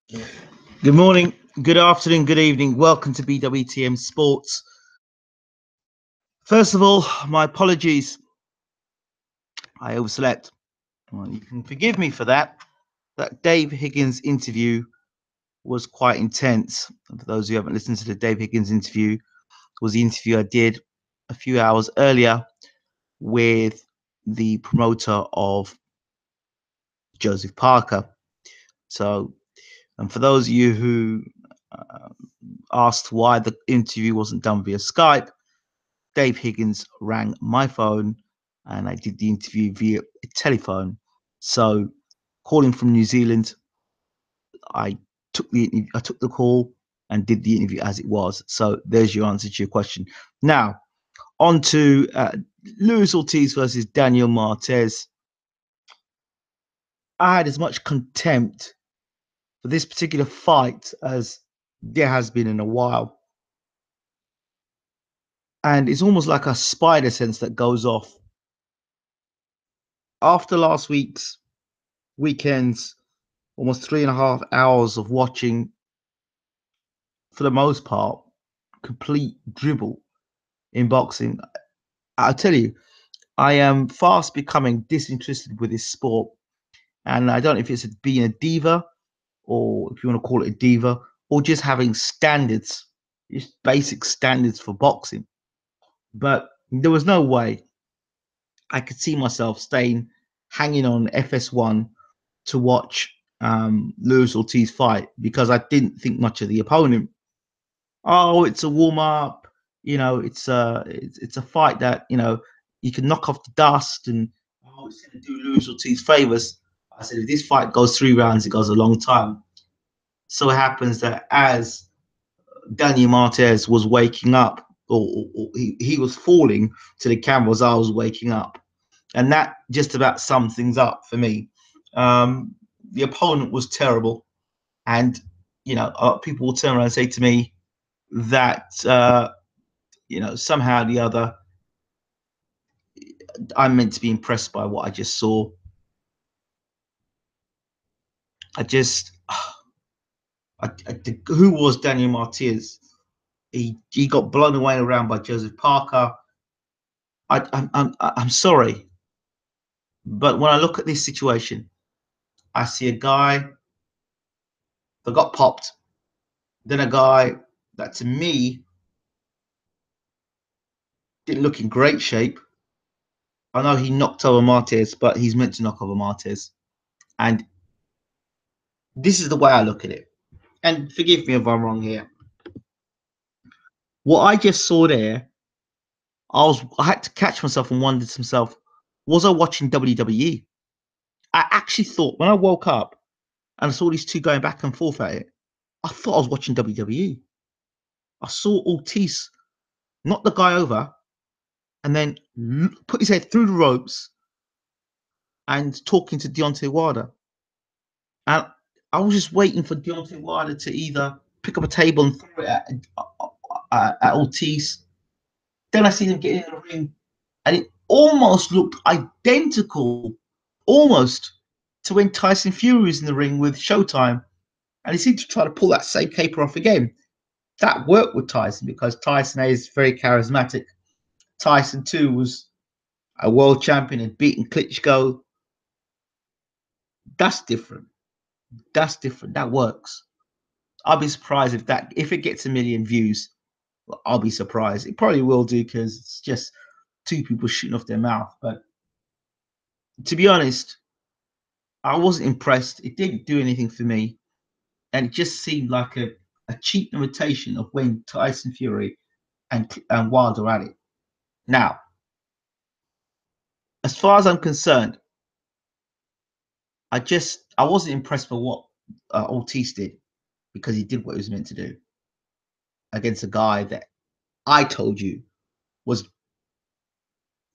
Good morning, good afternoon, good evening. Welcome to BWTM Sports. First of all, my apologies. I overslept. Well, you can forgive me for that. That Dave Higgins interview was quite intense. And for those who haven't listened to the Dave Higgins interview, was the interview I did a few hours earlier with the promoter of Joseph Parker. So, and for those of you who uh, asked why the interview wasn't done via Skype, Dave Higgins rang my phone and I did the interview via telephone. So, calling from New Zealand, I I took the call and did the interview as it was. So there's your answer to your question. Now, on to Luis Ortiz versus Daniel Martez. I had as much contempt for this particular fight as there has been in a while. And it's almost like a spider sense that goes off. After last weekend's almost 3.5 hours of watching, for the most part, complete dribble in boxing, I'll tell you, I am fast becoming disinterested with this sport. And I don't know if it's being a diva, or if you want to call it a diva, or just having standards, just basic standards for boxing. But there was no way I could see myself staying hanging on FS1 to watch Luis Ortiz fight because I didn't think much of the opponent. Oh, it's a warm up. It's a fight that you can knock off the dust, and it's going to do Luis Ortiz favors. I said if this fight goes 3 rounds, it goes a long time. So it happens that as Daniel Martez was waking up, or he was falling to the camera as I was waking up, and that just about sums things up for me. The opponent was terrible, and people will turn around and say to me that somehow or the other I'm meant to be impressed by what I just saw. I just, who was Daniel Martez? He got blown away around by Joseph Parker. I'm sorry, but when I look at this situation, I see a guy that got popped, then a guy that to me didn't look in great shape. I know he knocked over Martez, but he's meant to knock over Martez, and this is the way I look at it. And forgive me if I'm wrong here. What I just saw there, I had to catch myself and wonder to myself, was I watching WWE? I actually thought when I woke up and I saw these two going back and forth at it, I thought I was watching WWE. I saw Ortiz knock the guy over and then put his head through the ropes and talking to Deontay Wilder. And I was just waiting for Deontay Wilder to either pick up a table and throw it at Ortiz. Then I see them get in the ring, and it almost looked identical, almost to when Tyson Fury was in the ring with Showtime, and he seemed to try to pull that same caper off again. That worked with Tyson because Tyson is very charismatic. Tyson too was a world champion and beaten Klitschko. That's different. That's different. That works. I'll be surprised if it gets 1 million views. I'll be surprised. It probably will do because it's just two people shooting off their mouth. But to be honest, I wasn't impressed. It didn't do anything for me, and it just seemed like a cheap imitation of when Tyson Fury and Wilder at it. Now, as far as I'm concerned, I wasn't impressed by what Ortiz did because he did what he was meant to do against a guy that I told you was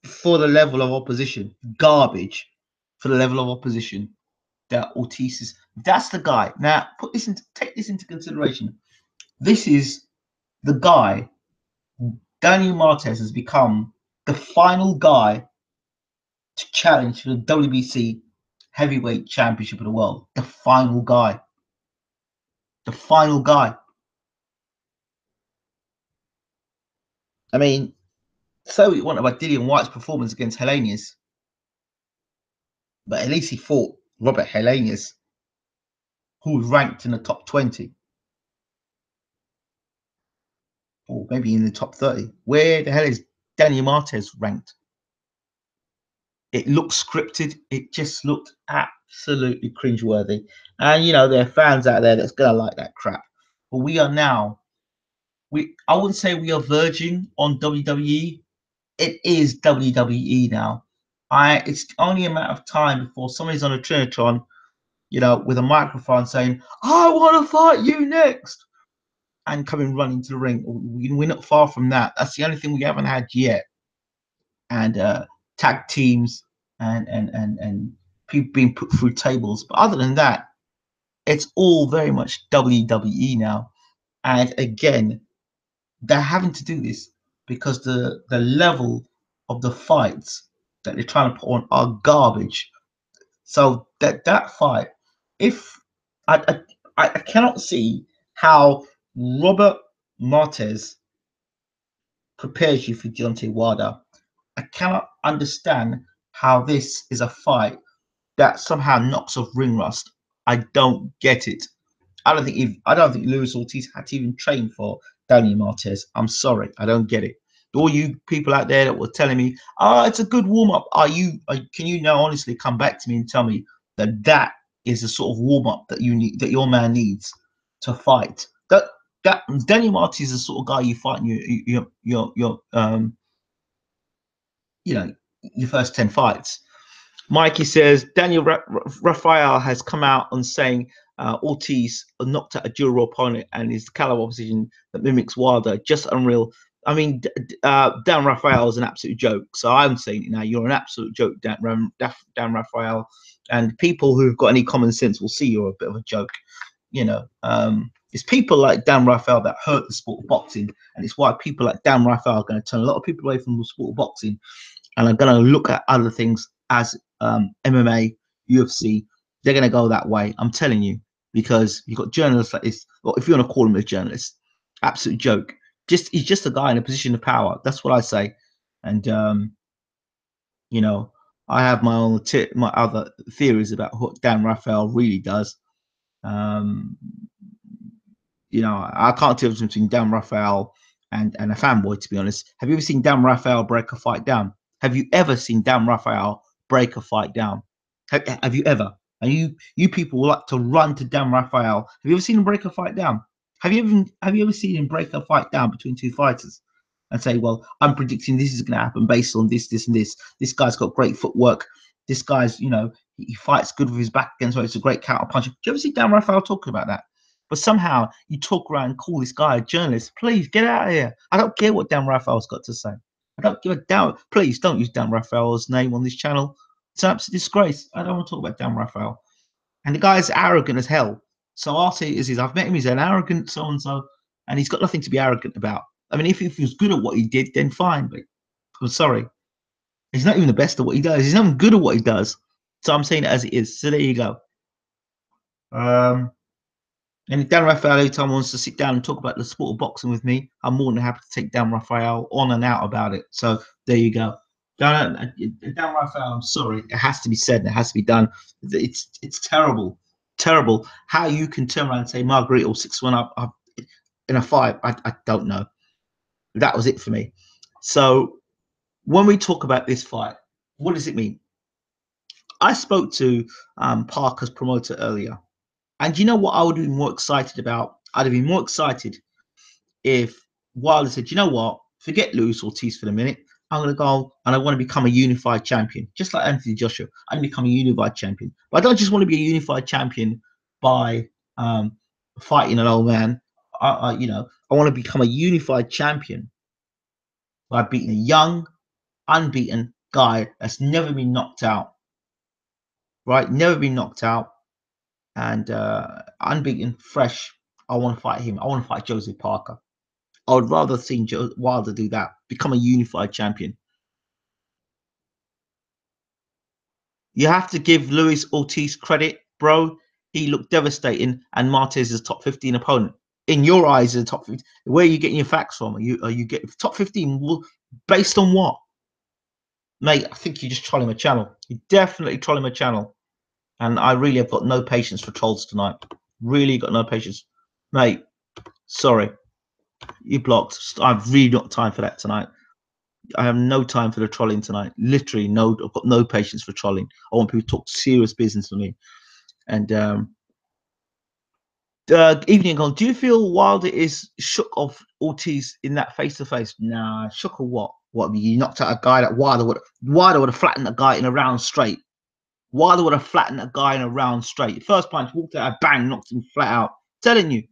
for the level of opposition garbage for the level of opposition that Ortiz is. That's the guy. Now, take this into consideration. This is the guy. Daniel Martez has become the final guy to challenge for the WBC heavyweight championship of the world. The final guy. the final guy. I mean, so we want about Dillian White's performance against Helenius, but at least he fought Robert Helenius, who was ranked in the top 20, or maybe in the top 30. Where the hell is Daniel Martez ranked? It looked scripted. It just looked absolutely cringeworthy. And you know, there are fans out there that's gonna like that crap. But we are now, I wouldn't say we are verging on WWE. It is WWE now. It's only a matter of time before somebody's on a Trinitron, you know, with a microphone saying, I want to fight you next, and coming running to the ring. We're not far from that. That's the only thing we haven't had yet. And tag teams and people being put through tables. But other than that, it's all very much WWE now. And again, they're having to do this because the level of the fights that they're trying to put on are garbage. So that fight, if I cannot see how Robert Martez prepares you for Deontay Wilder. I cannot understand how this is a fight that somehow knocks off ring rust. I don't get it. I don't think Luis Ortiz had to even train for Daniel Martez. I'm sorry, I don't get it. All you people out there that were telling me, "Oh, it's a good warm up," can you now honestly come back to me and tell me that that is the sort of warm up that you need, that your man needs to fight? That Daniel Martez is the sort of guy you fight in you know, your first 10 fights. Mikey says Daniel Rafael has come out on saying Ortiz knocked out a dual opponent and is the caliber opposition that mimics Wilder. Just unreal. I mean, Dan Rafael is an absolute joke. So I'm saying it now. You're an absolute joke, Dan Rafael. And people who've got any common sense will see you're a bit of a joke. You know, it's people like Dan Rafael that hurt the sport of boxing. And it's why people like Dan Rafael are going to turn a lot of people away from the sport of boxing and are going to look at other things as MMA, UFC. They're going to go that way. I'm telling you, because you've got journalists like this. Well, if you want to call him a journalist, absolute joke. He's just a guy in a position of power. That's what I say. And you know, I have my own my other theories about what Dan Rafael really does. You know, I can't tell the difference between Dan Rafael and a fanboy, to be honest. Have you ever seen Dan Rafael break a fight down? Have you ever seen Dan Rafael break a fight down? Have you ever? And you people like to run to Dan Rafael. Have you ever seen him break a fight down? Have you ever seen him break a fight down between two fighters and say, well, I'm predicting this is going to happen based on this, this, and this. This guy's got great footwork. This guy's, you know, he fights good with his back against, so it's a great counter puncher. Do you ever see Dan Rafael talking about that? But somehow you talk around and call this guy a journalist. Please get out of here. I don't care what Dan Rafael's got to say. I don't give a damn. Please don't use Dan Rafael's name on this channel. It's an absolute disgrace. I don't want to talk about Dan Rafael. And the guy is arrogant as hell. So I'll say it is, I've met him, he's an arrogant so-and-so, and he's got nothing to be arrogant about. I mean, if he was good at what he did, then fine, but I'm sorry. He's not even the best at what he does. He's not even good at what he does. So I'm saying it as it is. So there you go. And if Dan Rafael every time wants to sit down and talk about the sport of boxing with me, I'm more than happy to take Dan Rafael on and out about it. So there you go. Dan Rafael, I'm sorry, it has to be said and it has to be done. It's terrible, terrible. How you can turn around and say Margarita or 6-1 up in a fight, I don't know. That was it for me. So when we talk about this fight, what does it mean? I spoke to Parker's promoter earlier. And you know what I would be more excited about? I'd have been more excited if Wilder said, you know what, forget Luis Ortiz for the minute. I'm going to go and I want to become a unified champion, just like Anthony Joshua. I want to become a unified champion. But I don't just want to be a unified champion by fighting an old man. You know, I want to become a unified champion by beating a young, unbeaten guy that's never been knocked out, right? Never been knocked out. And unbeaten, fresh. I want to fight him. I want to fight Joseph Parker. I would rather see Wilder do that, become a unified champion. You have to give Luis Ortiz credit, bro. he looked devastating, and Martez is a top 15 opponent. In your eyes, is a top 15. Where are you getting your facts from? Are you getting top 15 based on what? Mate, I think you're just trolling my channel. You're definitely trolling my channel. And I really have got no patience for trolls tonight. Really got no patience. Mate, sorry. You blocked. I've really got time for that tonight. I have no time for the trolling tonight. Literally, no. I've got no patience for trolling. I want people to talk serious business with me. And evening on. Do you feel Wilder is shook off Ortiz in that face-to-face? Nah, shook or what? What, you knocked out a guy that Wilder would have flattened a guy in a round straight. Wilder would have flattened a guy in a round straight. First punch, walked out, bang, knocked him flat out. Telling you,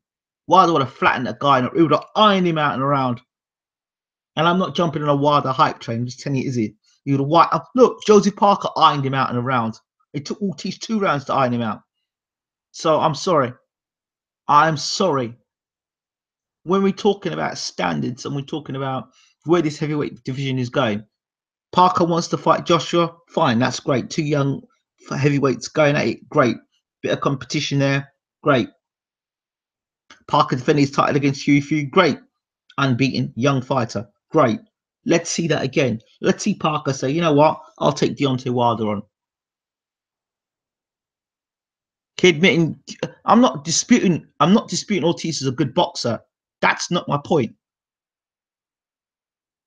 Wilder would have flattened a guy, he would have ironed him out in a round. And I'm not jumping on a Wilder hype train. I'm just telling you, is he? You would have look, Josie Parker ironed him out in a round. It took Ortiz 2 rounds to iron him out. So I'm sorry. I'm sorry. When we're talking about standards and we're talking about where this heavyweight division is going, Parker wants to fight Joshua. Fine, that's great. 2 young heavyweights going at it. Great. Bit of competition there. Great. Parker defending his title against Huey. Great. Unbeaten young fighter. Great. Let's see that again. Let's see Parker say, you know what? I'll take Deontay Wilder on. Admitting, I'm not disputing Ortiz is a good boxer. That's not my point.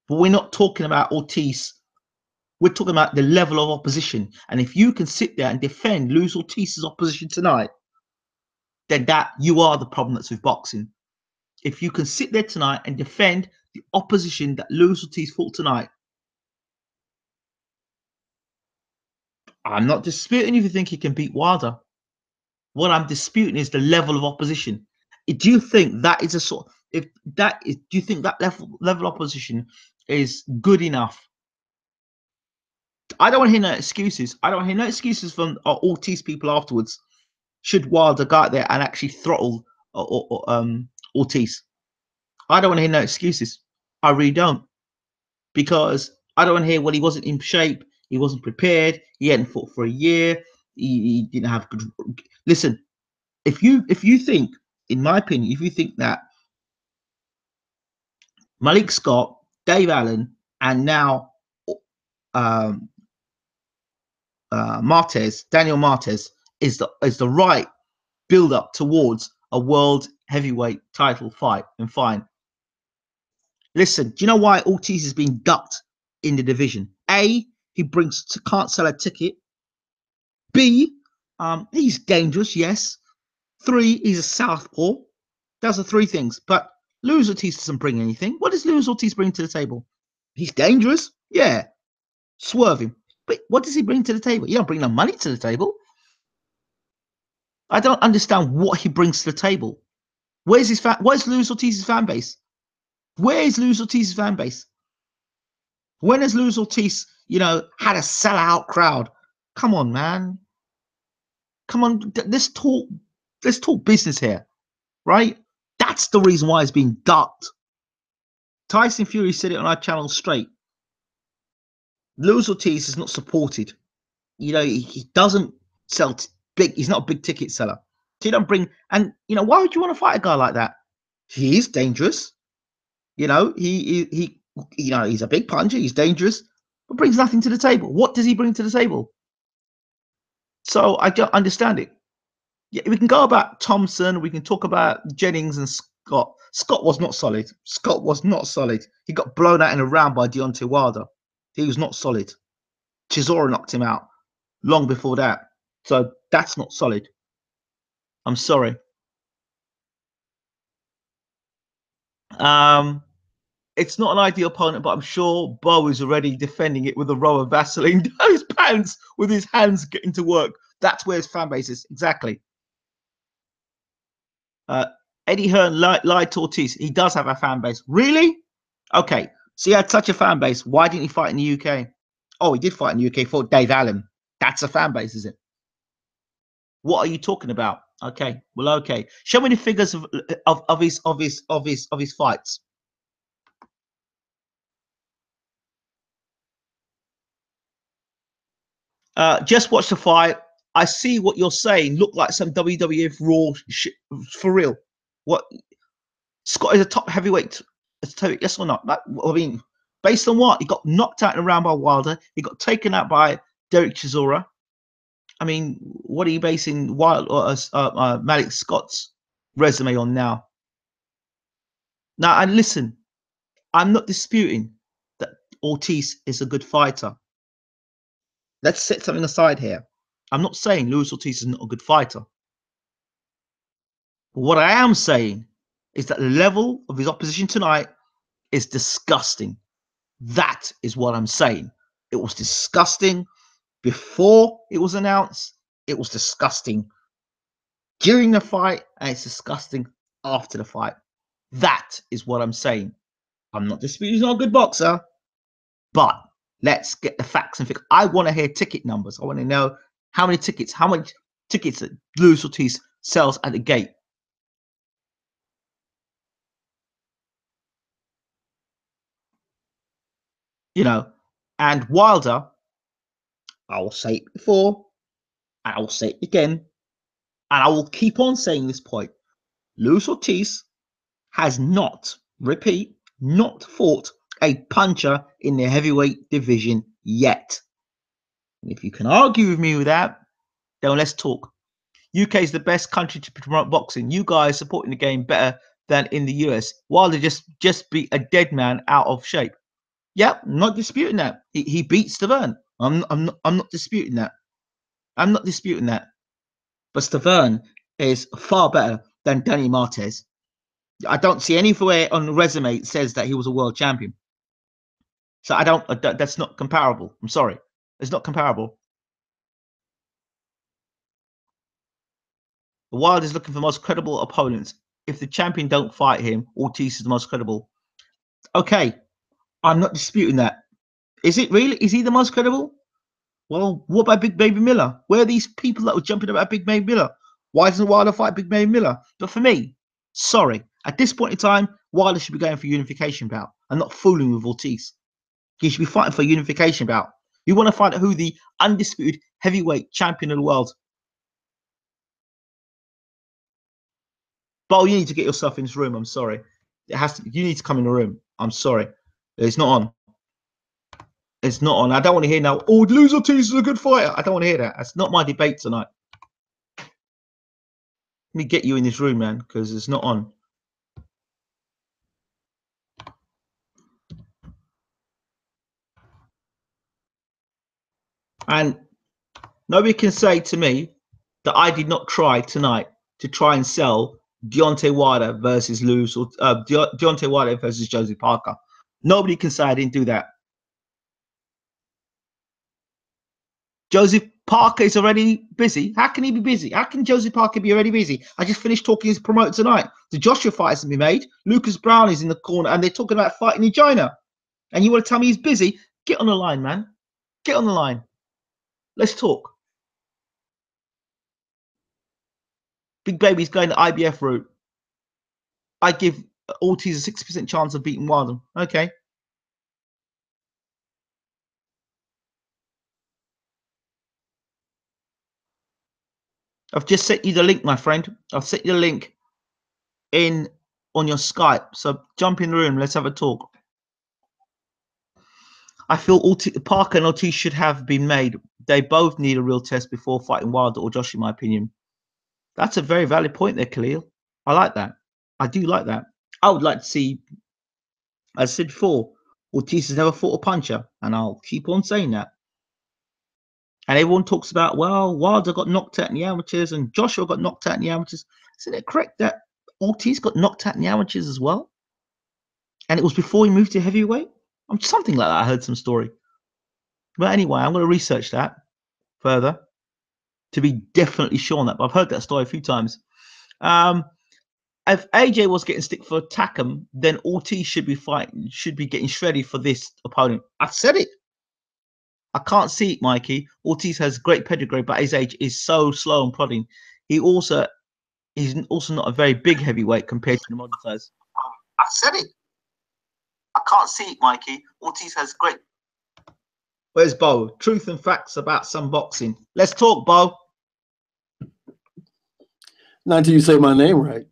But we're not talking about Ortiz. We're talking about the level of opposition. And if you can sit there and defend Luz Ortiz's opposition tonight, then that you are the problem that's with boxing. If you can sit there tonight and defend the opposition that Luz Ortiz fought tonight, I'm not disputing if you think he can beat Wilder. What I'm disputing is the level of opposition. Do you think that is a sort? If that is, do you think that level of opposition is good enough? I don't want to hear no excuses. I don't want to hear no excuses from Ortiz people afterwards. Should Wilder go out there and actually throttle Ortiz? I don't want to hear no excuses. I really don't, because I don't want to hear, well, he wasn't in shape, he wasn't prepared, he hadn't fought for a year, he didn't have good. Listen, if you think, in my opinion, if you think that Malik Scott, Dave Allen, and now Daniel Martez is the right build up towards a world heavyweight title fight, and fine. Listen, do you know why Ortiz is being ducked in the division? A, he can't sell a ticket. B, he's dangerous, yes. 3, he's a southpaw. Those are 3 things. But Luz Ortiz doesn't bring anything. What does Luz Ortiz bring to the table? He's dangerous, yeah. Swerving. But what does he bring to the table? He don't bring no money to the table. I don't understand what he brings to the table. Where's Luz Ortiz's fan base? Where is Luz Ortiz's fan base? When has Luz Ortiz, had a sellout crowd? Come on, man. Come on, let's talk business here, right? That's the reason why it's being ducked. Tyson Fury said it on our channel straight. Luz Ortiz is not supported. He doesn't sell big. He's not a big ticket seller. So you don't bring, and why would you want to fight a guy like that? He is dangerous. He's a big puncher. He's dangerous, but brings nothing to the table. What does he bring to the table? So I don't understand it. Yeah, we can go about Thompson. We can talk about Jennings and Scott. Scott was not solid. Scott was not solid. He got blown out in a round by Deontay Wilder. He was not solid. Chisora knocked him out long before that. So that's not solid. I'm sorry. It's not an ideal opponent, but I'm sure Bo is already defending it with a row of Vaseline those pants with his hands getting to work. That's where his fan base is. Exactly. Eddie Hearn lied to Ortiz. He does have a fan base. Really? Okay. So he had such a fan base. Why didn't he fight in the UK? Oh, he did fight in the UK for Dave Allen. That's a fan base, is it? What are you talking about? Okay. Well, okay. Show me the figures of his fights. Just watch the fight. I see what you're saying. Look like some WWF Raw shit for real. What Scott is a top heavyweight? Yes or not? I mean, based on what he got knocked out in a round by Wilder, he got taken out by Derek Chisora. I mean, what are you basing Malik Scott's resume on now? Now, and listen, I'm not disputing that Ortiz is a good fighter. Let's set something aside here. I'm not saying Luis Ortiz is not a good fighter. But what I am saying is that the level of his opposition tonight is disgusting. That is what I'm saying. It was disgusting before it was announced. It was disgusting during the fight, and it's disgusting after the fight. That is what I'm saying. I'm not disputing he's not a good boxer, but let's get the facts and figures. I want to hear ticket numbers. I want to know how many tickets that Luis Ortiz sells at the gate. You know, and Wilder, I will say it before, and I will say it again, and I will keep on saying this point. Luis Ortiz has not, repeat, not fought a puncher in the heavyweight division yet. And if you can argue with me with that, then let's talk. UK is the best country to promote boxing. You guys supporting the game better than in the US. Wilder just beat a dead man out of shape. Yep, not disputing that. He beat Stavern. I'm not disputing that. I'm not disputing that. But Stavern is far better than Danny Martez. I don't see anywhere on the resume that says that he was a world champion. So that's not comparable. I'm sorry. It's not comparable. The Wild is looking for most credible opponents. If the champion don't fight him, Ortiz is the most credible. Okay, I'm not disputing that. Is it really? Is he the most credible? Well, what about Big Baby Miller? Where are these people that were jumping about Big Baby Miller? Why doesn't Wilder fight Big Baby Miller? But for me, sorry, at this point in time, Wilder should be going for a unification bout and not fooling with Ortiz. He should be fighting for a unification bout. You want to find out who the undisputed heavyweight champion of the world. Bo, you need to get yourself in this room. I'm sorry. It has to. You need to come in the room. I'm sorry. It's not on. It's not on. I don't want to hear now. Oh, Luis Ortiz is a good fighter. I don't want to hear that. That's not my debate tonight. Let me get you in this room, man, because it's not on. And nobody can say to me that I did not try tonight to try and sell Deontay Wilder versus Deontay Wilder versus Joseph Parker. Nobody can say I didn't do that. Joseph Parker is already busy. How can he be busy? How can Joseph Parker be already busy? I just finished talking to his promoter tonight. The Joshua fight hasn't been made. Lucas Brown is in the corner, and they're talking about fighting in China. And you want to tell me he's busy? Get on the line, man. Get on the line. Let's talk. Big Baby's going the IBF route. I give Ortiz a 60% chance of beating Wilder. Okay. I've just sent you the link, my friend. I've sent you the link in on your Skype. So jump in the room. Let's have a talk. I feel Parker and Ortiz should have been made. They both need a real test before fighting Wilder or Josh, in my opinion. That's a very valid point there, Khalil. I like that. I do like that. I would like to see, as I said before, Ortiz has never fought a puncher, and I'll keep on saying that. And everyone talks about, well, Wilder got knocked out in the amateurs and Joshua got knocked out in the amateurs. Isn't it correct that Ortiz got knocked out in the amateurs as well? And it was before he moved to heavyweight? Something like that. I heard some story. But anyway, I'm going to research that further to be definitely sure on that. But I've heard that story a few times. If AJ was getting stick for Takam, then Ortiz should be getting shredded for this opponent. I said it. I can't see it, Mikey. Ortiz has great pedigree, but his age is so slow and plodding. He's also not a very big heavyweight compared to the modern players. I said it. I can't see it, Mikey. Ortiz has great. Where's Bo? Truth and facts about some boxing. Let's talk, Bo. Not until you say my name right.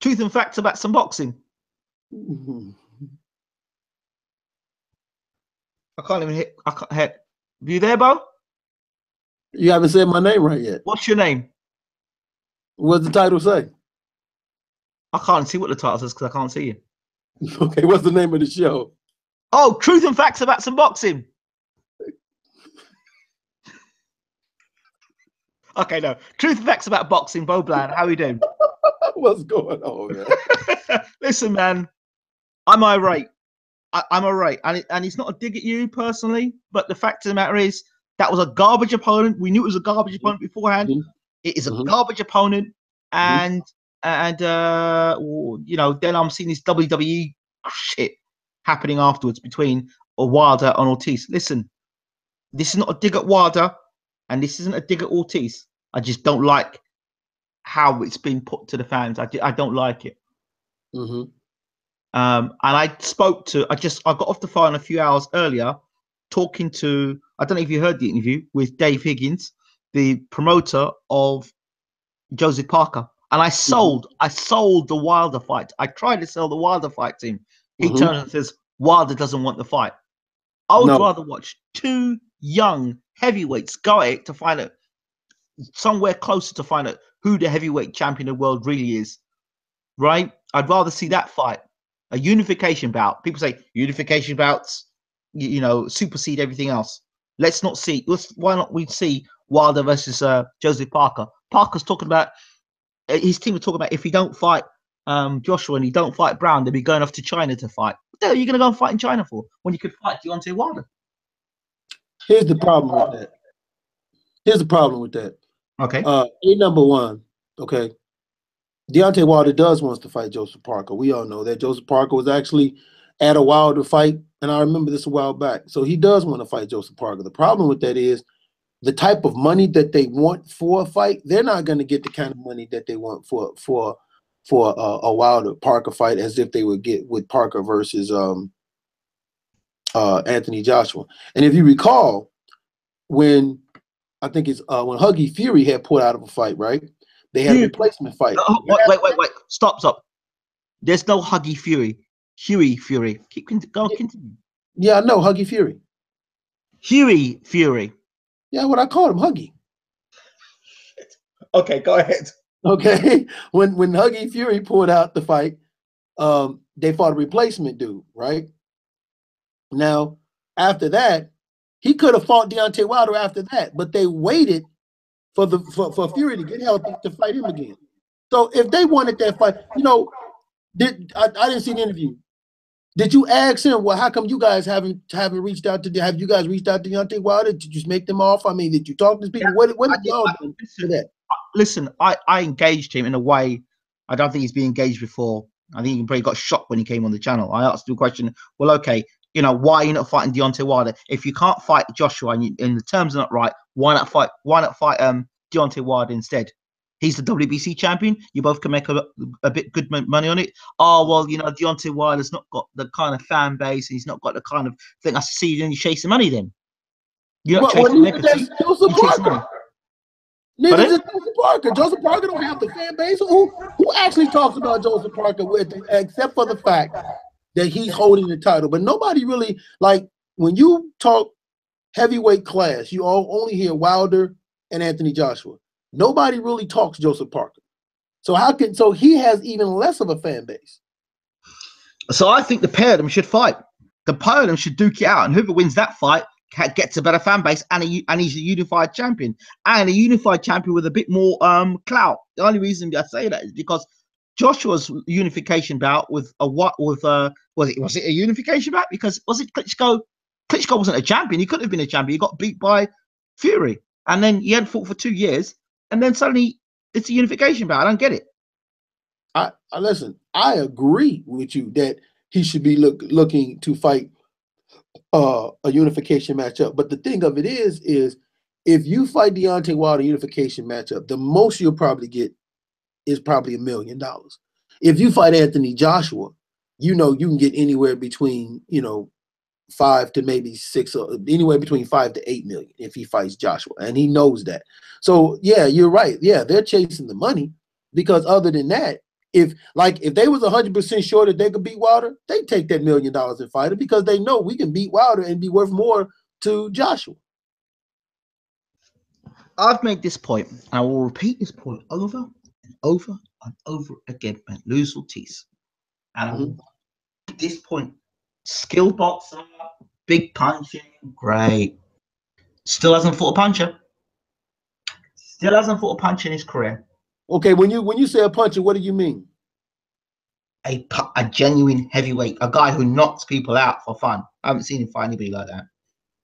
Truth and facts about some boxing. I can't even hit. I can't hit. Are you there, Bo? You haven't said my name right yet. What's your name? What's the title say? I can't see what the title says because I can't see you. Okay, what's the name of the show? Oh, Truth and Facts about some boxing. Okay, no. Truth and Facts about boxing. Bo Bland, how are you doing? What's going on, man? Listen, man, I'm irate. I'm irate, and it's not a dig at you personally, but the fact of the matter is that was a garbage opponent. We knew it was a garbage opponent beforehand. It is a garbage opponent, and you know, then I'm seeing this WWE shit happening afterwards between Wilder and Ortiz. Listen, this is not a dig at Wilder, and this isn't a dig at Ortiz. I just don't like how it's been put to the fans. I don't like it. And I spoke to, I got off the phone a few hours earlier talking to, I don't know if you heard the interview with Dave Higgins, the promoter of Joseph Parker. And I sold the Wilder fight. I tried to sell the Wilder fight to him. He turns and says, Wilder doesn't want the fight. I would rather watch two young heavyweights go at it to find out somewhere closer to find out who the heavyweight champion of the world really is. Right? I'd rather see that fight. A unification bout. People say unification bouts, you know, supersede everything else. Let's not see. Why not we see Wilder versus Joseph Parker? Parker's talking about, his team are talking about, if he don't fight Joshua and he don't fight Brown, they'll be going off to China to fight. What the hell are you going to go and fight in China for when you could fight Deontay Wilder? Here's the problem with that. Okay. Number one, okay. Deontay Wilder does wants to fight Joseph Parker. We all know that Joseph Parker was actually at a Wilder fight, and I remember this a while back. So he does want to fight Joseph Parker. The problem with that is the type of money that they want for a fight. They're not going to get the kind of money that they want for a Wilder Parker fight as if they would get with Parker versus Anthony Joshua. And if you recall, when I think it's when Huggy Fury had pulled out of a fight, right? They had a replacement fight. Wait. Stop. There's no Huggy Fury. Huey Fury. Keep going. Continue. Yeah, I know Huggy Fury. Huey Fury. Yeah, what I called him, Huggy. Okay, go ahead. Okay, when Huggy Fury pulled out the fight, they fought a replacement dude, right? Now, after that, he could have fought Deontay Wilder after that, but they waited for Fury to get healthy to fight him again. So if they wanted that fight, you know, I didn't see the interview. Did you ask him, well, how come you guys haven't reached out to, have you guys reached out to Deontay Wilder? Did you just make them off? I mean, did you talk to these people? Yeah, what did y'all do for that? Listen, I engaged him in a way I don't think he's been engaged before. I think he probably got shocked when he came on the channel. I asked him a question, well, okay, you know, why are you not fighting Deontay Wilder? If you can't fight Joshua and the terms are not right, why not fight Deontay Wilder instead? He's the WBC champion. You both can make a bit good money on it. Oh, well, you know, Deontay Wilder's not got the kind of fan base. He's not got the kind of thing. I see you then you're chasing money then. You're not chasing money. Joseph Parker. Neither did Joseph Parker. Joseph Parker don't have the fan base. Who actually talks about Joseph Parker except for the fact that he's holding the title? But nobody really, like, when you talk heavyweight class, you only hear Wilder and Anthony Joshua. Nobody really talks Joseph Parker. So he has even less of a fan base. So I think the pair of them should fight. The pair of them should duke it out, and whoever wins that fight gets a better fan base, and he's a unified champion, and a unified champion with a bit more clout. The only reason I say that is because Joshua's unification bout was it a unification bout? Because was it Klitschko? Klitschko wasn't a champion. He couldn't have been a champion. He got beat by Fury, and then he hadn't fought for 2 years, and then suddenly it's a unification bout. I don't get it. I listen. I agree with you that he should be looking to fight a unification matchup. But the thing of it is if you fight Deontay Wilder unification matchup, the most you'll probably get is probably $1 million. If you fight Anthony Joshua, you know you can get anywhere between, you know, 5 to maybe 6, or anywhere between 5 to 8 million if he fights Joshua, and he knows that. So yeah, you're right. Yeah, they're chasing the money, because other than that, if they was 100% sure that they could beat Wilder, they take that $1 million and fight it, because they know we can beat Wilder and be worth more to Joshua. I've made this point, and I will repeat this point over and over and over again, man. Lose Ortiz. And I will at this point, skill boxer, big punching, great. Still hasn't fought a puncher. Still hasn't fought a punch in his career. Okay, when you say a puncher, what do you mean? A genuine heavyweight, a guy who knocks people out for fun. I haven't seen him fight anybody like that.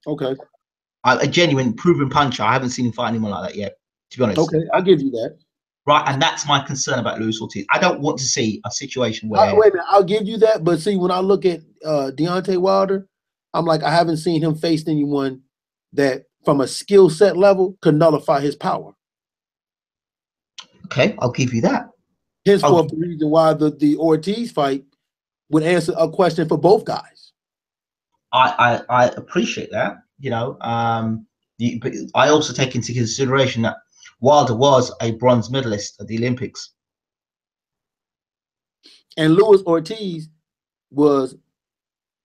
Okay. A genuine, proven puncher. I haven't seen him fight anyone like that yet, to be honest. Okay, I'll give you that. Right, and that's my concern about Lewis Ortiz. I don't want to see a situation where... wait a minute, I'll give you that, but see, when I look at Deontay Wilder, I'm like, I haven't seen him face anyone that, from a skill set level, could nullify his power. Okay, I'll give you that. Henceforth, the reason why the Ortiz fight would answer a question for both guys. I appreciate that, you know. But I also take into consideration that Wilder was a bronze medalist at the Olympics. And Lewis Ortiz was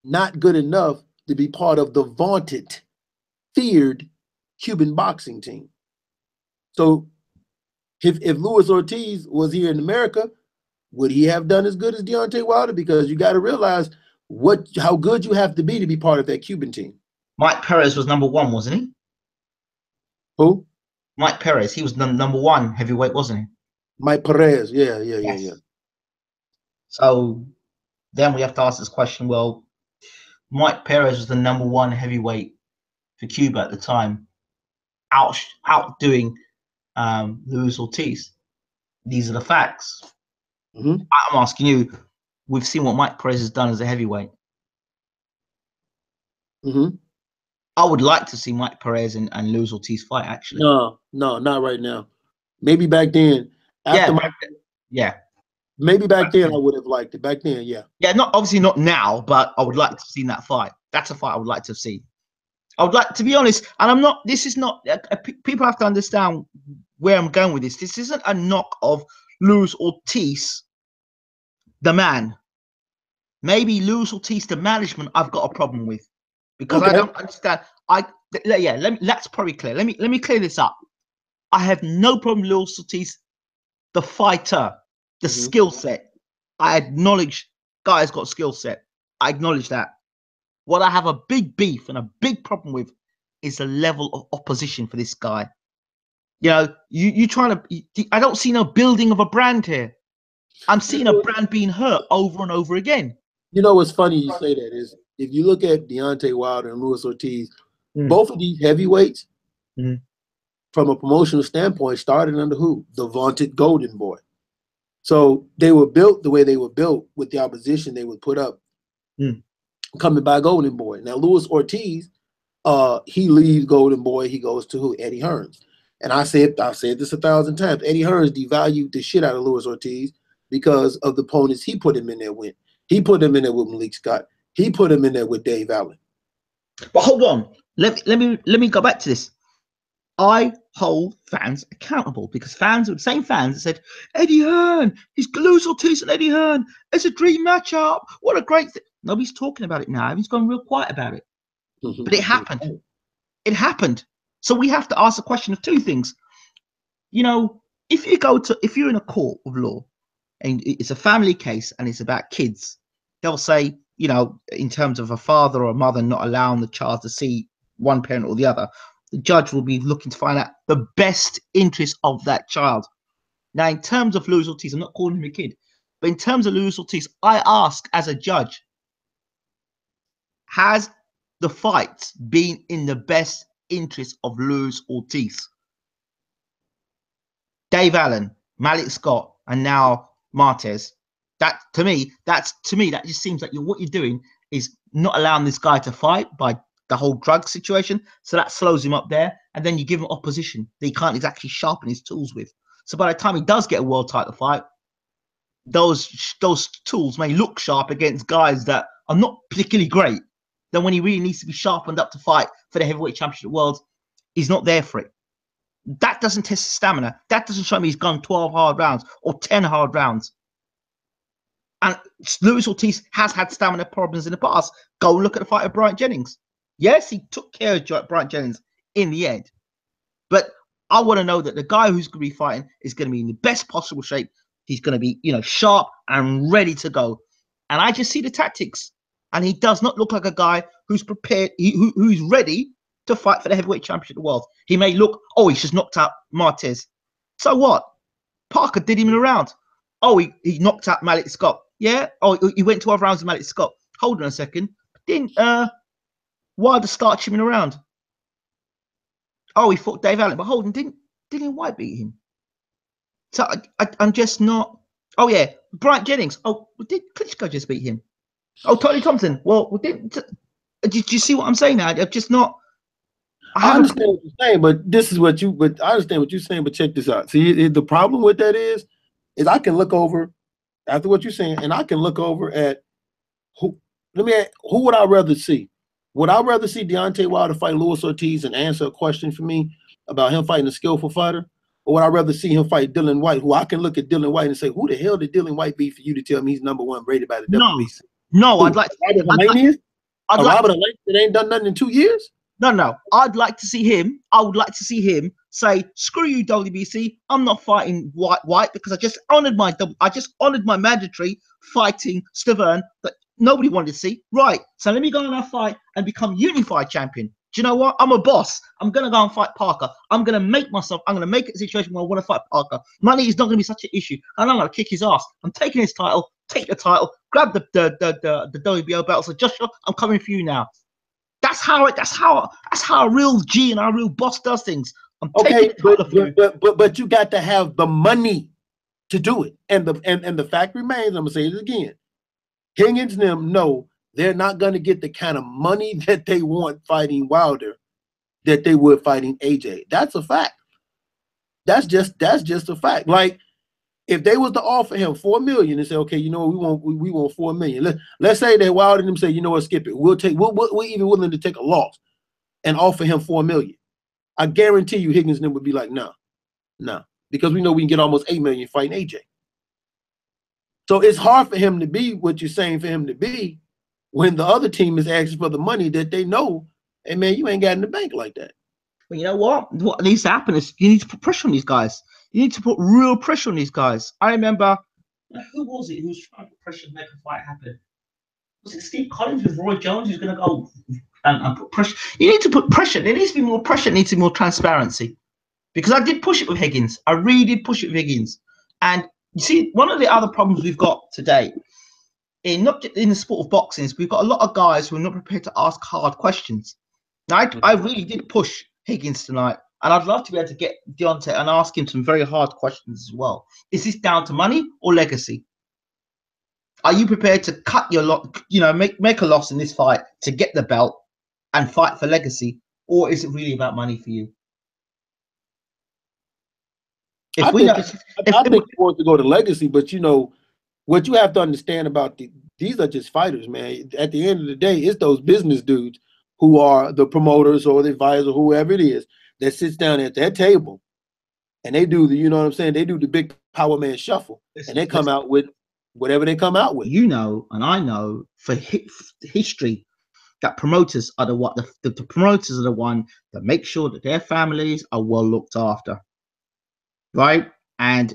not good enough to be part of the vaunted, feared Cuban boxing team. So if Lewis Ortiz was here in America, would he have done as good as Deontay Wilder? Because you got to realize how good you have to be part of that Cuban team. Mike Perez was #1, wasn't he? Who? Mike Perez. He was #1 heavyweight, wasn't he? Mike Perez. Yeah. So then we have to ask this question. Well, Mike Perez was the #1 heavyweight for Cuba at the time, outdoing Lewis Ortiz. These are the facts. I'm asking you, we've seen what Mike Perez has done as a heavyweight. I would like to see Mike Perez and Lewis Ortiz fight, actually. No, not right now. Maybe back then. Maybe back then I would have liked it. Back then, yeah. Yeah, obviously not now, but I would like to have seen that fight. That's a fight I would like to have seen. I would like, to be honest, and I'm not, this is not, people have to understand where I'm going with this. This isn't a knock of Lewis Ortiz, the man. Maybe Lewis Ortiz, the management, I've got a problem with, because I don't understand. Let's probably clear. Let me clear this up. I have no problem with Lewis Ortiz, the fighter, the skill set. I acknowledge guy's got skill set. I acknowledge that. What I have a big beef and a big problem with is the level of opposition for this guy. You know, you trying to, I don't see no building of a brand here. I'm seeing a brand being hurt over and over again. You know what's funny you say that is, if you look at Deontay Wilder and Lewis Ortiz, both of these heavyweights, from a promotional standpoint, started under who? The vaunted Golden Boy. So they were built the way they were built, with the opposition they would put up coming by Golden Boy. Now, Lewis Ortiz, he leaves Golden Boy, he goes to who? Eddie Hearns. And I've said this 1,000 times. Eddie Hearns devalued the shit out of Lewis Ortiz because of the opponents he put him in there with. He put him in there with Malik Scott. He put him in there with Dave Allen. But hold on. Let me go back to this. I hold fans accountable, because same fans that said, Eddie Hearn, he's Lewis Ortiz and Eddie Hearn. It's a dream matchup. What a great thing. Nobody's talking about it now. He's gone real quiet about it. But it happened. It happened. So we have to ask the question of two things. You know, if you're in a court of law and it's a family case and it's about kids, they'll say, you know, in terms of a father or a mother not allowing the child to see one parent or the other, the judge will be looking to find out the best interest of that child. Now, in terms of Lewis Ortiz, I'm not calling him a kid, but in terms of Lewis Ortiz, I ask as a judge, has the fight been in the best interest of Lewis Ortiz? Dave Allen, Malik Scott, and now Martez. That to me, that just seems like what you're doing is not allowing this guy to fight by the whole drug situation. So that slows him up there, and then you give him opposition that he can't exactly sharpen his tools with. So by the time he does get a world title fight, those tools may look sharp against guys that are not particularly great. then when he really needs to be sharpened up to fight for the heavyweight championship of the world, he's not there for it. That doesn't test his stamina. That doesn't show me he's gone 12 hard rounds or 10 hard rounds. And Luis Ortiz has had stamina problems in the past. Go look at the fight of Bryant Jennings. Yes, he took care of Bryant Jennings in the end. But I want to know that the guy who's going to be fighting is going to be in the best possible shape. He's going to be, sharp and ready to go. And I just see the tactics. And he does not look like a guy who's prepared, who's ready to fight for the heavyweight championship of the world. He may look, oh, he's just knocked out Martez. So what? Parker did him in a round. Oh, he knocked out Malik Scott. Yeah. Oh, he went 12 rounds with Malik Scott. Hold on a second. Didn't Wilder start him in a round? Oh, he fought Dave Allen, but hold on, didn't White beat him? So I'm just not. Oh yeah, Bryant Jennings. Oh, did Klitschko just beat him? Oh, Tony Thompson. Well, did you see what I'm saying now? I'm just not. I understand what you're saying, but this is what you. But I understand what you're saying. But check this out. See, the problem with that is I can look over after what you're saying, and I can look over at who. Who would I rather see? Would I rather see Deontay Wilder fight Luis Ortiz and answer a question for me about him fighting a skillful fighter? Or would I rather see him fight Dillian White, who I can look at Dillian White and say, who the hell did Dillian White beat for you to tell me he's #1 rated by the WBC? No, I'd like to. Robert Alanian that ain't done nothing in 2 years? No. I'd like to see him. I would like to see him say, screw you, WBC. I'm not fighting White because I just honored my mandatory fighting Stavern that nobody wanted to see. Right. So let me go on that fight and become unified champion. Do you know what? I'm a boss. I'm going to go and fight Parker. I'm going to make it a situation where I want to fight Parker. Money is not going to be such an issue. And I'm going to kick his ass. I'm taking his title, take the title, grab the WBO belt. So Joshua, I'm coming for you now. That's how a real G and a real boss does things. I'm taking the title for you. But you got to have the money to do it. And the fact remains, I'm going to say it again. Higgins and them know they're not going to get the kind of money that they want fighting Wilder that they would fighting AJ. That's a fact. That's just a fact. Like if they was to offer him $4 million and say, okay, we want $4 million. Let's say that Wilder and them say, you know what, skip it. We're even willing to take a loss and offer him $4 million. I guarantee you Higgins and them would be like, no, because we know we can get almost $8 million fighting AJ. So it's hard for him to be what you're saying for him to be when the other team is asking for the money that they know, hey man, you ain't got in the bank like that. Well, you know what? What needs to happen is you need to put pressure on these guys. You need to put real pressure on these guys. I remember, who was it who was trying to put pressure to make a fight happen? Was it Steve Collins with Roy Jones who's going to go and put pressure? You need to put pressure. There needs to be more pressure. There needs to be more transparency. Because I did push it with Higgins. I really did push it with Higgins. And you see, one of the other problems we've got today, not just in the sport of boxing, is we've got a lot of guys who are not prepared to ask hard questions. Now, I really did push Higgins tonight, and I'd love to be able to get Deontay and ask him some very hard questions as well. Is this down to money or legacy? Are you prepared to cut your lot, make a loss in this fight to get the belt and fight for legacy, or is it really about money for you? I think he wants to go to legacy, but what you have to understand about these are just fighters, man. At the end of the day, it's those business dudes who are the promoters or the advisor, whoever it is, that sits down at that table and they do they do the big power man shuffle, and they come out with whatever they come out with. And I know for history that promoters are the promoters are the one that make sure that their families are well looked after. Right, and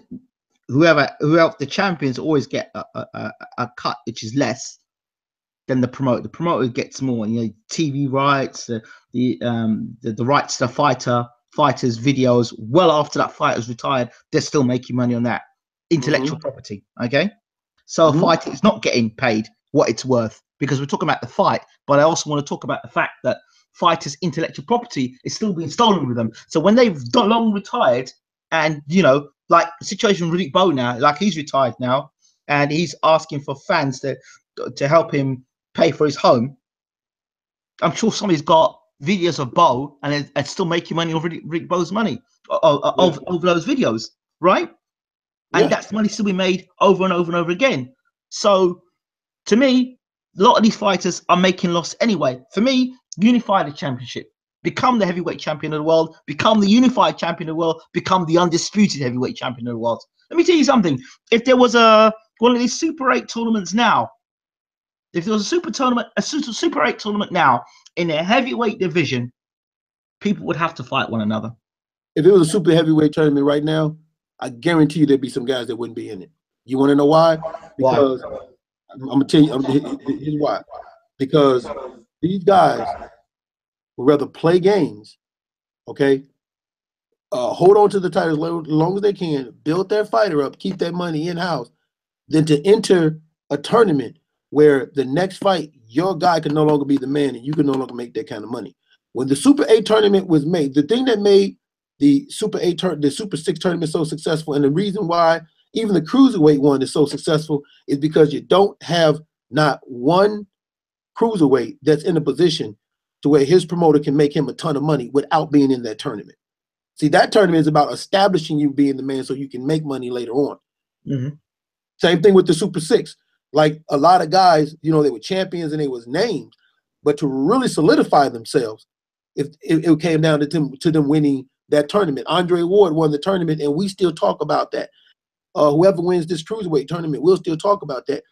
whoever the champions always get a cut which is less than the promoter. The promoter gets more, TV rights, the rights to fighters' videos. Well after that fighter's retired, they're still making money on that intellectual property. Okay, so a fighter is not getting paid what it's worth because we're talking about the fight, but I also want to talk about the fact that fighters' intellectual property is still being stolen with them. So when they've long retired. And, like the situation with Riddick Bowe now, like he's retired now and he's asking for fans to help him pay for his home. I'm sure somebody's got videos of Bowe and still making money over Riddick Bowe's money over those videos, right? And that's money still being made over and over and over again. So to me, A lot of these fighters are making loss anyway. For me, unify the championship. Become the heavyweight champion of the world. Become the unified champion of the world. Become the undisputed heavyweight champion of the world. Let me tell you something. If there was one of these Super 8 tournaments now, if there was a Super 8 tournament now in the heavyweight division, people would have to fight one another. If it was a super heavyweight tournament right now, I guarantee you there'd be some guys that wouldn't be in it. You want to know why? Because I'm gonna tell you. Here's why. Because these guys would rather play games, okay? Hold on to the titles as long as they can, build their fighter up, keep that money in house, than to enter a tournament where the next fight your guy can no longer be the man and you can no longer make that kind of money. When the Super 8 tournament was made, the thing that made the Super 6 tournament so successful, and the reason why even the cruiserweight one is so successful, is because you don't have not one cruiserweight that's in a position to where his promoter can make him a ton of money without being in that tournament. See, that tournament is about establishing you being the man so you can make money later on. Mm-hmm. Same thing with the Super 6. Like a lot of guys, you know, they were champions and they was named, but to really solidify themselves, it came down to them winning that tournament. Andre Ward won the tournament, and we still talk about that. Whoever wins this cruiserweight tournament, we'll still talk about that.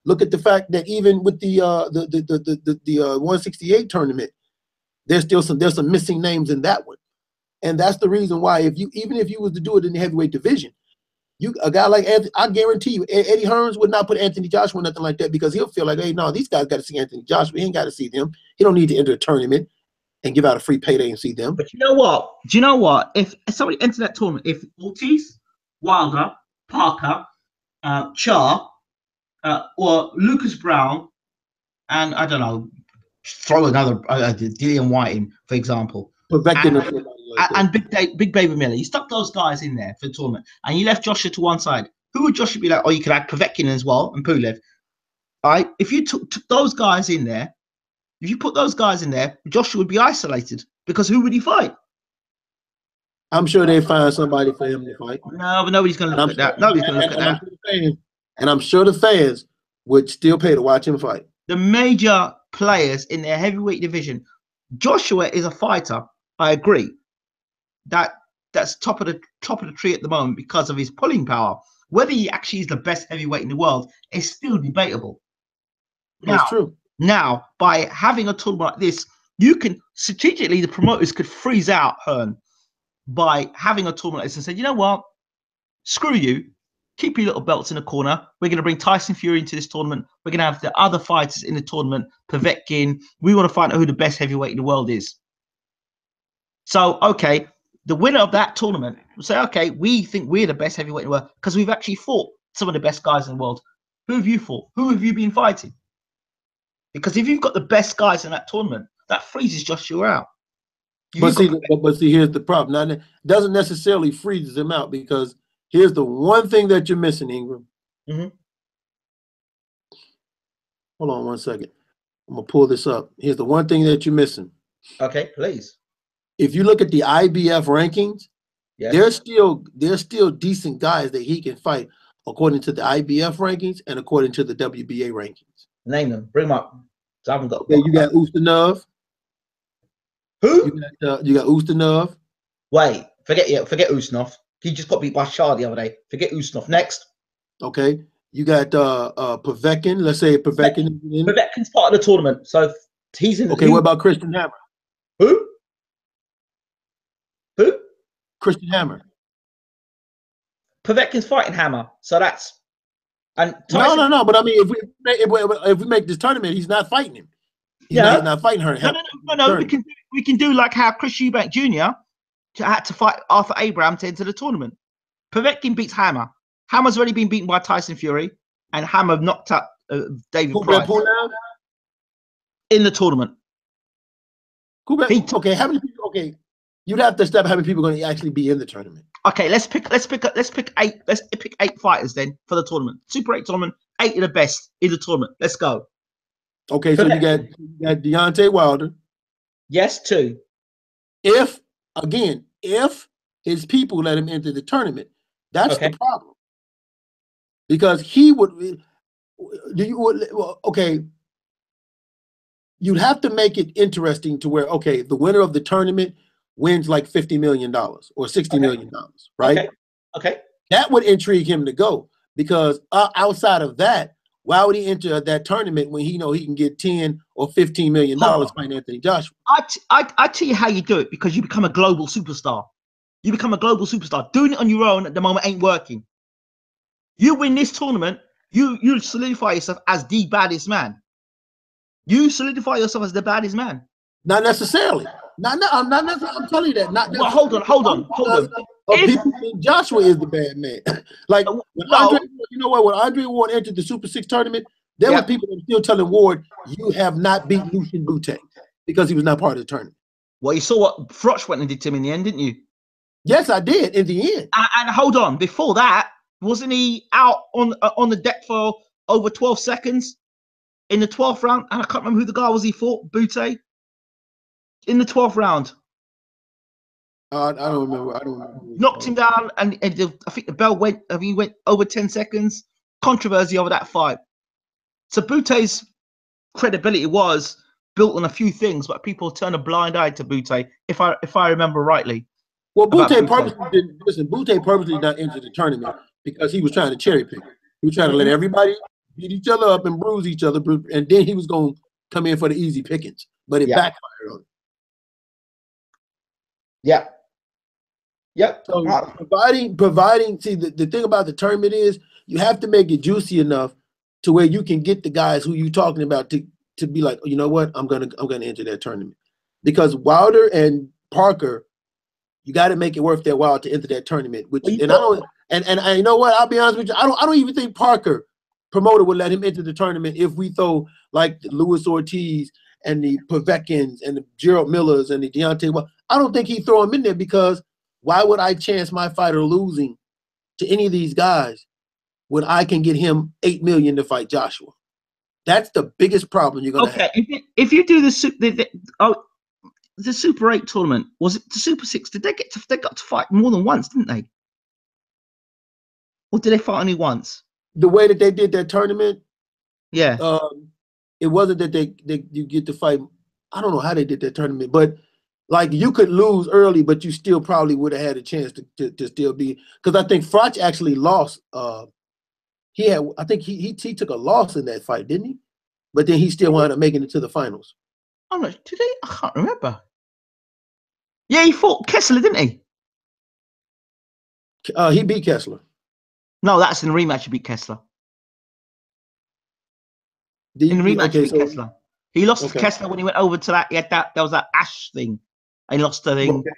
Look at the fact that even with the 168 tournament, there's some missing names in that one, and that's the reason why even if you was to do it in the heavyweight division, a guy like Anthony, I guarantee you, Eddie Hearns would not put Anthony Joshua or nothing like that, because he'll feel like, hey, no, these guys got to see Anthony Joshua. He ain't got to see them. He don't need to enter a tournament and give out a free payday and see them. But you know what? Do you know what? If somebody entered that tournament, if Ortiz, Wilder, Parker, Char, or Lucas Brown, and I don't know, throw another Dillian White in, for example, and Big Baby Miller, you stuck those guys in there for the tournament, and you left Joshua to one side. Who would Joshua be like? Oh, you could add Povetkin as well and Pulev. All right, if you took those guys in there, if you put those guys in there, Joshua would be isolated, because who would he fight? I'm sure they find somebody for him to fight. No, but nobody's going to look at that. Nobody's going to look at that. And I'm sure the fans would still pay to watch him fight. The major players in their heavyweight division, Joshua is a fighter. I agree. That's top of the tree at the moment because of his pulling power. Whether he actually is the best heavyweight in the world is still debatable. That's true. Now, by having a tournament like this, you can strategically, the promoters could freeze out Hearn by having a tournament like this and say, you know what, screw you, keep your little belts in the corner. We're going to bring Tyson Fury into this tournament. We're going to have the other fighters in the tournament, Povetkin. We want to find out who the best heavyweight in the world is. So, okay, the winner of that tournament will say, okay, we think we're the best heavyweight in the world because we've actually fought some of the best guys in the world. Who have you fought? Who have you been fighting? Because if you've got the best guys in that tournament, that freezes Joshua out. But see, here's the problem. Now, it doesn't necessarily freeze him out, because here's the one thing that you're missing, Ingram. Mm-hmm. Hold on one second. I'm going to pull this up. Here's the one thing that you're missing. Okay, please. If you look at the IBF rankings, there's still decent guys that he can fight according to the IBF rankings and according to the WBA rankings. Name them. Bring them up. So I haven't got. You got Ustinov. Who? You got Ustinov. Wait, forget Ustinov. He just got beat by Shah the other day. Forget Ustinov. Next. Okay. You got Povetkin. Let's say Povetkin. Povetkin's part of the tournament, so he's in. Okay. What about Christian Hammer? Who? Christian Hammer. Povetkin's fighting Hammer, so that's. And Tyson, no. But I mean, if we make this tournament, he's not fighting him. He's not fighting her. No. We can do like how Chris Eubank Jr. had to fight Arthur Abraham to enter the tournament. Povetkin beats Hammer. Hammer's already been beaten by Tyson Fury, and Hammer knocked out David Price in the tournament. Okay, how many people? Okay, you'd have to step how many people are going to actually be in the tournament. Okay, let's pick 8. Let's pick 8 fighters then for the tournament. Super 8 tournament, 8 of the best in the tournament. Let's go. Okay, so you got Deontay Wilder. Yes, 2. If his people let him enter the tournament, that's the problem. Because he would. Okay, you'd have to make it interesting to where, okay, the winner of the tournament wins like $50 million or $60 million, right? Okay. Okay. That would intrigue him to go, because outside of that, why would he enter that tournament when he know he can get $10 or $15 million fighting Anthony Joshua? I tell you how you do it, because you become a global superstar. You become a global superstar. Doing it on your own at the moment ain't working. You win this tournament, you solidify yourself as the baddest man. You solidify yourself as the baddest man. Not necessarily. I'm not necessarily. I'm telling you that. Not well, hold on. People think Joshua is the bad man. Like when Andre, you know what? When Andre Ward entered the Super 6 tournament, there were people that were still telling Ward, "You have not beat Lucian Bute," because he was not part of the tournament. Well, you saw what Froch went and did to him in the end, didn't you? Yes, I did. In the end. And hold on, before that, wasn't he out on the deck for over 12 seconds in the 12th round? And I can't remember who the guy was he fought. Bute in the 12th round. I don't remember. Knocked him down, and I think the bell went. I mean, he went over 10 seconds. Controversy over that fight. So Bute's credibility was built on a few things, but people turn a blind eye to Bute, if I remember rightly. Well, Bute purposely didn't listen. Bute purposely not enter the tournament because he was trying to cherry pick. He was trying to let everybody beat each other up and bruise each other, and then he was going to come in for the easy pickings. But it backfired on him. Yeah. Yep. So providing. See, the thing about the tournament is you have to make it juicy enough to where you can get the guys who you're talking about to be like, you know what, I'm gonna enter that tournament, because Wilder and Parker, you got to make it worth their while to enter that tournament. Which you know what, I'll be honest with you, I don't even think Parker promoter would let him into the tournament if we throw like Luis Ortiz and the Povetkin's and the Gerald Millers and the Deontay. Well, I don't think he'd throw him in there, because why would I chance my fighter losing to any of these guys when I can get him $8 million to fight Joshua? That's the biggest problem you're gonna have. If you do the Super 8 tournament, was it the Super 6? Did they got to fight more than once, didn't they? Or did they fight only once? The way that they did that tournament, yeah, it wasn't that you get to fight. I don't know how they did that tournament, but like you could lose early, but you still probably would have had a chance to still be, because I think Froch actually lost. I think he took a loss in that fight, didn't he? But then he still wound up making it to the finals. I'm not. Did he? I can't remember. Yeah, he fought Kessler, didn't he? He beat Kessler. No, that's in the rematch. He beat Kessler. In the rematch, he beat Kessler. He lost to Kessler when he went over to that. He had that. There was that Ash thing. And he lost the thing. Okay.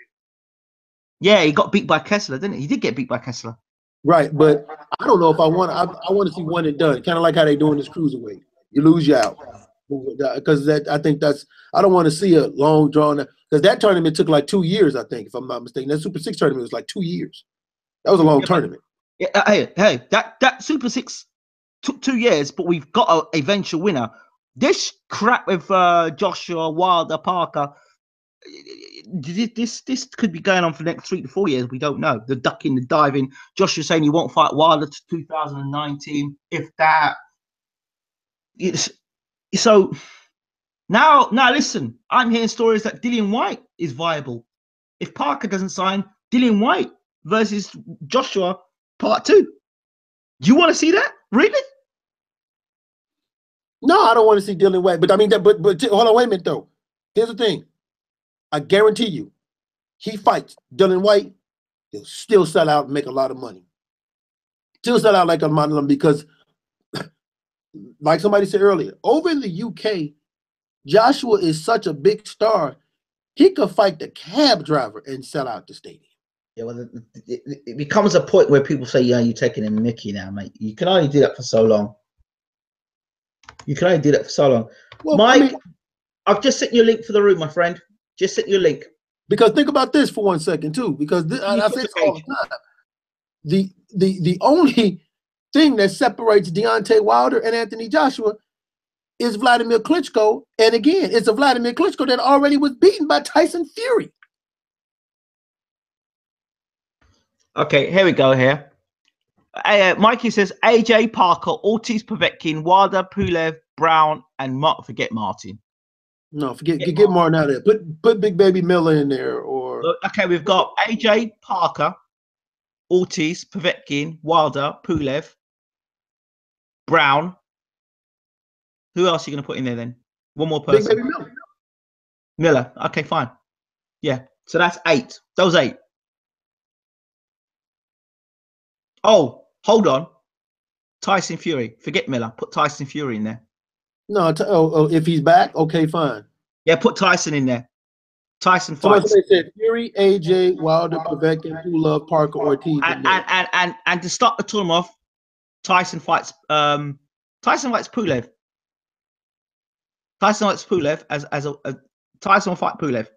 Yeah, he got beat by Kessler, didn't he? He did get beat by Kessler. Right, but I don't know if I want to see one and done. Kind of like how they doing this cruiserweight. You lose, you out. Because I don't want to see a long drawn, because that tournament took like 2 years, I think, if I'm not mistaken. That Super 6 tournament was like 2 years. That was a long tournament. Hey, that Super 6 took 2 years, but we've got a eventual winner. This crap with Joshua, Wilder, Parker, this could be going on for the next 3 to 4 years. We don't know. The ducking, the diving. Joshua saying he won't fight Wilder to 2019, if that. So now listen, I'm hearing stories that Dillian White is viable. If Parker doesn't sign, Dillian White versus Joshua part 2. Do you want to see that? Really? No, I don't want to see Dillian White. But I mean, but hold on, wait a minute though. Here's the thing. I guarantee you, he fights Dillian White, he'll still sell out and make a lot of money. Still sell out like a lot of money, because, like somebody said earlier, over in the UK, Joshua is such a big star, he could fight the cab driver and sell out the stadium. Yeah, well, it becomes a point where people say, yeah, you're taking a mickey now, mate. You can only do that for so long. Well, Mike, I've just sent you a link for the room, my friend. Just sent you a link. Because think about this for 1 second, too. Because I say this all the time. The only thing that separates Deontay Wilder and Anthony Joshua is Vladimir Klitschko. And again, it's a Vladimir Klitschko that already was beaten by Tyson Fury. Okay, here we go here. Mikey says, AJ, Parker, Ortiz, Povetkin, Wilder, Pulev, Brown, and forget Martin. No, get Martin out of there. Put Big Baby Miller in there, or okay, we've got AJ, Parker, Ortiz, Povetkin, Wilder, Pulev, Brown. Who else are you going to put in there then? One more person. Big Baby Miller. Miller. Okay, fine. Yeah. So that's 8. Those 8. Oh, hold on. Tyson Fury. Forget Miller. Put Tyson Fury in there. No, if he's back, okay, fine. Yeah, put Tyson in there. Tyson Somebody fights. said Fury, AJ, Wilder, Povetkin, Pulev, Parker, Ortiz, and to start the tournament off, Tyson fights Pulev. Tyson fights Pulev as a Tyson will fight Pulev.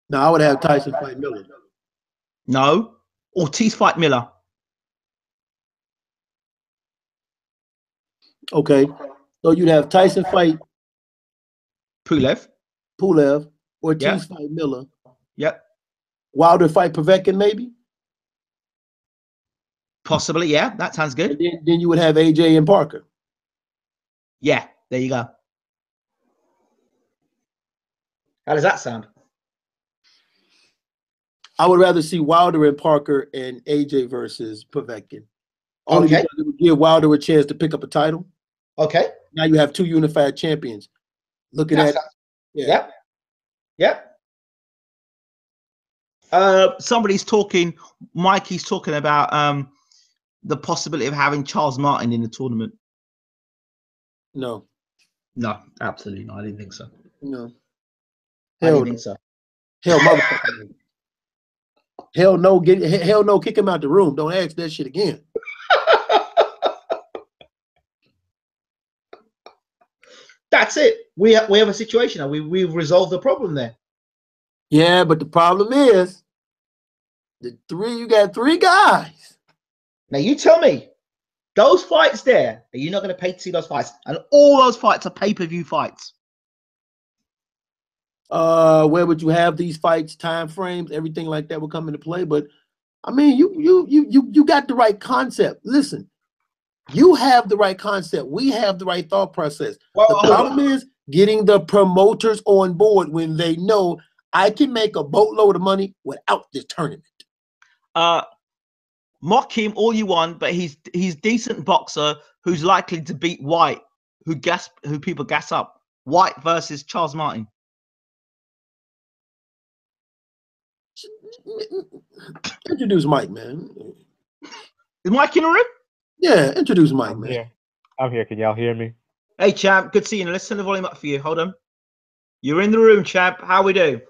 No, I would have Tyson fight Miller. No, Ortiz fight Miller. Okay, so you'd have Tyson fight Pulev, Ortiz fight Miller. Yep. Wilder fight Povetkin, maybe. Possibly, yeah. That sounds good. And then you would have AJ and Parker. Yeah, there you go. How does that sound? I would rather see Wilder and Parker and AJ versus Povetkin. Only because it would give Wilder a chance to pick up a title. Okay. Now you have 2 unified champions. Looking at Yep. Somebody's talking. Mikey's talking about the possibility of having Charles Martin in the tournament. No, absolutely not. I didn't think so. No, I didn't think so. Hell, motherfucker. Hell no, kick him out the room. Don't ask that shit again. That's it. We have a situation now. We've resolved the problem there. Yeah, but the problem is you got 3 guys. Now you tell me, those fights there, are you not going to pay to see those fights? And all those fights are pay-per-view fights. Where would you have these fights, time frames, everything like that would come into play? But I mean, you got the right concept. Listen, you have the right concept. We have the right thought process. The problem is getting the promoters on board when they know I can make a boatload of money without this tournament. Mock him all you want, but he's decent boxer who's likely to beat White, who people gas up. White versus Charles Martin. Introduce Mike, man. Is Mike in the room? Yeah, introduce Mike, man. Yeah, I'm here. Can y'all hear me? Hey, champ. Good seeing you. Let's turn the volume up for you. Hold on. You're in the room, champ. How we do?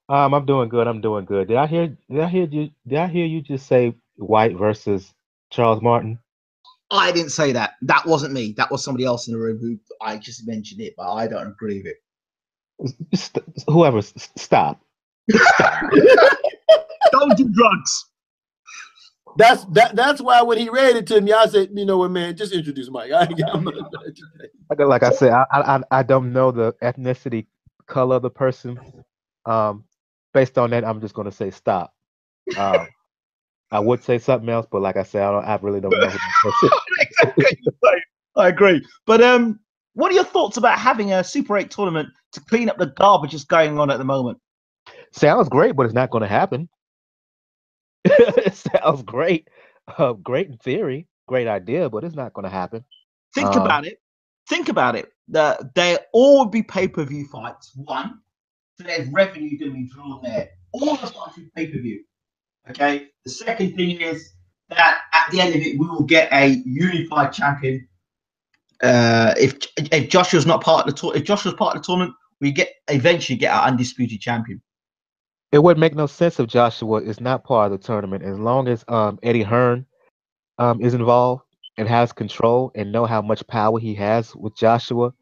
I'm doing good. I'm doing good. Did I hear you just say White versus Charles Martin? I didn't say that. That wasn't me. That was somebody else in the room who I just mentioned it, but I don't agree with it. Whoever, stop. Stop. Don't do drugs. That's why when he read it to me, I said, you know what, man, just introduce Mike. Like I said, I don't know the ethnicity, color of the person. Based on that, I'm just gonna say stop. I would say something else, but like I said, I really don't know who this person is. I agree. But what are your thoughts about having a Super 8 tournament to clean up the garbage that's going on at the moment? Sounds great, but it's not going to happen. It sounds great. Great in theory. Great idea, but it's not going to happen. Think about it. Think about it. They all be pay-per-view fights. One, so there's revenue going to be drawn there. All the fights will be pay-per-view. Okay. The second thing is that at the end of it, we will get a unified champion. If Joshua's not part of the if Joshua's part of the tournament, we eventually get our undisputed champion. It wouldn't make no sense if Joshua is not part of the tournament. As long as Eddie Hearn is involved and has control and know how much power he has with Joshua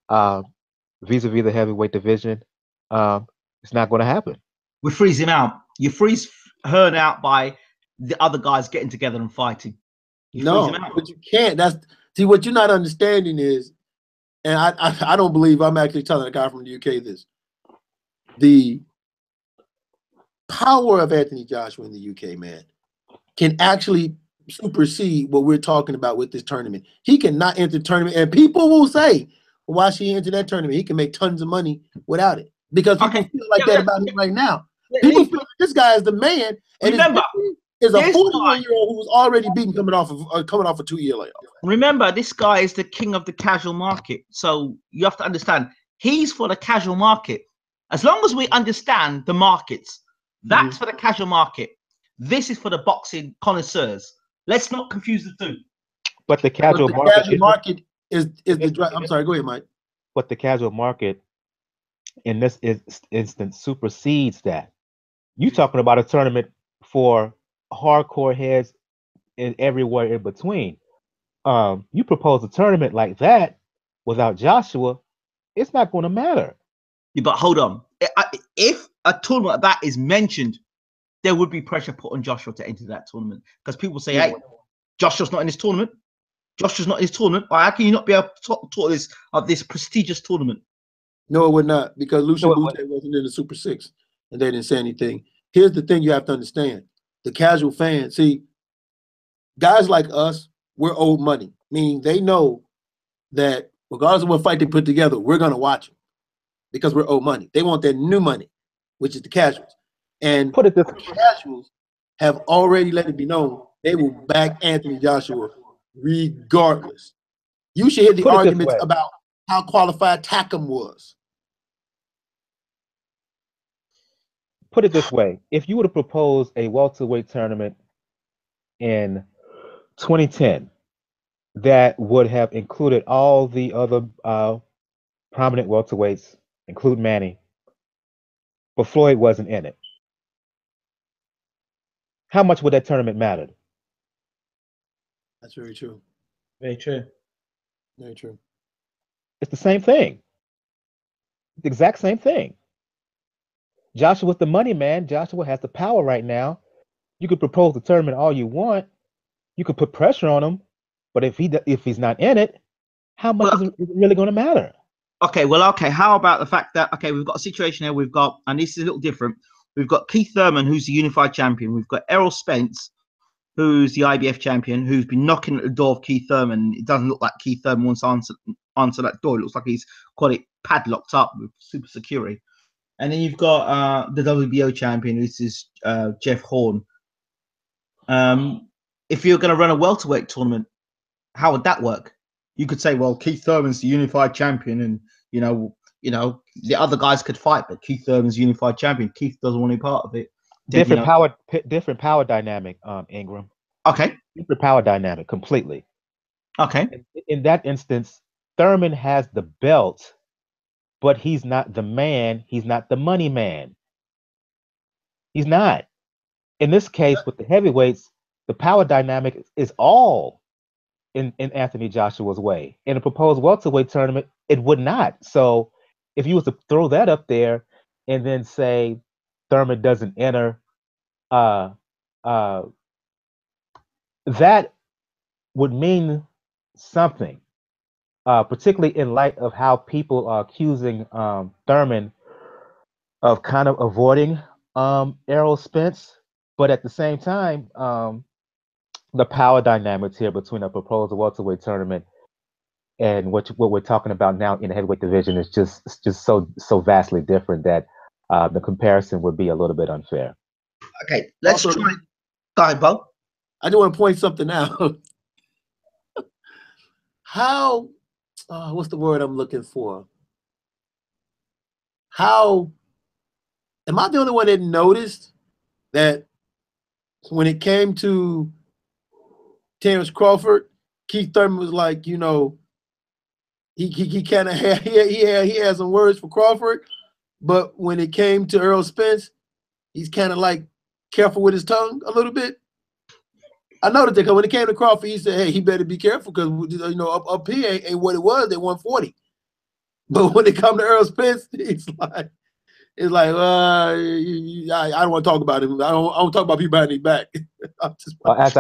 vis-a-vis the heavyweight division, it's not going to happen. We freeze him out. You freeze Hearn out by the other guys getting together and fighting. No, but you can't. See, what you're not understanding is, and I don't believe I'm actually telling a guy from the UK this. The power of Anthony Joshua in the UK, man, can actually supersede what we're talking about with this tournament. He cannot enter the tournament, and people will say, Why she into that tournament? He can make tons of money without it because people feel like that about him right now. People feel like this guy is the man, and remember, is a 41-year-old who was already beaten coming off of a 2-year layoff. Remember, this guy is the king of the casual market, so you have to understand he's for the casual market. As long as we understand the markets, that's for the casual market. This is for the boxing connoisseurs. Let's not confuse the two. But the casual market is the. I'm sorry. Go ahead, Mike. But the casual market in this instance supersedes that. You talking about a tournament for hardcore heads and everywhere in between. You propose a tournament like that without Joshua, it's not going to matter. Yeah, but hold on. If a tournament like that is mentioned, there would be pressure put on Joshua to enter that tournament because people say, "Hey, Joshua's not in this tournament. Joshua's not in this tournament. How can you not be able to talk this prestigious tournament?" No, it would not, because Lucian Bute wasn't in the Super 6, and they didn't say anything. Here's the thing you have to understand. The casual fan, see, guys like us, we're old money, meaning they know that regardless of what fight they put together, we're going to watch them because we're old money. They want their new money, which is the casuals. And the casuals have already let it be known they will back Anthony Joshua regardless. You should hear the arguments about how qualified Takam was. Put it this way. If you were to propose a welterweight tournament in 2010 that would have included all the other prominent welterweights, include Manny, but Floyd wasn't in it, how much would that tournament matter? That's very true. Very true. Very true. It's the same thing. The exact same thing. Joshua's the money man. Joshua has the power right now. You could propose the tournament all you want. You could put pressure on him, but if he's not in it, how much is it really going to matter? Okay, how about the fact that we've got a situation here. We've got, and this is a little different. We've got Keith Thurman, who's the unified champion. We've got Errol Spence, who's the IBF champion, who's been knocking at the door of Keith Thurman. It doesn't look like Keith Thurman wants to answer that door. It looks like he's got it padlocked up with super security. And then you've got the WBO champion, which is Jeff Horn. If you're going to run a welterweight tournament, how would that work? You could say, well, Keith Thurman's the unified champion, and you know, the other guys could fight, but Keith Thurman's unified champion. Keith doesn't want any part of it. Different power dynamic, Ingram. Okay. Different power dynamic completely. Okay. In that instance, Thurman has the belt, but he's not the man. He's not the money man. He's not. In this case, with the heavyweights, the power dynamic is all in Anthony Joshua's way. In a proposed welterweight tournament, it would not. So if you was to throw that up there and then say Thurman doesn't enter, that would mean something, particularly in light of how people are accusing Thurman of kind of avoiding Errol Spence. But at the same time, the power dynamics here between a proposed welterweight tournament and what we're talking about now in the heavyweight division is just so vastly different that the comparison would be a little bit unfair. Okay, let's try. Go ahead, Bo. I do want to point something out. How, what's the word I'm looking for? How, am I the only one that noticed that when it came to Terrence Crawford, Keith Thurman was like, he kind of had he had some words for Crawford, but when it came to Errol Spence, he's kind of like careful with his tongue a little bit. I noticed that because when it came to Crawford, he said, "Hey, he better be careful because up here ain't what it was. They 140." But when it come to Errol Spence, it's like I don't want to talk about him. I don't talk about people behind his back. As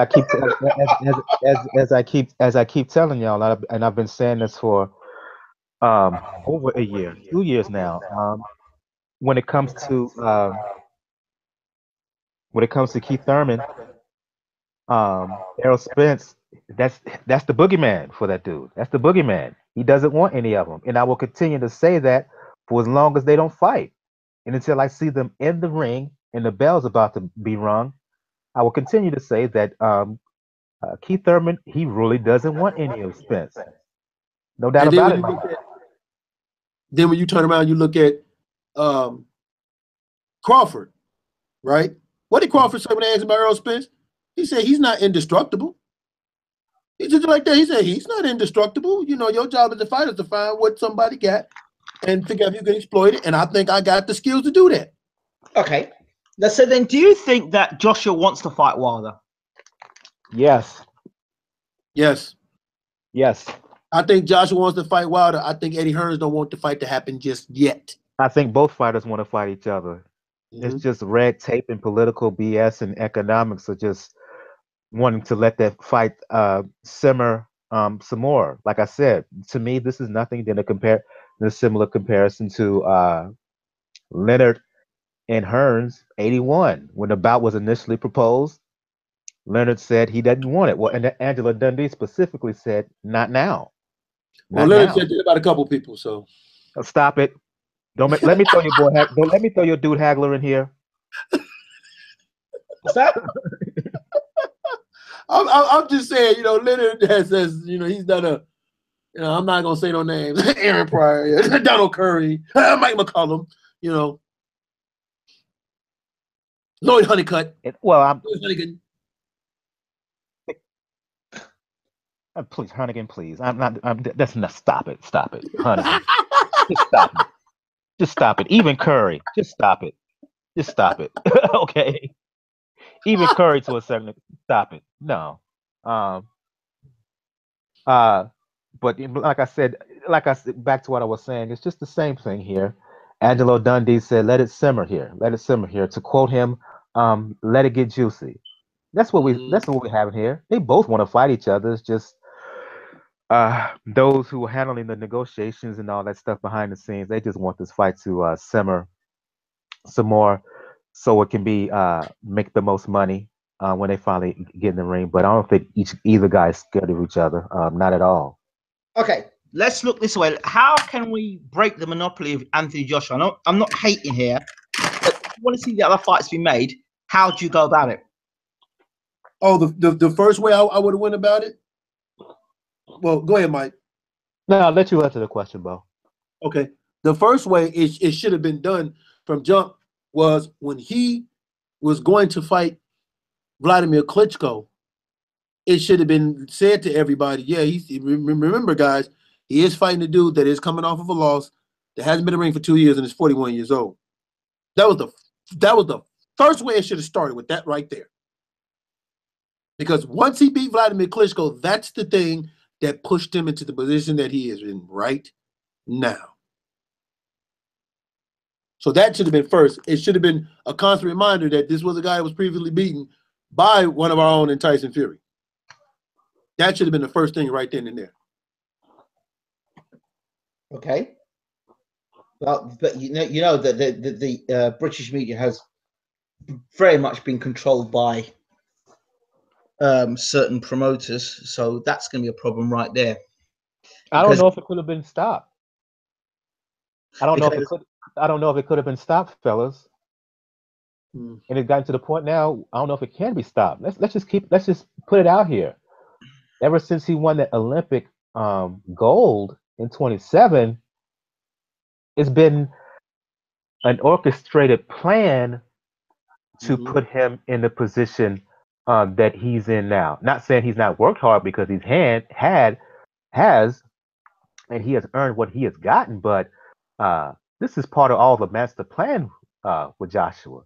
I keep telling y'all, and I've been saying this for over a year, 2 years now. When it comes to Keith Thurman, Errol Spence, that's the boogeyman for that dude. That's the boogeyman. He doesn't want any of them, and I will continue to say that for as long as they don't fight, and until I see them in the ring and the bell's about to be rung. I will continue to say that Keith Thurman, he really doesn't want any of Spence. No doubt And then about when it. you look at, then when you turn around, you look at Crawford, right? What did Crawford say when they asked him about Earl Spence? He said he's not indestructible. He just like that. He said he's not indestructible. You know, your job as a fighter is to find what somebody got and figure out if you can exploit it. And I think I got the skills to do that. Okay. So then, do you think that Joshua wants to fight Wilder? Yes. Yes. Yes. I think Joshua wants to fight Wilder. I think Eddie Hearns don't want the fight to happen just yet. I think both fighters want to fight each other. It's just red tape and political BS and economics are just wanting to let that fight simmer some more. Like I said, to me, this is nothing than a similar comparison to Leonard and Hearns 81 when the bout was initially proposed. Leonard said he didn't want it. Well, and Angela Dundee specifically said, "Not now, Well, not Leonard now." said that about a couple people. So Stop it! Let me throw your boy. Don't let me throw your dude Hagler in here. What's that? I'm just saying, you know, Leonard says, you know, he's done a, you know, I'm not gonna say no names. Aaron Pryor, Donald Curry, Mike McCollum, you know, Lloyd Honeycutt. Well, Lloyd Honeycutt. Please, Hunnigan, please. That's not. Stop it. Stop it, Hunnigan. Just stop it. Just stop it. Even Curry. Just stop it. Just stop it. Okay. Even Curry to a certain. Stop it. No. But like I said, back to what I was saying, it's just the same thing here. Angelo Dundee said, "Let it simmer here. Let it simmer here." To quote him, "Let it get juicy." That's what we're having here. They both want to fight each other. It's just those who are handling the negotiations and all that stuff behind the scenes, they just want this fight to simmer some more, so it can be make the most money when they finally get in the ring. But I don't think either guy is scared of each other. Not at all. Okay, let's look this way. How can we break the monopoly of Anthony Joshua? I'm not hating here, but if you want to see the other fights be made, how do you go about it? Oh, the first way I would have went about it. Well, go ahead, Mike. No, I'll let you answer the question, Bo. Okay. The first way it should have been done from jump was when he was going to fight Vladimir Klitschko. It should have been said to everybody, yeah, remember, guys, he is fighting a dude that is coming off of a loss that hasn't been in the ring for 2 years and is 41 years old. That was the first way it should have started, with that right there. Because once he beat Vladimir Klitschko, that's the thing that pushed him into the position that he is in right now. So that should have been first. It should have been a constant reminder that this was a guy that was previously beaten by one of our own in Tyson Fury. That should have been the first thing right then and there. Okay. Well, but you know that the British media has very much been controlled by certain promoters, so that's going to be a problem right there. I don't know if it could have been stopped. I don't know if it could have been stopped, fellas. And it's gotten to the point now. I don't know if it can be stopped. Let's just put it out here. Ever since he won that Olympic gold in 27, it's been an orchestrated plan to put him in the position that he's in now. Not saying he's not worked hard, because he's has, and he has earned what he has gotten. But this is part of all the master plan with Joshua,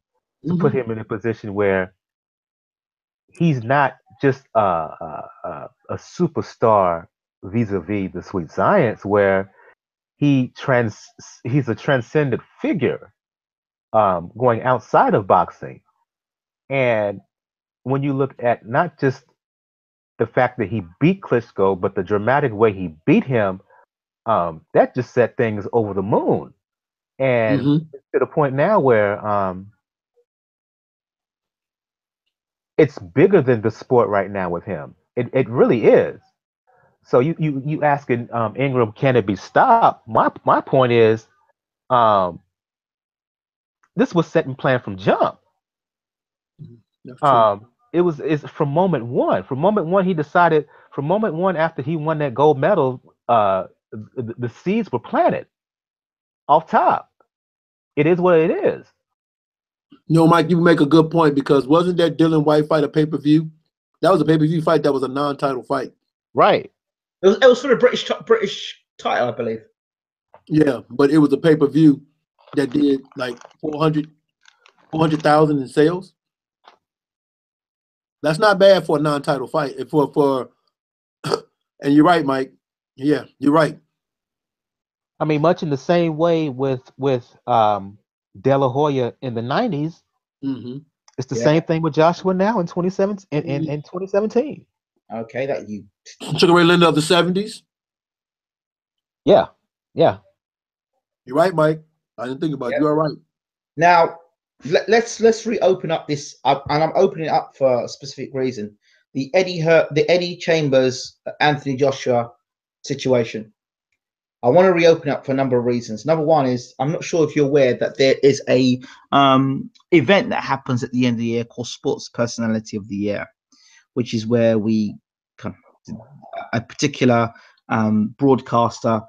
to put him in a position where he's not just a superstar vis-a-vis the Sweet Science, where he's a transcendent figure going outside of boxing. And when you look at not just the fact that he beat Klitschko, but the dramatic way he beat him, that just set things over the moon. And to the point now where it's bigger than the sport right now with him. It really is. So you asking Ingram, can it be stopped? My point is, um, this was set and planned from jump. That's true. It's from moment one. From moment one, he decided. From moment one, after he won that gold medal, the seeds were planted off top. It is what it is. Mike, you make a good point because wasn't that Dylan White fight a pay-per-view? That was a pay-per-view fight. That was a non-title fight. Right. It was for the British title, I believe. Yeah, but it was a pay-per-view that did like 400,000 in sales. That's not bad for a non-title fight. For and you're right, Mike. Yeah, you're right. I mean, much in the same way with De La Hoya in the 90s. Mm-hmm. It's the same thing with Joshua now in 2017. Okay, that you Sugar Ray Leonard of the 70s. Yeah. You're right, Mike. I didn't think about it. You are right. Now let's reopen up this, and I'm opening it up for a specific reason. The Eddie Chambers, Anthony Joshua situation. I want to reopen up for a number of reasons. Number one is I'm not sure if you're aware that there is a event that happens at the end of the year called Sports Personality of the Year, which is where a particular broadcaster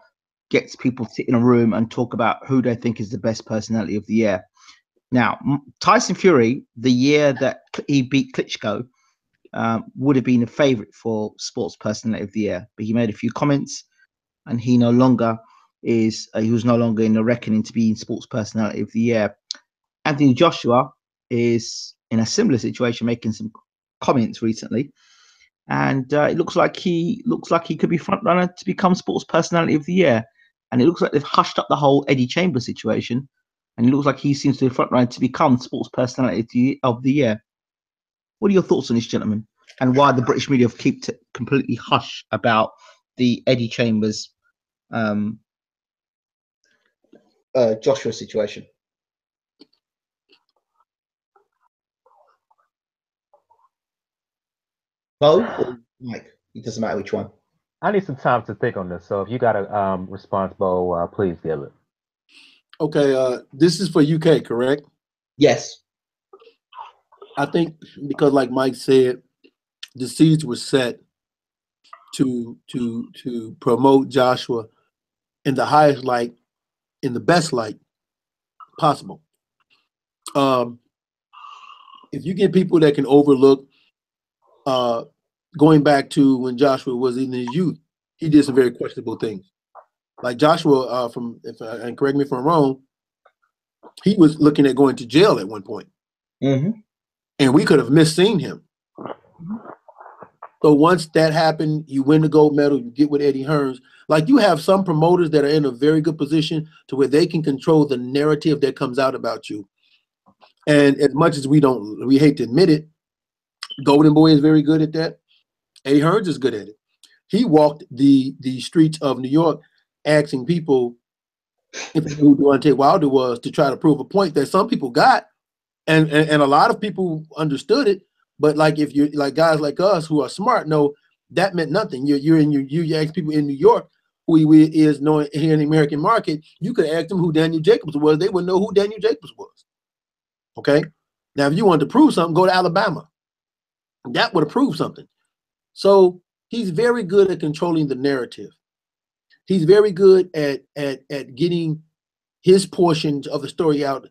gets people to sit in a room and talk about who they think is the best personality of the year. Now, Tyson Fury, the year that he beat Klitschko, would have been a favorite for Sports Personality of the Year, but he made a few comments, and he was no longer in the reckoning to be in Sports Personality of the Year. Anthony Joshua is in a similar situation, making some comments recently, and it looks like he could be front runner to become Sports Personality of the Year. And it looks like they've hushed up the whole Eddie Chambers situation, and it looks like he seems to be front runner to become Sports Personality of the Year. What are your thoughts on this, gentlemen, and why the British media have kept it completely hush about the Eddie Chambers Joshua situation? Bo or Mike? It doesn't matter which one. I need some time to think on this. So if you got a response, Bo, please give it. Okay, this is for UK, correct? Yes. I think because, like Mike said, the seeds were set to promote Joshua in the highest light, in the best light possible. If you get people that can overlook, going back to when Joshua was in his youth, he did some very questionable things. Like Joshua, and correct me if I'm wrong, he was looking at going to jail at one point. Mm-hmm. And we could have misseen him. So once that happened, you win the gold medal, you get with Eddie Hearns. Like, you have some promoters that are in a very good position to where they can control the narrative that comes out about you. And as much as we hate to admit it, Golden Boy is very good at that. Eddie Hearns is good at it. He walked the streets of New York asking people if they knew who Deontay Wilder was, to try to prove a point that some people got. And a lot of people understood it. But like, if you're like guys like us who are smart, know that meant nothing. You ask people in New York who he is, knowing here in the American market, you could ask them who Daniel Jacobs was. They wouldn't know who Daniel Jacobs was. Okay. Now, if you wanted to prove something, go to Alabama. That would have proved something. So he's very good at controlling the narrative. He's very good at getting his portions of the story out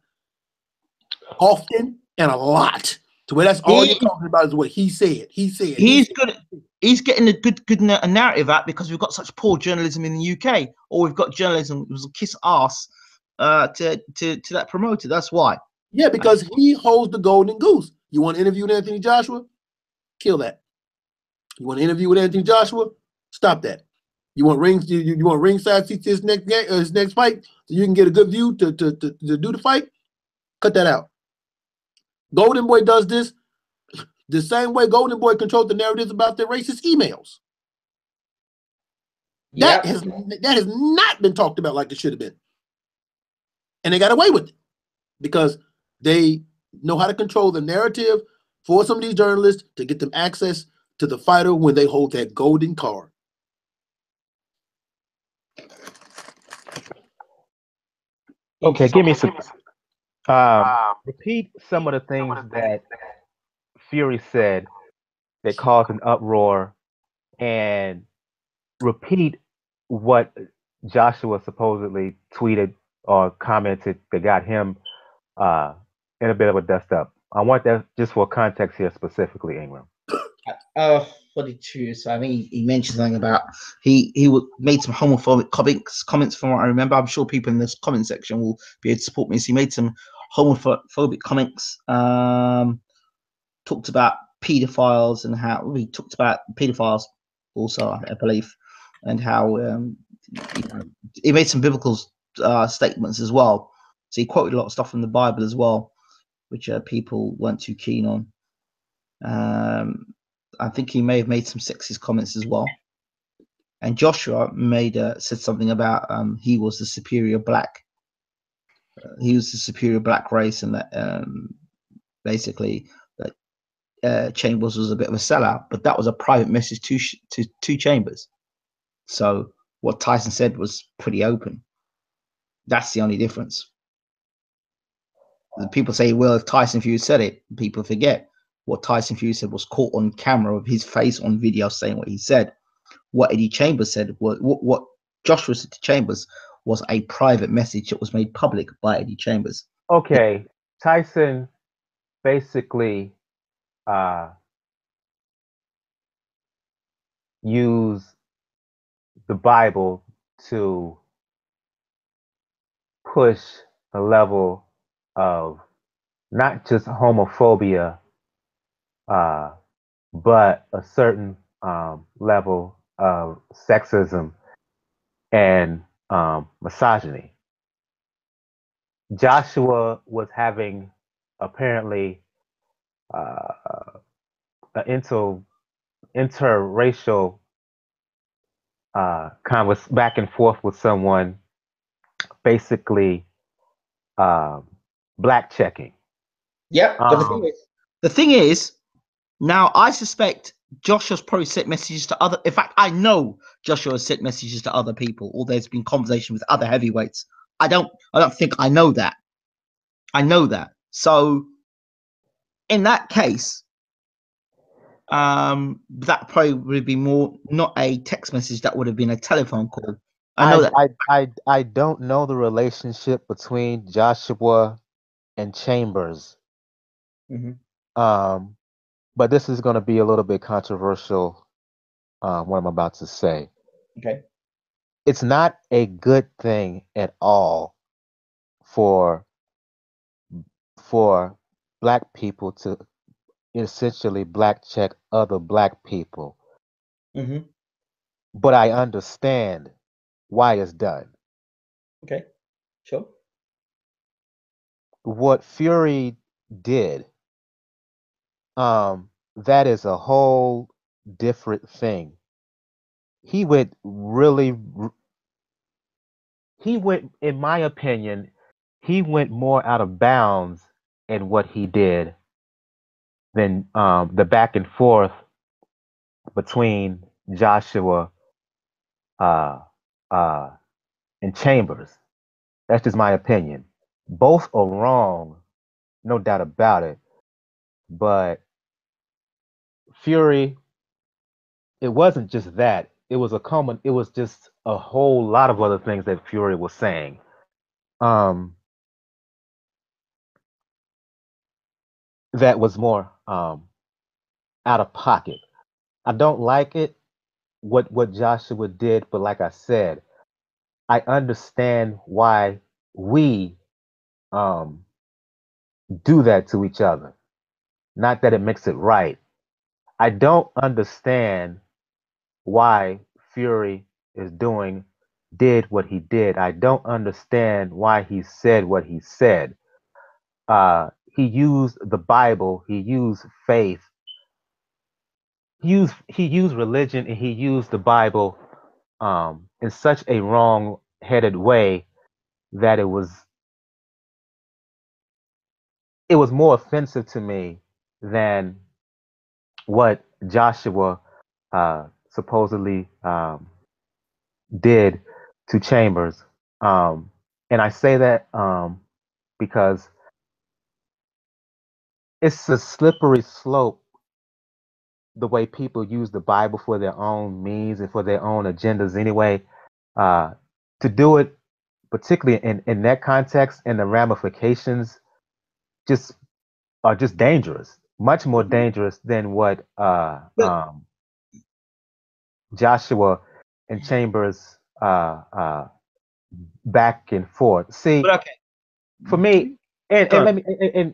often and a lot, to where that's all you're talking about is what he said. He's good. He's getting a good narrative out because we've got such poor journalism in the UK, or we've got journalism that was a kiss ass to that promoter. That's why. Yeah, because he holds the golden goose. You want to interview with Anthony Joshua? Kill that. You want to interview with Anthony Joshua? Stop that. You want ringside seats to his next fight so you can get a good view to do the fight? Cut that out. Golden Boy does this the same way Golden Boy controlled the narratives about their racist emails. That has not been talked about like it should have been. And they got away with it because they know how to control the narrative for some of these journalists to get them access to the fighter when they hold that golden card. Okay, give me some. Repeat some of the things that Fury said that caused an uproar, and repeat what Joshua supposedly tweeted or commented that got him uh, in a bit of a dust up. I want that just for context here specifically, Ingram. What did you choose? I mean, he mentioned something about made some homophobic comments from what I remember. I'm sure people in this comment section will be able to support me. So he made some homophobic comments. Talked about pedophiles and how we talked about pedophiles also, I believe, and how he made some biblical statements as well. So he quoted a lot of stuff from the Bible as well, which people weren't too keen on. I think he may have made some sexist comments as well. And Joshua said something about he was the superior black. He was the superior black race, and that basically that Chambers was a bit of a sellout. But that was a private message to Chambers. So what Tyson said was pretty open. That's the only difference. People say, well, if Tyson Fury said it, people forget what Tyson Fury said was caught on camera of his face on video saying what he said. What Eddie Chambers said, what Joshua said to Chambers was a private message that was made public by Eddie Chambers. Okay, Tyson basically used the Bible to push a level of not just homophobia, but a certain level of sexism and misogyny. Joshua was having apparently an interracial back and forth with someone, basically black checking. Yep. But the thing is, now I suspect Joshua's probably sent messages to other. In fact, I know Joshua has sent messages to other people, or there's been conversation with other heavyweights. I don't think I know that. I know that. So in that case, that probably would be more not a text message. That would have been a telephone call. I know that. I don't know the relationship between Joshua and Chambers. Mm-hmm. But this is going to be a little bit controversial. What I'm about to say. Okay. It's not a good thing at all for black people to essentially black check other black people. Mm-hmm. But I understand why it's done. Okay. Sure. What Fury did, that is a whole different thing. He went, in my opinion, he went more out of bounds in what he did than the back and forth between Joshua and Chambers. That's just my opinion. Both are wrong, no doubt about it. But Fury, it wasn't just that. It was it was just a whole lot of other things that Fury was saying. That was more out of pocket. I don't like it what Joshua did, but like I said, I understand why we do that to each other. Not that it makes it right. I don't understand why Fury did what he did. I don't understand why he said what he said. He used the Bible, he used faith, he used religion, and he used the Bible in such a wrong-headed way that it was more offensive to me than what Joshua supposedly did to Chambers. And I say that because it's a slippery slope the way people use the Bible for their own means and for their own agendas anyway. To do it, particularly in that context, and the ramifications just are just dangerous, much more dangerous than what But, Joshua and Chambers back and forth. See, but okay, for me, and go. let me and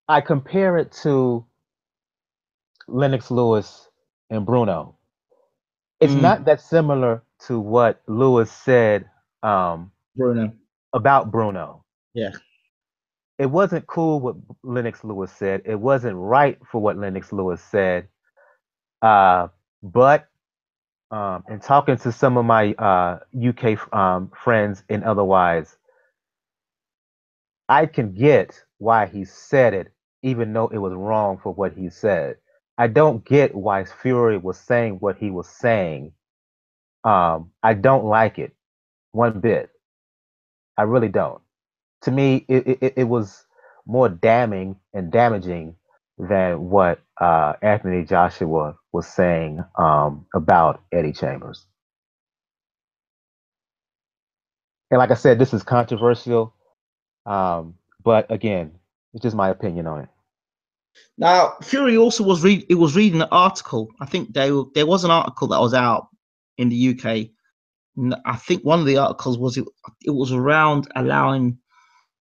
I compare it to Lennox Lewis and Bruno. It's not that similar to what Lewis said Bruno. about Bruno. Yeah. It wasn't cool what Lennox Lewis said. It wasn't right for what Lennox Lewis said. But in talking to some of my UK friends and otherwise, I can get why he said it, even though it was wrong for what he said. I don't get why Fury was saying what he was saying. I don't like it one bit. I really don't. To me, it was more damning and damaging than what Anthony Joshua was saying about Eddie Chambers. And like I said, this is controversial, but again, it's just my opinion on it. Now, Fury also was reading an article. I think there was an article that was out in the UK. I think one of the articles was it was around allowing,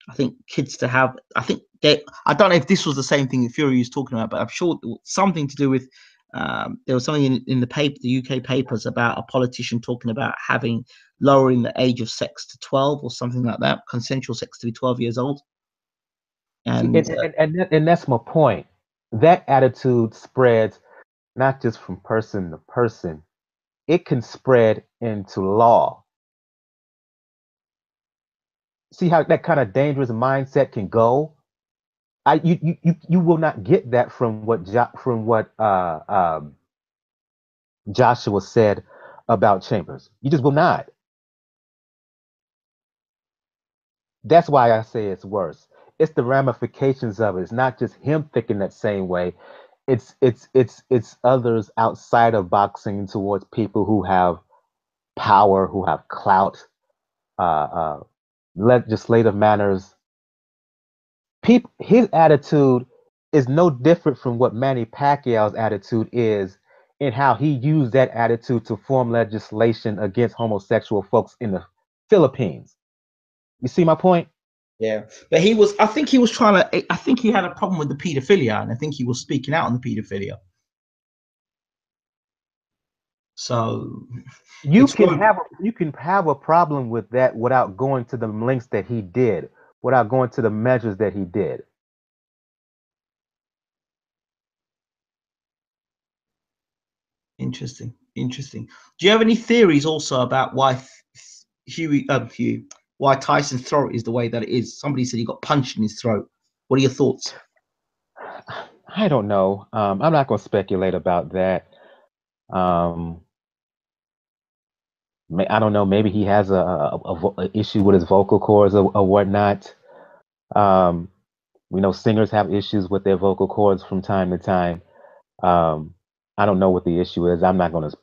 I think, kids to have. I don't know if this was the same thing that Fury was talking about, but I'm sure it was something to do with. There was something in the paper, the UK papers, about a politician talking about lowering the age of sex to 12 or something like that, consensual sex to be 12 years old. And that's my point. That attitude spreads not just from person to person. It can spread into law. See how that kind of dangerous mindset can go? You will not get that from what Joshua said about Chambers. You just will not. That's why I say it's worse. It's the ramifications of it. It's not just him thinking that same way. It's others outside of boxing towards people who have power, who have clout, legislative manners. His attitude is no different from what Manny Pacquiao's attitude is, in how he used that attitude to form legislation against homosexual folks in the Philippines. You see my point? Yeah, but I think he was trying to. I think he had a problem with the paedophilia, and I think he was speaking out on the paedophilia. So you can have a problem with that without going to the lengths that he did, without going to the measures that he did. Interesting. Do you have any theories also about why why Tyson's throat is the way that it is? Somebody said he got punched in his throat. What are your thoughts? I don't know. I'm not going to speculate about that. I don't know. Maybe he has a issue with his vocal cords or whatnot. We know singers have issues with their vocal cords from time to time. I don't know what the issue is. I'm not going to.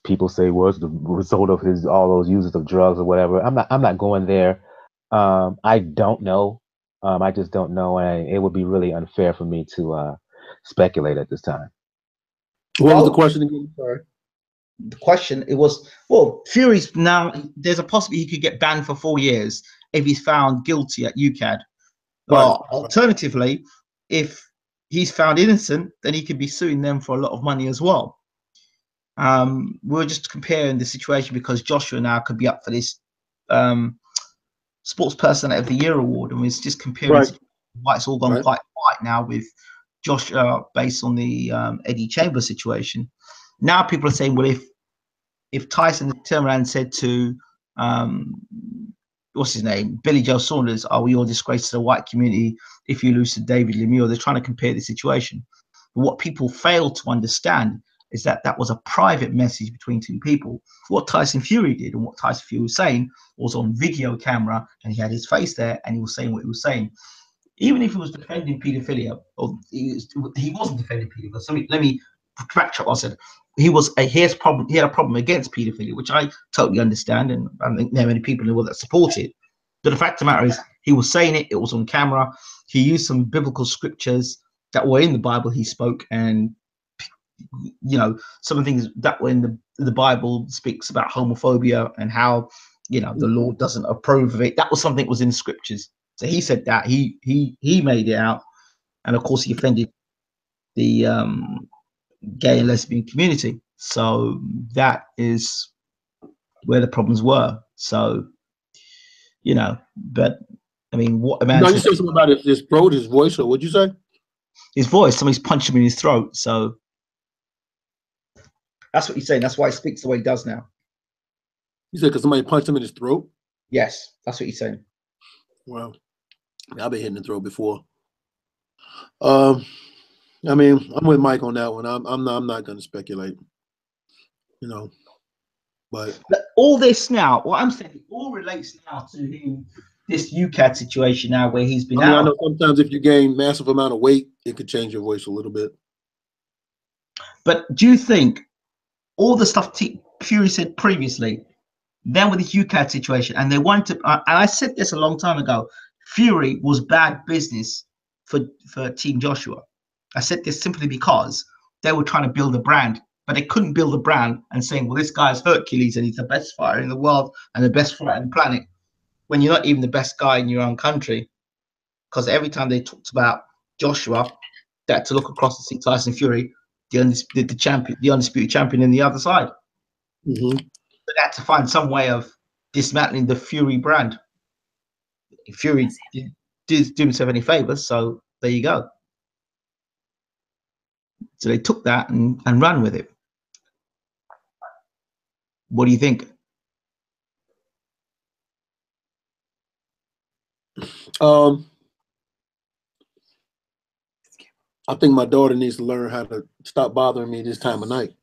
People say, "Well, it's the result of all those users of drugs or whatever." I'm not going there. I don't know. I just don't know, and it would be really unfair for me to speculate at this time. What was the question again? Sorry. The question, it was, well, Fury's now, there's a possibility he could get banned for 4 years if he's found guilty at UCAD. Right. Alternatively, if he's found innocent, then he could be suing them for a lot of money as well. We're just comparing the situation because Joshua now could be up for this Sports Person of the Year award, and we're just comparing why it's all gone quite quiet now with Joshua based on the Eddie Chambers situation. Now people are saying, well, if Tyson turned around and said to what's his name, Billy Joe Saunders, are we all disgrace to the white community if you lose to David Lemieux? They're trying to compare the situation. But what people fail to understand is that that was a private message between two people. What Tyson Fury did and what Tyson Fury was saying was on video camera, and he had his face there, and he was saying what he was saying. Even if he was defending paedophilia, or he wasn't defending paedophilia. So let me backtrack what I said. He had a problem against paedophilia, which I totally understand, and I think there are many people in the world that support it. But the fact of the matter is, he was saying it. It was on camera. He used some biblical scriptures that were in the Bible. He spoke, and some of the things that were in the Bible speaks about homophobia and how the Lord doesn't approve of it. That was something that was in the scriptures. So he said that he made it out, and of course he offended the gay and lesbian community. So that is where the problems were. So but I mean, what a man. No, you said something about his throat, his voice, or what'd you say? His voice. Somebody's punched him in his throat. So that's what he's saying. That's why he speaks the way he does now. You said because somebody punched him in his throat? Yes, that's what he's saying. Well, I've been hit in the throat before. I mean, I'm with Mike on that one. I'm not going to speculate. But all this now, what I'm saying, it all relates now to him. This UCAD situation now, where he's been out. I know sometimes if you gain massive amount of weight, it could change your voice a little bit. But do you think all the stuff Fury said previously, then with the UCAD situation, and they wanted to, and I said this a long time ago, Fury was bad business for Team Joshua. I said this simply because they were trying to build a brand, but they couldn't build a brand and saying, well, this guy's Hercules and he's the best fighter in the world and the best fighter on the planet, when you're not even the best guy in your own country. Because every time they talked about Joshua, they had to look across to see Tyson Fury, the undisputed champion in the other side. Mm-hmm. But they had to find some way of dismantling the Fury brand. Fury didn't do himself any favors, so there you go. So they took that and ran with it. What do you think? I think my daughter needs to learn how to stop bothering me this time of night.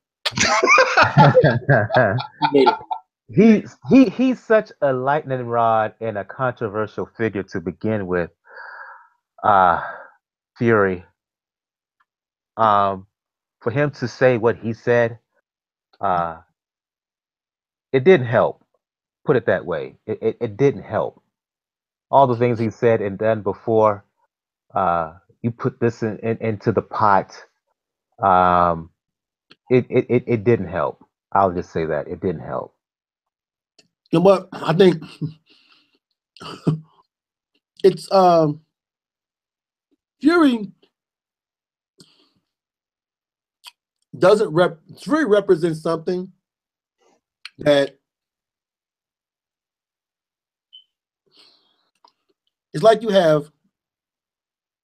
He's such a lightning rod and a controversial figure to begin with. Fury. For him to say what he said, it didn't help. Put it that way. It didn't help. All the things he said and done before, you put this into the pot. It didn't help. I'll just say that it didn't help. You know what? I think it's Fury Fury represents something that it's like you have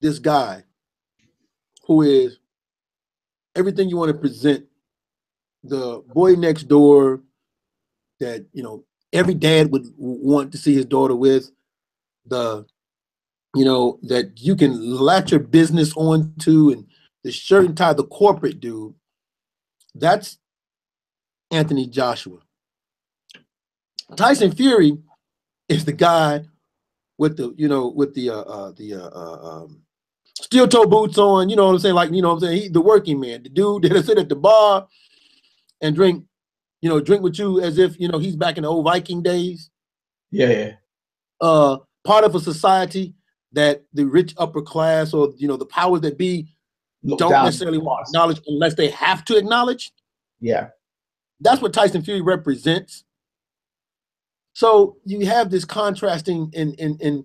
this guy who is everything you want to present, the boy next door that every dad would want to see his daughter with, that you can latch your business onto, and the shirt and tie, the corporate dude. That's Anthony Joshua. Tyson Fury is the guy with the steel toe boots on. You know what I'm saying? Like, he's the working man, the dude that'll sit at the bar and drink with you as if he's back in the old Viking days. Yeah. Part of a society that the rich upper class or the powers that be don't necessarily want to acknowledge unless they have to acknowledge. Yeah. That's what Tyson Fury represents. So you have this contrasting in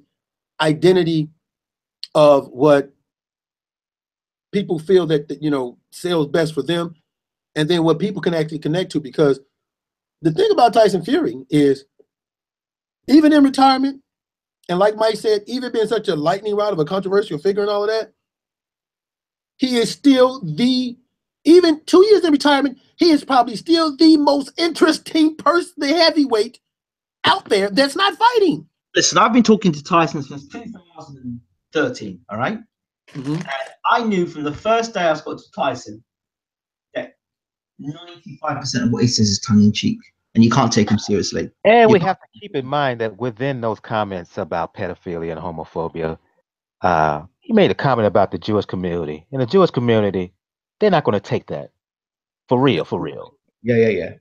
identity of what people feel that sells best for them, and then what people can actually connect to. Because the thing about Tyson Fury is, even in retirement, and like Mike said, even being such a lightning rod of a controversial figure and all of that, he is still even 2 years in retirement, he is probably still the most interesting person, the heavyweight out there that's not fighting. Listen, I've been talking to Tyson since 2013, all right? Mm-hmm. And I knew from the first day I spoke to Tyson that 95% of what he says is tongue in cheek, and you can't take him seriously. And You we can't- have to keep in mind that within those comments about pedophilia and homophobia, he made a comment about the Jewish community. In the Jewish community, they're not going to take that for real, for real. Yeah.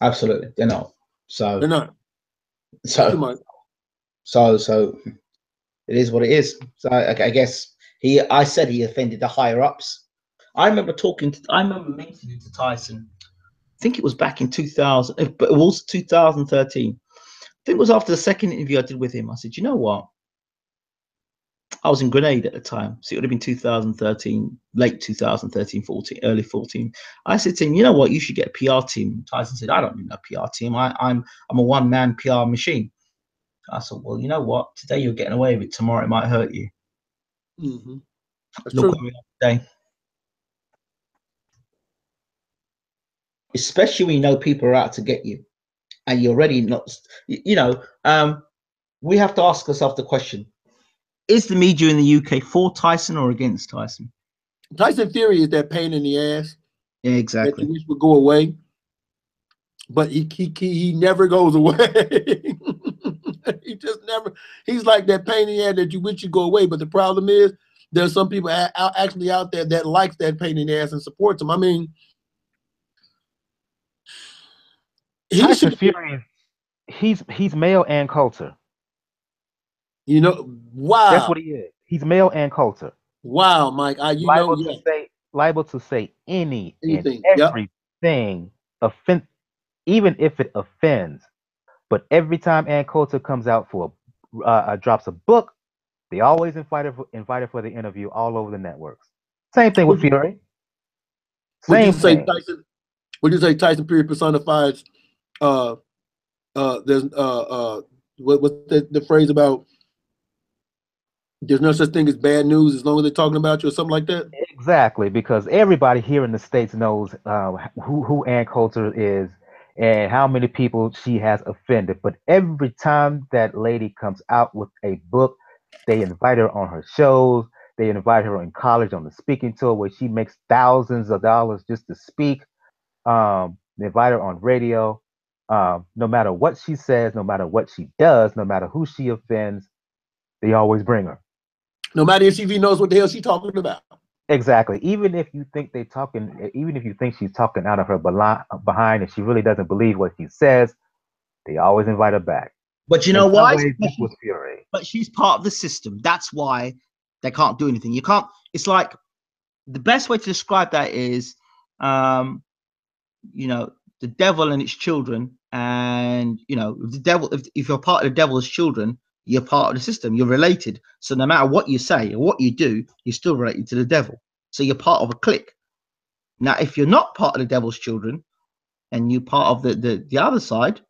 Absolutely, they're not. They're not. Too So much. so it is what it is. So I guess I said he offended the higher ups. I remember mentioning to Tyson. I think it was back in 2000, but it was 2013. I think it was after the second interview I did with him. I said, you know what? I was in Grenada at the time, so it would have been 2013, late 2013, 14, early 14. I said to him, you know what? You should get a PR team. Tyson said, I don't need a PR team. I'm a one-man PR machine. I said, well, you know what? Today you're getting away with it. Tomorrow it might hurt you. Mm-hmm. That's Look true. where we are today. Especially when you know people are out to get you, and you're already not. We have to ask ourselves the question: is the media in the UK for Tyson or against Tyson? Tyson Fury is that pain in the ass Yeah, that exactly. you wish would go away, but he never goes away. He just never. He's like that pain in the ass that you wish would go away. But the problem is, there's some people actually out there that likes that pain in the ass and supports him. I mean, Tyson Fury, he's male and culture. You know, wow. That's what he is. He's male and culture. Wow, Mike. Liable to say anything. Anything. And everything, even if it offends. But every time Ann Coulter comes out for drops a book, they always invited for the interview all over the networks. Same thing with Fury. Would you say Tyson Fury personifies there's what's the phrase about there's no such thing as bad news as long as they're talking about you or something like that? Exactly, because everybody here in the States knows who Ann Coulter is and how many people she has offended. But every time that lady comes out with a book, they invite her on her shows. They invite her in college on the speaking tour where she makes thousands of dollars just to speak. They invite her on radio. No matter what she says, no matter what she does, no matter who she offends, they always bring her. No matter if she knows what the hell she's talking about. Exactly. Even if you think she's talking out of her behind and she really doesn't believe what she says, they always invite her back. But you know why? This was Fury. But she's part of the system. That's why they can't do anything. You can't. It's like the best way to describe that is, the devil and its children. And the devil. If you're part of the devil's children, you're part of the system. You're related. So no matter what you say or what you do, you're still related to the devil. So you're part of a clique. Now, if you're not part of the devil's children and you're part of the other side,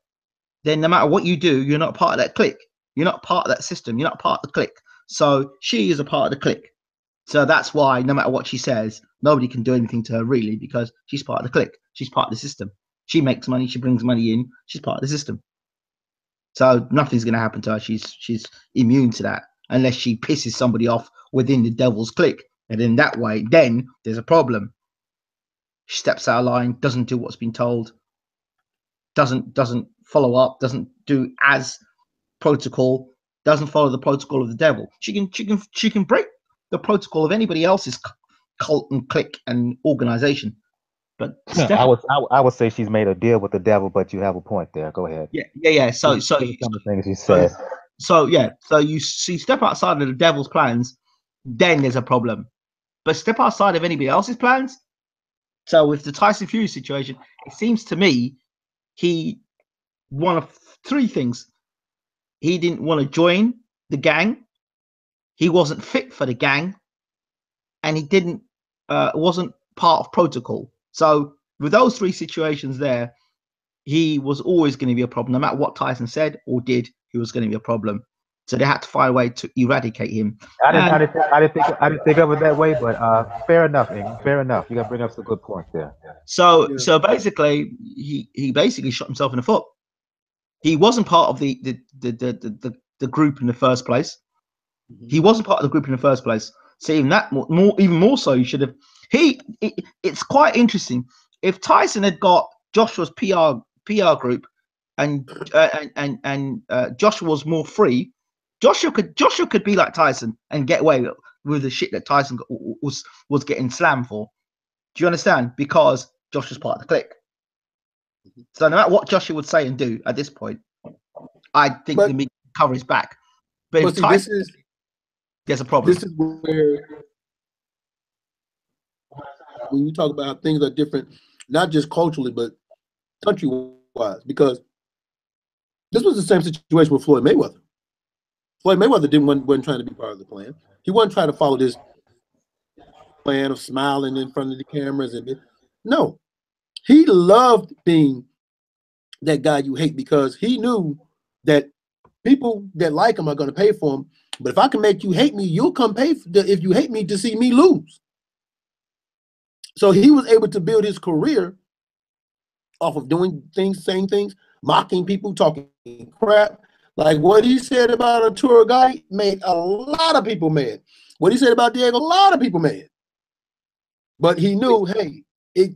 then no matter what you do, you're not part of that clique. You're not part of that system. You're not part of the clique. So she is a part of the clique. So that's why no matter what she says, nobody can do anything to her really, because she's part of the clique. She's part of the system. She makes money. She brings money in. She's part of the system. So nothing's going to happen to her. She's immune to that unless she pisses somebody off within the devil's clique. And in that way, then there's a problem. She steps out of line, doesn't do what's been told, doesn't follow up, doesn't do as protocol, doesn't follow the protocol of the devil. She can break the protocol of anybody else's cult and clique and organization. But I would say she's made a deal with the devil, but you have a point there. Go ahead. Yeah. So some of the things you said. So you step outside of the devil's plans, then there's a problem. But step outside of anybody else's plans. So with the Tyson Fury situation, it seems to me he one of three things. He didn't want to join the gang. He wasn't fit for the gang, and he wasn't part of protocol. So with those three situations there, he was always going to be a problem. No matter what Tyson said or did, he was going to be a problem. So they had to find a way to eradicate him. I didn't think of it that way, but fair enough, Ing. Fair enough. You got to bring up some good points there. So basically, he basically shot himself in the foot. He wasn't part of the group in the first place. He wasn't part of the group in the first place. So even more so, he should have It's quite interesting. If Tyson had got Joshua's PR group, and Joshua was more free, Joshua could be like Tyson and get away with the shit that Tyson was getting slammed for. Do you understand? Because Joshua's part of the clique. So no matter what Joshua would say and do at this point, I think the media cover his back. But if Tyson, there's a problem. This is where when you talk about how things are different, not just culturally, but country-wise, because this was the same situation with Floyd Mayweather. Floyd Mayweather wasn't trying to be part of the plan. He wasn't trying to follow this plan of smiling in front of the cameras. No, he loved being that guy you hate because he knew that people that like him are going to pay for him. But if I can make you hate me, you'll come pay if you hate me to see me lose. So he was able to build his career off of doing things, saying things, mocking people, talking crap. Like what he said about a tour guide made a lot of people mad. What he said about Diego, a lot of people mad. But he knew, hey, I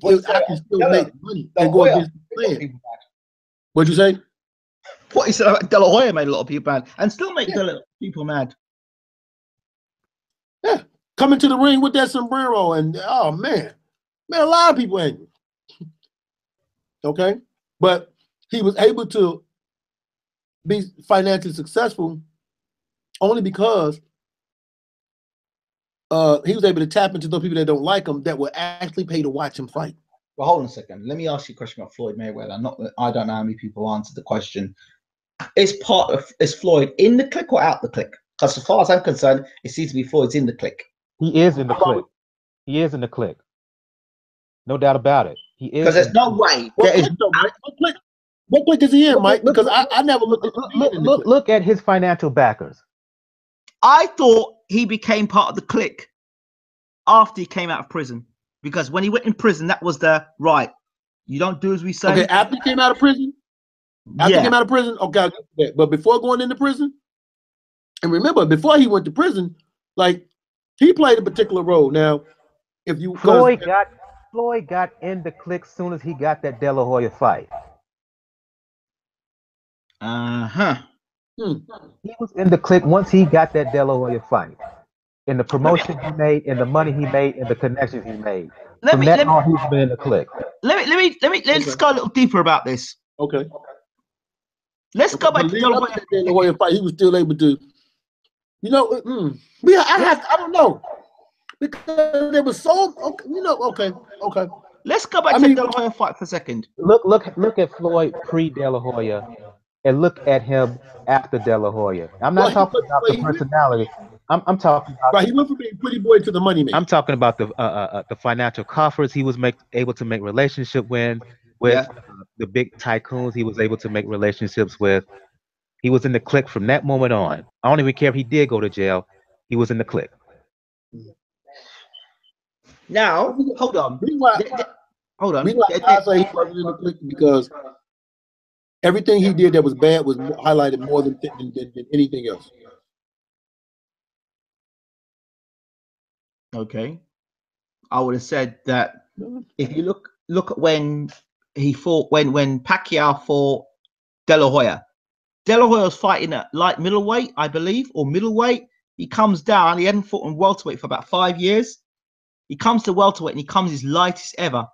can still make money and go against the plan. What'd you say? What he said about De La Hoya made a lot of people mad, and still make people mad. Yeah, coming to the ring with that sombrero, and oh man, a lot of people angry. Okay, but he was able to be financially successful only because he was able to tap into those people that don't like him that will actually pay to watch him fight. Well, hold on a second. Let me ask you a question about Floyd Mayweather. I don't know how many people answered the question. Is Floyd in the clique or out the clique? Because as far as I'm concerned, it seems to be Floyd's in the clique. He is in the clique. He is in the clique. No doubt about it. He is. Because there's no way. What clique is he in, Mike? Because I never looked at look at his financial backers. I thought he became part of the clique after he came out of prison. Because when he went in prison, that was the right. You don't do as we say. Okay, after he came out of prison? After he came out of prison? Okay, I'll get to that. But before going into prison, and remember, before he went to prison, like, he played a particular role. Now, if you... Floyd got in the clique as soon as he got that De La Hoya fight. He was in the clique once he got that De La Hoya fight. In the promotion he made, in the money he made, and the connections he made. He's been in the clique. Let's go a little deeper about this. Okay. Let's go back to De La Hoya fight. He was still able to, I don't know. Because there was so okay. Let's go back to the De La Hoya fight for a second. Look at Floyd pre De La Hoya and look at him after De La Hoya. I'm not talking about the personality. I'm talking about. He went from being pretty boy to the money man. I'm talking about the financial coffers he was able to make relationship with the big tycoons. He was able to make relationships with. He was in the clique from that moment on. I don't even care if he did go to jail. He was in the clique. Now, hold on. Hold on. I say he wasn't in the clique because everything he did that was bad was highlighted more than anything else. Okay. I would have said that if you look at when he fought, when Pacquiao fought De La Hoya. De La Hoya was fighting at light middleweight, I believe, or middleweight. He comes down. He hadn't fought in welterweight for about 5 years. He comes to welterweight and he comes his lightest ever.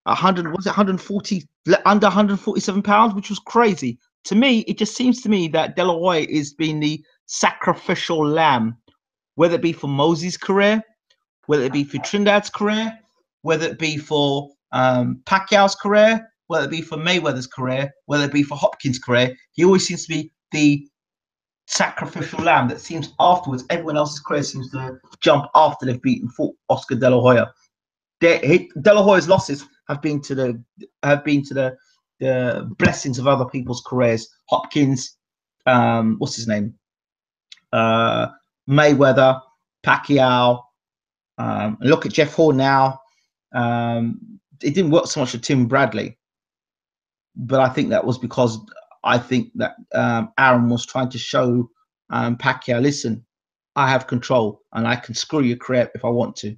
140, under 147 pounds, which was crazy. To me, it just seems to me that De La Hoya is being the sacrificial lamb, whether it be for Mosey's career, whether it be for Trinidad's career, whether it be for Pacquiao's career, whether it be for Mayweather's career, whether it be for Hopkins' career. He always seems to be the sacrificial lamb that seems afterwards, everyone else's career seems to jump after they've fought Oscar De La Hoya. De La Hoya's losses have been to the blessings of other people's careers. Hopkins, what's his name? Mayweather, Pacquiao. Look at Jeff Horn now. It didn't work so much for Tim Bradley, but I think that was because I think that Aaron was trying to show Pacquiao, listen, I have control and I can screw your career if I want to.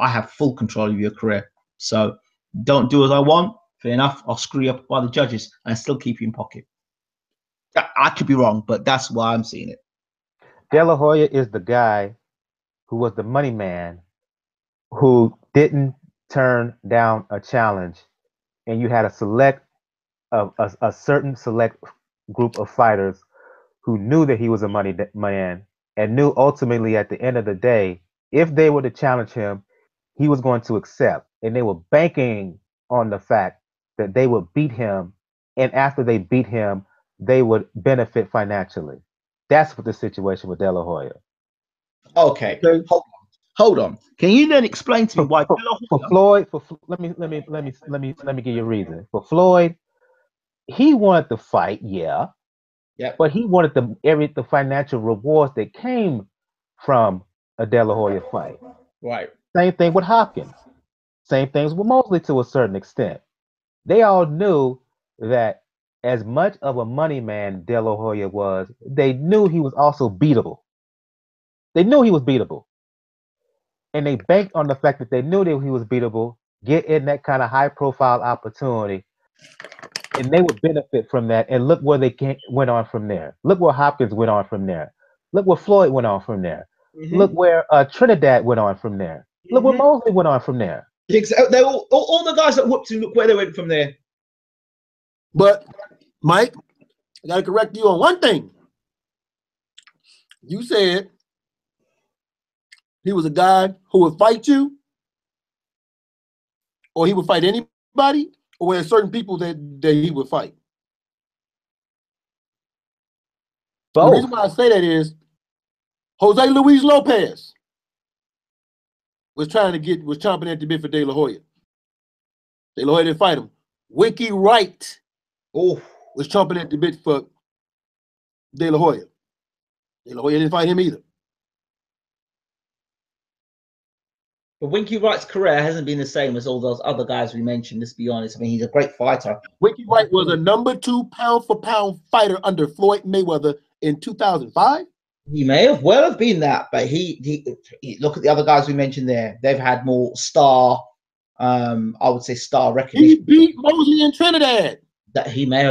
I have full control of your career. So don't do as I want. Fair enough. I'll screw you up by the judges and still keep you in pocket. I could be wrong, but that's why I'm seeing it. De La Hoya is the guy who was the money man who didn't turn down a challenge, and you had a certain select group of fighters who knew that he was a money man and knew ultimately at the end of the day, if they were to challenge him, he was going to accept. And they were banking on the fact that they would beat him, and after they beat him, they would benefit financially. That's what the situation with De La Hoya. Okay. Hold on. Can you then explain to me why for Floyd? Let me give you a reason. For Floyd, he wanted the fight, yeah, but he wanted the financial rewards that came from a De La Hoya fight. Right. Same thing with Hopkins. Same things with Mosley to a certain extent. They all knew that as much of a money man De La Hoya was, they knew he was also beatable. They knew he was beatable. And they banked on the fact that they knew that he was beatable, get in that kind of high-profile opportunity, and they would benefit from that. And look where they went on from there. Look where Hopkins went on from there. Look where Floyd went on from there. Mm-hmm. Look where Trinidad went on from there. Mm-hmm. Look where Mosley went on from there. They all the guys that whooped him, look where they went from there. But, Mike, I got to correct you on one thing. You said he was a guy who would fight you, or he would fight anybody, or were there certain people that he would fight? Both. The reason why I say that is Jose Luis Lopez was chomping at the bit for De La Hoya. De La Hoya didn't fight him. Winky Wright was chomping at the bit for De La Hoya. De La Hoya didn't fight him either. But Winky Wright's career hasn't been the same as all those other guys we mentioned, let's be honest. I mean, he's a great fighter. Winky Wright was a #2 pound-for-pound fighter under Floyd Mayweather in 2005. He may have well have been that, but he look at the other guys we mentioned there. They've had more star, I would say star recognition. He beat Mosley in Trinidad. That he may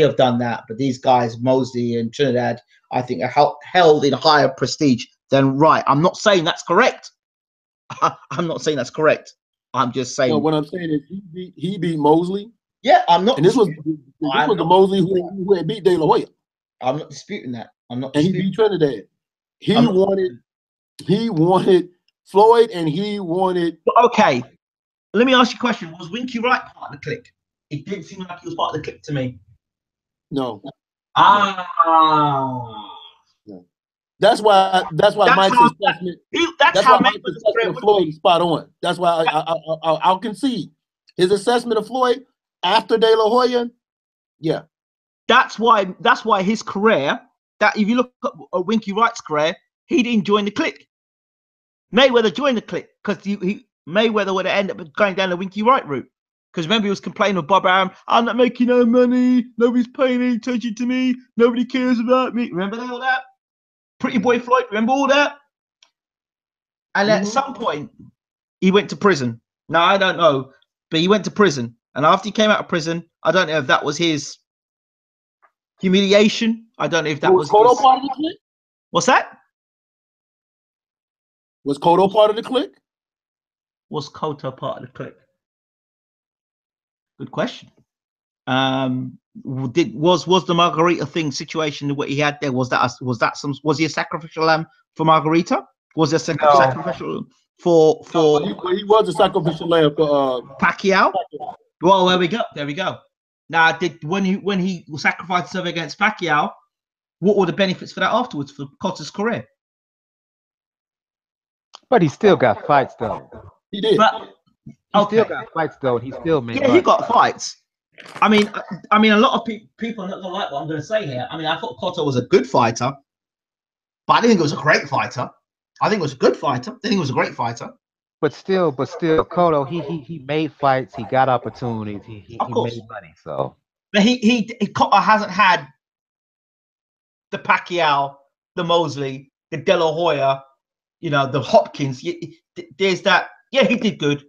have done that, but these guys, Mosley and Trinidad, I think are held in higher prestige than Wright. I'm not saying that's correct. I'm not saying that's correct. I'm just saying. No, what I'm saying is he beat Mosley. Yeah, I'm not. And this was the Mosley who had beat De La Hoya. I'm not disputing that. I'm not. And he beat Trinidad. He wanted Floyd, and he wanted. Okay, let me ask you a question. Was Winky Wright part of the clique? It didn't seem like he was part of the clique to me. No. No. That's why Mike's assessment. That's how Mike's assessment of Floyd is spot on. That's why I'll concede his assessment of Floyd after De La Hoya. Yeah. That's why his career. That if you look at Winky Wright's career, he didn't join the clique. Mayweather joined the clique because Mayweather would have ended up going down the Winky Wright route. Because remember, he was complaining with Bob Arum, I'm not making no money, nobody's paying any attention to me, nobody cares about me. Remember all that? Pretty Boy Floyd, remember all that? And at some point, he went to prison. Now, I don't know, but he went to prison. And after he came out of prison, I don't know if that was his humiliation. I don't know if that was Cotto part of the clique? What's that? Was Cotto part of the clique? Was Cotto part of the clique? Good question. Was the Margarita thing situation what he had there? Was he a sacrificial lamb for Margarita? Was there sacrificial for? He was a sacrificial lamb for Pacquiao. Well, there we go. Now, when he sacrificed himself against Pacquiao, what were the benefits for that afterwards for Cotto's career? But he still got fights though. He did. He still got fights though. He still made. Yeah, he got fights. I mean, a lot of people are not gonna like what I'm gonna say here. I mean, I thought Cotto was a good fighter, but I didn't think he was a great fighter. I think he was a good fighter. I didn't think he was a great fighter. But still, Cotto, he made fights. He got opportunities. He made money. So, but Cotto hasn't had the Pacquiao, the Mosley, the De La Hoya, the Hopkins. There's that Yeah, he did good,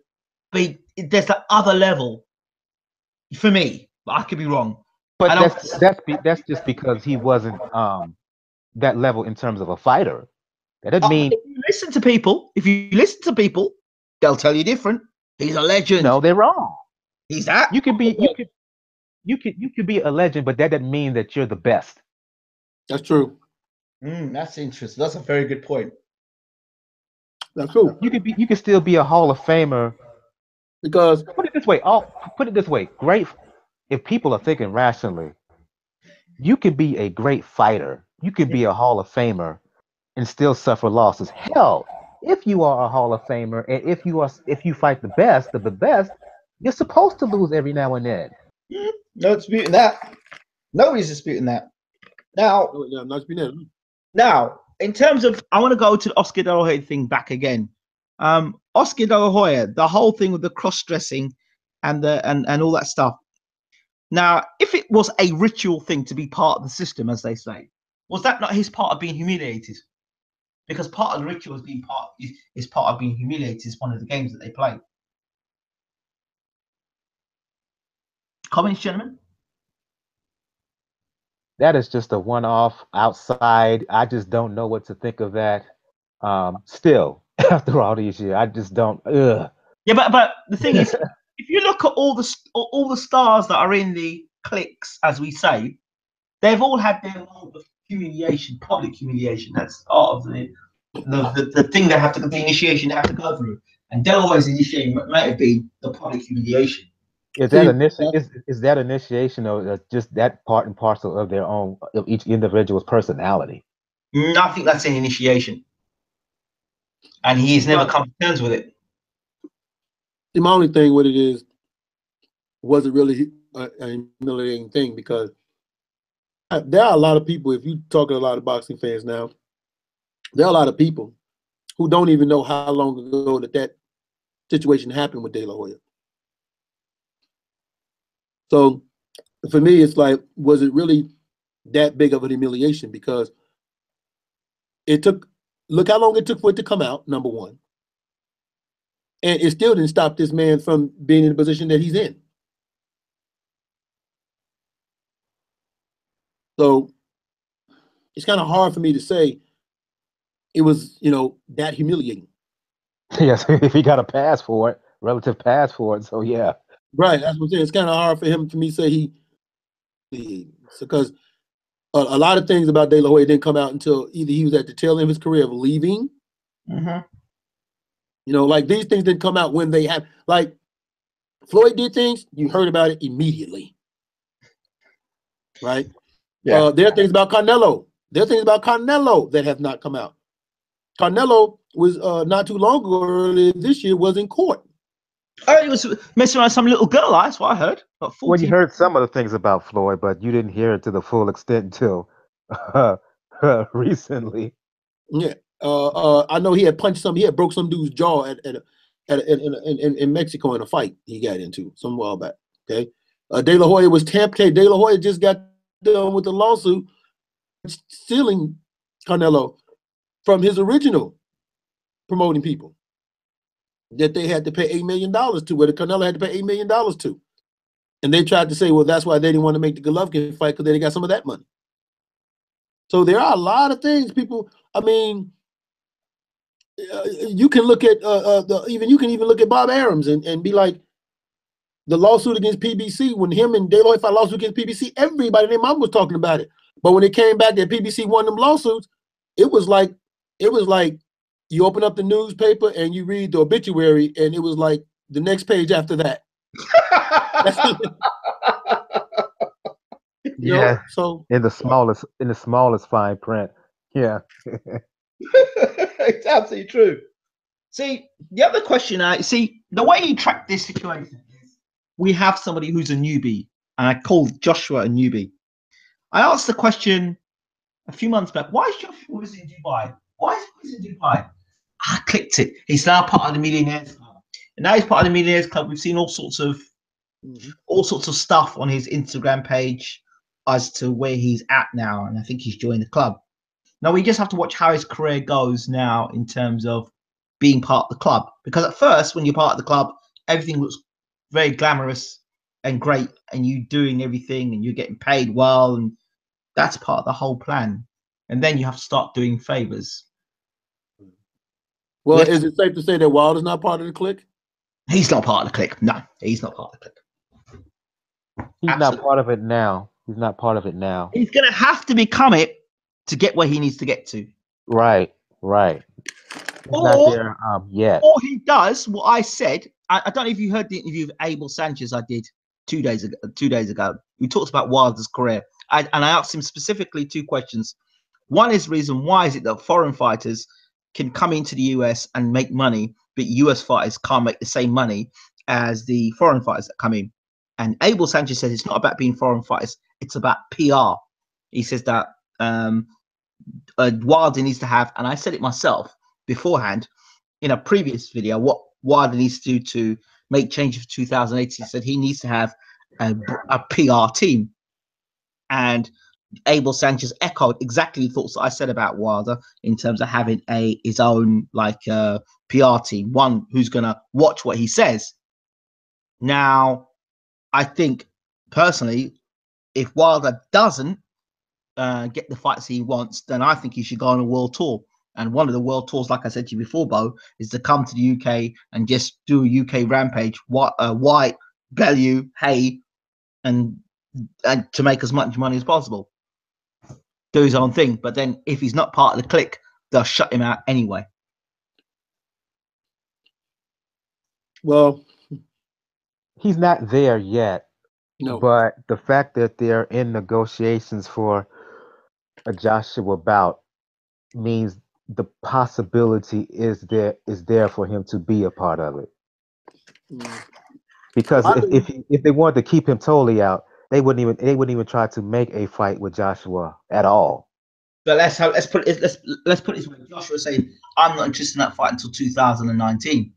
but there's that other level for me. But I could be wrong. But And that's just because he wasn't that level in terms of a fighter. That doesn't mean if you listen to people, they'll tell you different. He's a legend. no, they're wrong. He's that. You could be a legend, but that doesn't mean that you're the best. That's true. That's interesting. That's a very good point. That's true. You could still be a Hall of Famer. Because Put it this way. Great. If people are thinking rationally, you could be a great fighter. You could be a Hall of Famer and still suffer losses. Hell, if you are a Hall of Famer and if you fight the best of the best, you're supposed to lose every now and then. No disputing that. Nobody's disputing that. Now, yeah, I'm not disputing that. Now, in terms of, I want to go to the Oscar De La Hoya thing back again. Oscar De La Hoya, the whole thing with the cross-dressing and all that stuff. Now, if it was a ritual thing to be part of the system, as they say, was that not his part of being humiliated? Because part of the ritual is being part of being humiliated. Is one of the games that they play. Comments, gentlemen? That is just a one-off outside. I just don't know what to think of that. Still, after all these years, I just don't. Ugh. Yeah, but the thing is, if you look at all the stars that are in the cliques, as we say, they've all had their moment of humiliation, public humiliation. That's part of the thing they have to, the initiation they have to go through. And De La Hoya's initiation might have been the public humiliation. Is that initiation or just that part and parcel of their own, of each individual's personality? I think that's an initiation, and he's never come to terms with it. My only thing with it is, was it really a humiliating thing? Because there are a lot of people, if you talk to a lot of boxing fans now, there are a lot of people who don't even know how long ago that situation happened with De La Hoya. So for me, it's like, was it really that big of an humiliation? Because look how long it took for it to come out, number one. And it still didn't stop this man from being in the position that he's in. So it's kind of hard for me to say it was, that humiliating. Yes, if he got a pass for it, relative pass for it. So yeah. Right, that's what I'm saying. It's kind of hard for me to say because a lot of things about De La Hoya didn't come out until either he was at the tail end of his career of leaving. Like these things didn't come out when they have, like Floyd did things, you heard about it immediately. Right? Yeah. There are things about Canelo. There are things about Canelo that have not come out. Canelo was not too long ago, earlier this year, was in court. Oh, he was messing around with some little girl. That's what I heard. Well, you heard some of the things about Floyd, but you didn't hear it to the full extent until recently. Yeah, I know he had punched he had broke some dude's jaw in Mexico in a fight he got into some while back. Okay, De La Hoya was tamped. De La Hoya just got done with the lawsuit stealing Canelo from his original promoting people that they had to pay $8 million to, where the Canelo had to pay $8 million to. And they tried to say, well, that's why they didn't want to make the Golovkin fight, because they got some of that money. So there are a lot of things people, I mean, you can look at, you can even look at Bob Arams and be like, the lawsuit against PBC, when him and De La Hoya filed a lawsuit against PBC, everybody and their mom was talking about it. But when it came back that PBC won them lawsuits, it was like you open up the newspaper and you read the obituary, and it was like the next page after that. Yeah. So in the smallest fine print. Yeah. It's absolutely true. See, the other question, the way you track this situation is we have somebody who's a newbie, and I called Joshua a newbie. I asked the question a few months back, why is Joshua in Dubai? Why is he in Dubai? I clicked it. He's now part of the Millionaires Club. And now he's part of the Millionaires Club. We've seen all sorts of stuff on his Instagram page as to where he's at now. And I think he's joined the club. Now we just have to watch how his career goes now in terms of being part of the club. Because at first, when you're part of the club, everything looks very glamorous and great, and you doing everything and you're getting paid well, and that's part of the whole plan. And then you have to start doing favors. Well, is it safe to say that Wilder's not part of the clique? He's not part of the clique. No, he's not part of the clique. He's Absolutely. not part of it now. He's not part of it now. He's going to have to become it to get where he needs to get to. Right. He's not there yet. Or he does what I said. I don't know if you heard the interview of Abel Sanchez I did 2 days ago. We talked about Wilder's career. And I asked him specifically 2 questions. One is reason why is it that foreign fighters can come into the US and make money, but US fighters can't make the same money as the foreign fighters that come in. And Abel Sanchez says it's not about being foreign fighters, it's about PR. He says that Wilder needs to have, and I said it myself beforehand in a previous video, what Wilder needs to do to make change of 2008. He said he needs to have a PR team. And Abel Sanchez echoed exactly the thoughts that I said about Wilder in terms of having his own PR team, one who's going to watch what he says. Now, I think personally, if Wilder doesn't get the fights he wants, then I think he should go on a world tour. And one of the world tours, like I said to you before, Bo, is to come to the UK and just do a UK rampage, white, Bellew, Hay, and to make as much money as possible. Do his own thing. But then if he's not part of the clique, they'll shut him out anyway. Well, he's not there yet. No. But the fact that they're in negotiations for a Joshua bout means the possibility is there for him to be a part of it. Because if they wanted to keep him totally out, they wouldn't even try to make a fight with Joshua at all. But let's put it this way. Joshua saying, I'm not interested in that fight until 2019.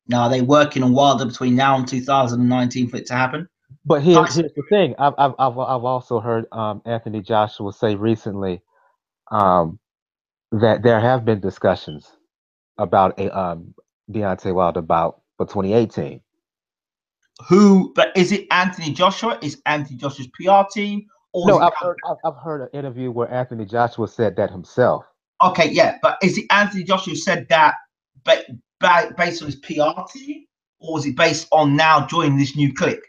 Now, are they working on Wilder between now and 2019 for it to happen? But here's the thing. I've also heard Anthony Joshua say recently that there have been discussions about a Deontay Wilder bout for 2018. But is it Anthony Joshua? Is Anthony Joshua's PR team? Or no, I've heard an interview where Anthony Joshua said that himself. Okay, yeah, but is it Anthony Joshua said that based on his PR team, or is it based on now joining this new clique?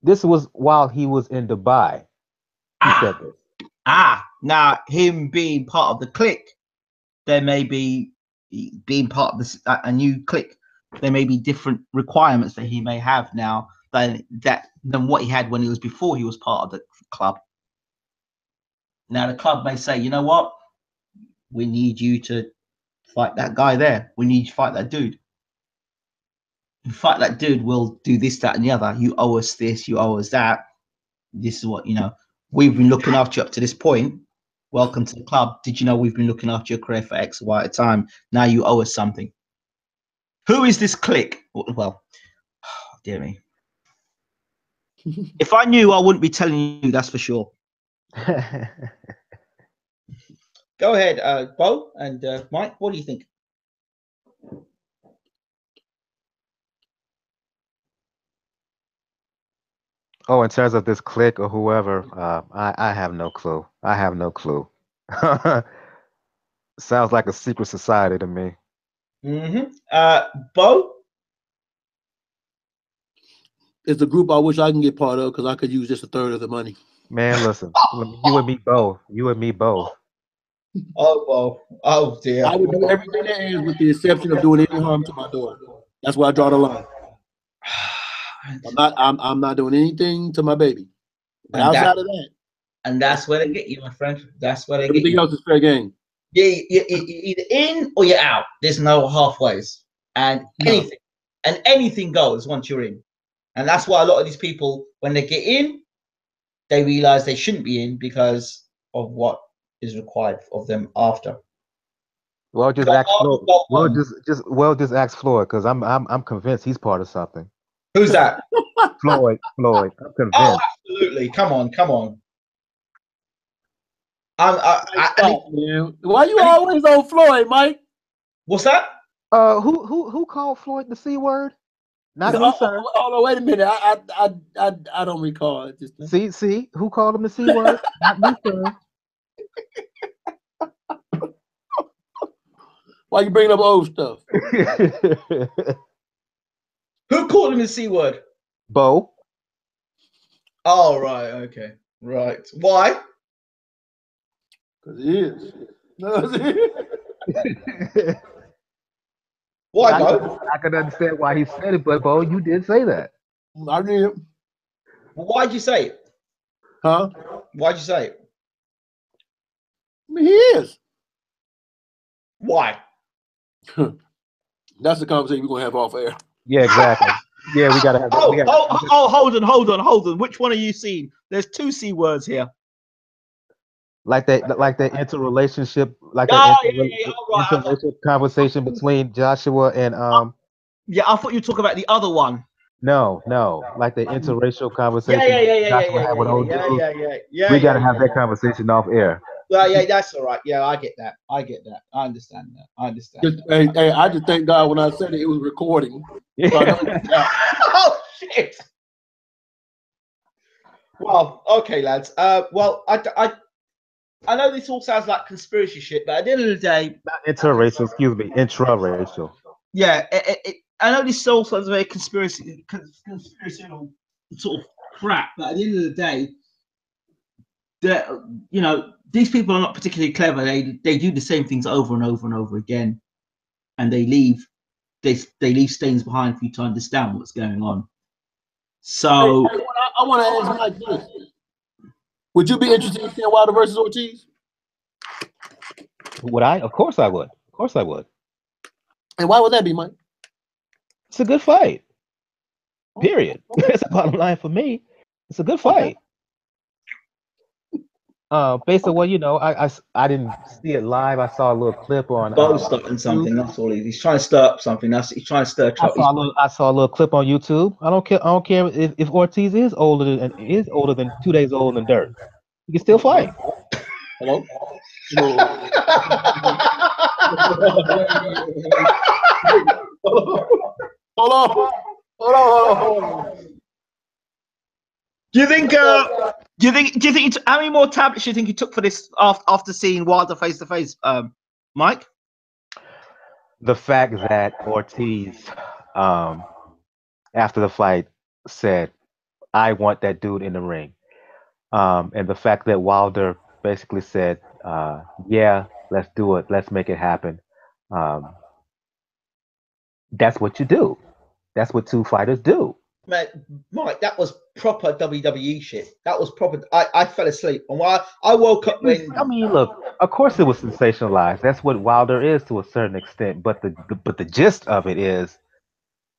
This was while he was in Dubai. He said this. Now him being part of the clique, there may be being part of this a new clique. There may be different requirements that he may have now than what he had when he was before he was part of the club. Now the club may say, you know what, we need you to fight that guy there. We need you to fight that dude. You fight that dude, we'll do this, that, and the other. You owe us this, you owe us that. This is what, we've been looking after you up to this point. Welcome to the club. Did you know we've been looking after your career for X or Y at a time? Now you owe us something. Who is this clique? Well, dear me. If I knew, I wouldn't be telling you, that's for sure. Go ahead, Bo and Mike. What do you think? Oh, in terms of this clique or whoever, I have no clue. I have no clue. Sounds like a secret society to me. Bo? It's a group I wish I can get part of because I could use just a third of the money. Man, listen, you and me both. You and me both. Oh, Bo. Oh, dear. I would do everything that is with the exception of doing any harm to my daughter. That's where I draw the line. I'm not doing anything to my baby. But outside of that. And that's where they get you, my friend. That's where they everything get you. else is fair game. You're either in or you're out. There's no halfways. And anything goes once you're in. And that's why a lot of these people, when they get in, they realize they shouldn't be in because of what is required of them after. Well, just ask Floyd. Just ask Floyd because I'm convinced he's part of something. Who's that? Floyd. I'm convinced. Oh, absolutely. Come on. Why you always on Floyd, Mike? What's that? Who called Floyd the C word? Not me, sir. Hold on, wait a minute. I don't recall it. See, who called him the C word? Not me, sir. Why you bringing up old stuff? Who called him the C word? Bo. Oh, right. Okay. Right. Why? Because he is. Why, Bo? I can understand why he said it, but Bo, you did say that. I did. Why'd you say it? Huh? Why'd you say it? I mean, he is. Why? That's the conversation we're gonna have off air. Yeah, exactly. Yeah, we gotta have that. Hold on. Which one are you seeing? There's two C words here. Like the interrelationship, like interracial conversation between Joshua and Yeah, I thought you were talking about the other one. No, like the interracial conversation Joshua had with old dude. Yeah. We gotta have that conversation off air. Well, yeah, that's all right. Yeah, I get that. I understand that. Hey, I just thank God when I said it was recording. Yeah. So I know Oh shit. Well, okay, lads. Well, I know this all sounds like conspiracy shit, but at the end of the day, Not interracial, excuse me, intraracial. Yeah, I know this all sounds very conspiracy sort of crap, but at the end of the day, these people are not particularly clever. They do the same things over and over and over again, and they leave stains behind for you to understand what's going on. So I want to ask Mike this: would you be interested in seeing Wilder versus Ortiz? Would I? Of course I would. Of course I would. And why would that be, Mike? It's a good fight. Period. That's the bottom line for me. It's a good fight. Based on what I didn't see it live. I saw a little clip on. Bo's starting something. That's all he's trying to stir up something. He's trying to stir trouble. I saw a little clip on YouTube. I don't care if Ortiz is older than 2 days older than Dirt. He can still fight. Hello. Hold on. Do you think how many more tablets do you think he took for this after seeing Wilder face to face, Mike? The fact that Ortiz, after the fight, said, "I want that dude in the ring," and the fact that Wilder basically said, "Yeah, let's do it. Let's make it happen." That's what you do. That's what two fighters do. Man, Mike, that was proper WWE shit. That was proper. I fell asleep, and I woke up when. I mean, look. Of course, it was sensationalized. That's what Wilder is to a certain extent. But the gist of it is,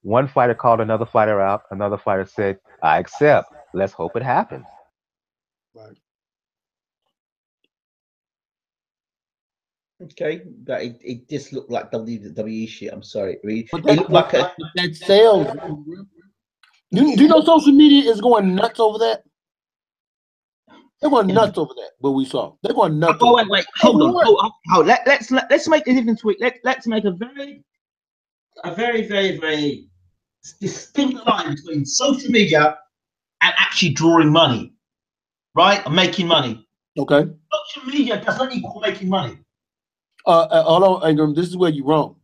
one fighter called another fighter out. Another fighter said, "I accept. Let's hope it happens." Right. Okay, but it just looked like WWE shit. I'm sorry. But It looked like that sales. Do you know social media is going nuts over that? They're going nuts over that. What we saw, they're going nuts. Oh, wait, hold on. Let's make the difference. Let's make a very, very, very distinct line between social media and actually drawing money, right? And making money. Okay. Social media does not equal making money. Hold on, Ingram. This is where you're wrong.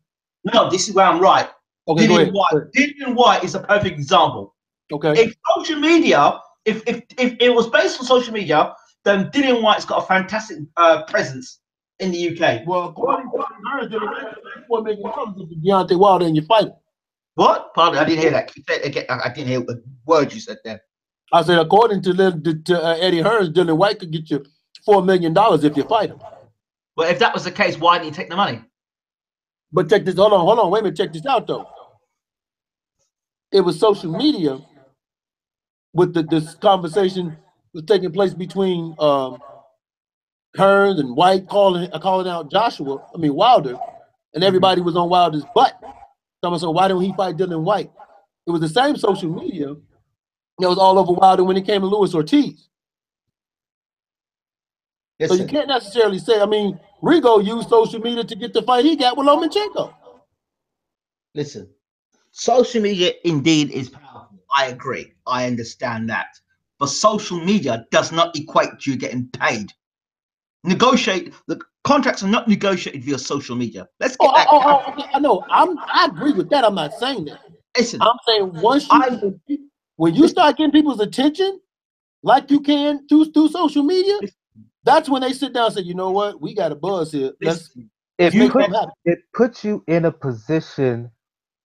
No, this is where I'm right. Okay, go ahead. Dillian White is a perfect example. Okay. If social media, if it was based on social media, then Dillian White's got a fantastic presence in the UK. Well, according to her, $4 million if Deontay Wilder and you fight. What? Pardon, I didn't hear that. Keep that again. I didn't hear the word you said there. I said, according to Eddie Hearns, Dillian White could get you $4 million if you fight him. But if that was the case, why didn't you take the money? But check this. Hold on. Wait a minute. Check this out, though. It was social media with this conversation was taking place between Hearns and White calling out Wilder, and everybody was on Wilder's butt. So why don't he fight Dillian White? It was the same social media that was all over Wilder when it came to Luis Ortiz. So you can't necessarily say, I mean, Rigo used social media to get the fight he got with Lomachenko. Listen, social media indeed is powerful. I agree. I understand that. But social media does not equate to you getting paid. The contracts are not negotiated via social media. Let's get that. I know. I agree with that. I'm not saying that. Listen, I'm saying when you start getting people's attention, like you can through social media, that's when they sit down and say, you know what, we got a buzz here. Let's make something happen. It puts you in a position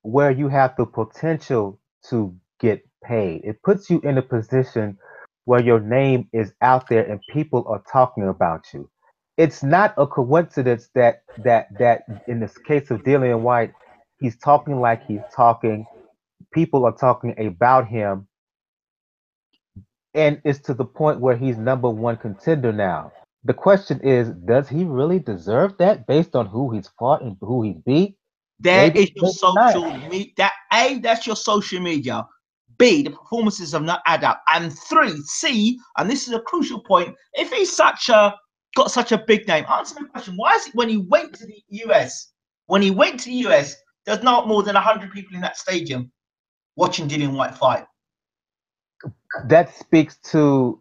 where you have the potential to get paid. It puts you in a position where your name is out there and people are talking about you. It's not a coincidence that in this case of Dillian White, he's talking like he's talking. People are talking about him, and it's to the point where he's #1 contender now. The question is, does he really deserve that based on who he's fought and who he's beat? There is your social media. That's your social media. B, the performances have not add up. And 3, C, and this is a crucial point, if he's got such a big name, answer my question. Why is it when he went to the US, there's not more than 100 people in that stadium watching Dillian White fight? That speaks to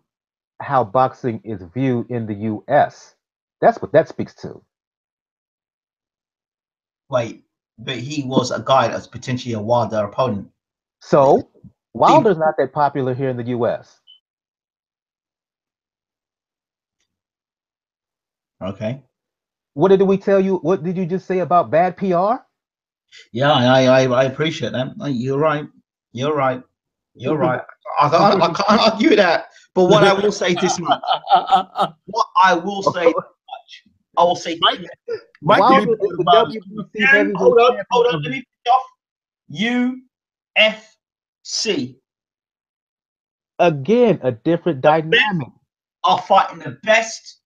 how boxing is viewed in the US. That's what that speaks to. Wait, but he was a guy that's potentially a Wilder opponent. So Wilder's not that popular here in the US. Okay. What did we tell you? What did you just say about bad PR? Yeah, I appreciate that. You're right. You're right. You're right. I can't argue that. But what I will say this much. What I will say much. I will say Wilder is the WBC heavyweight hold on, let me finish off. UFC. Again, a different dynamic. Are fighting the best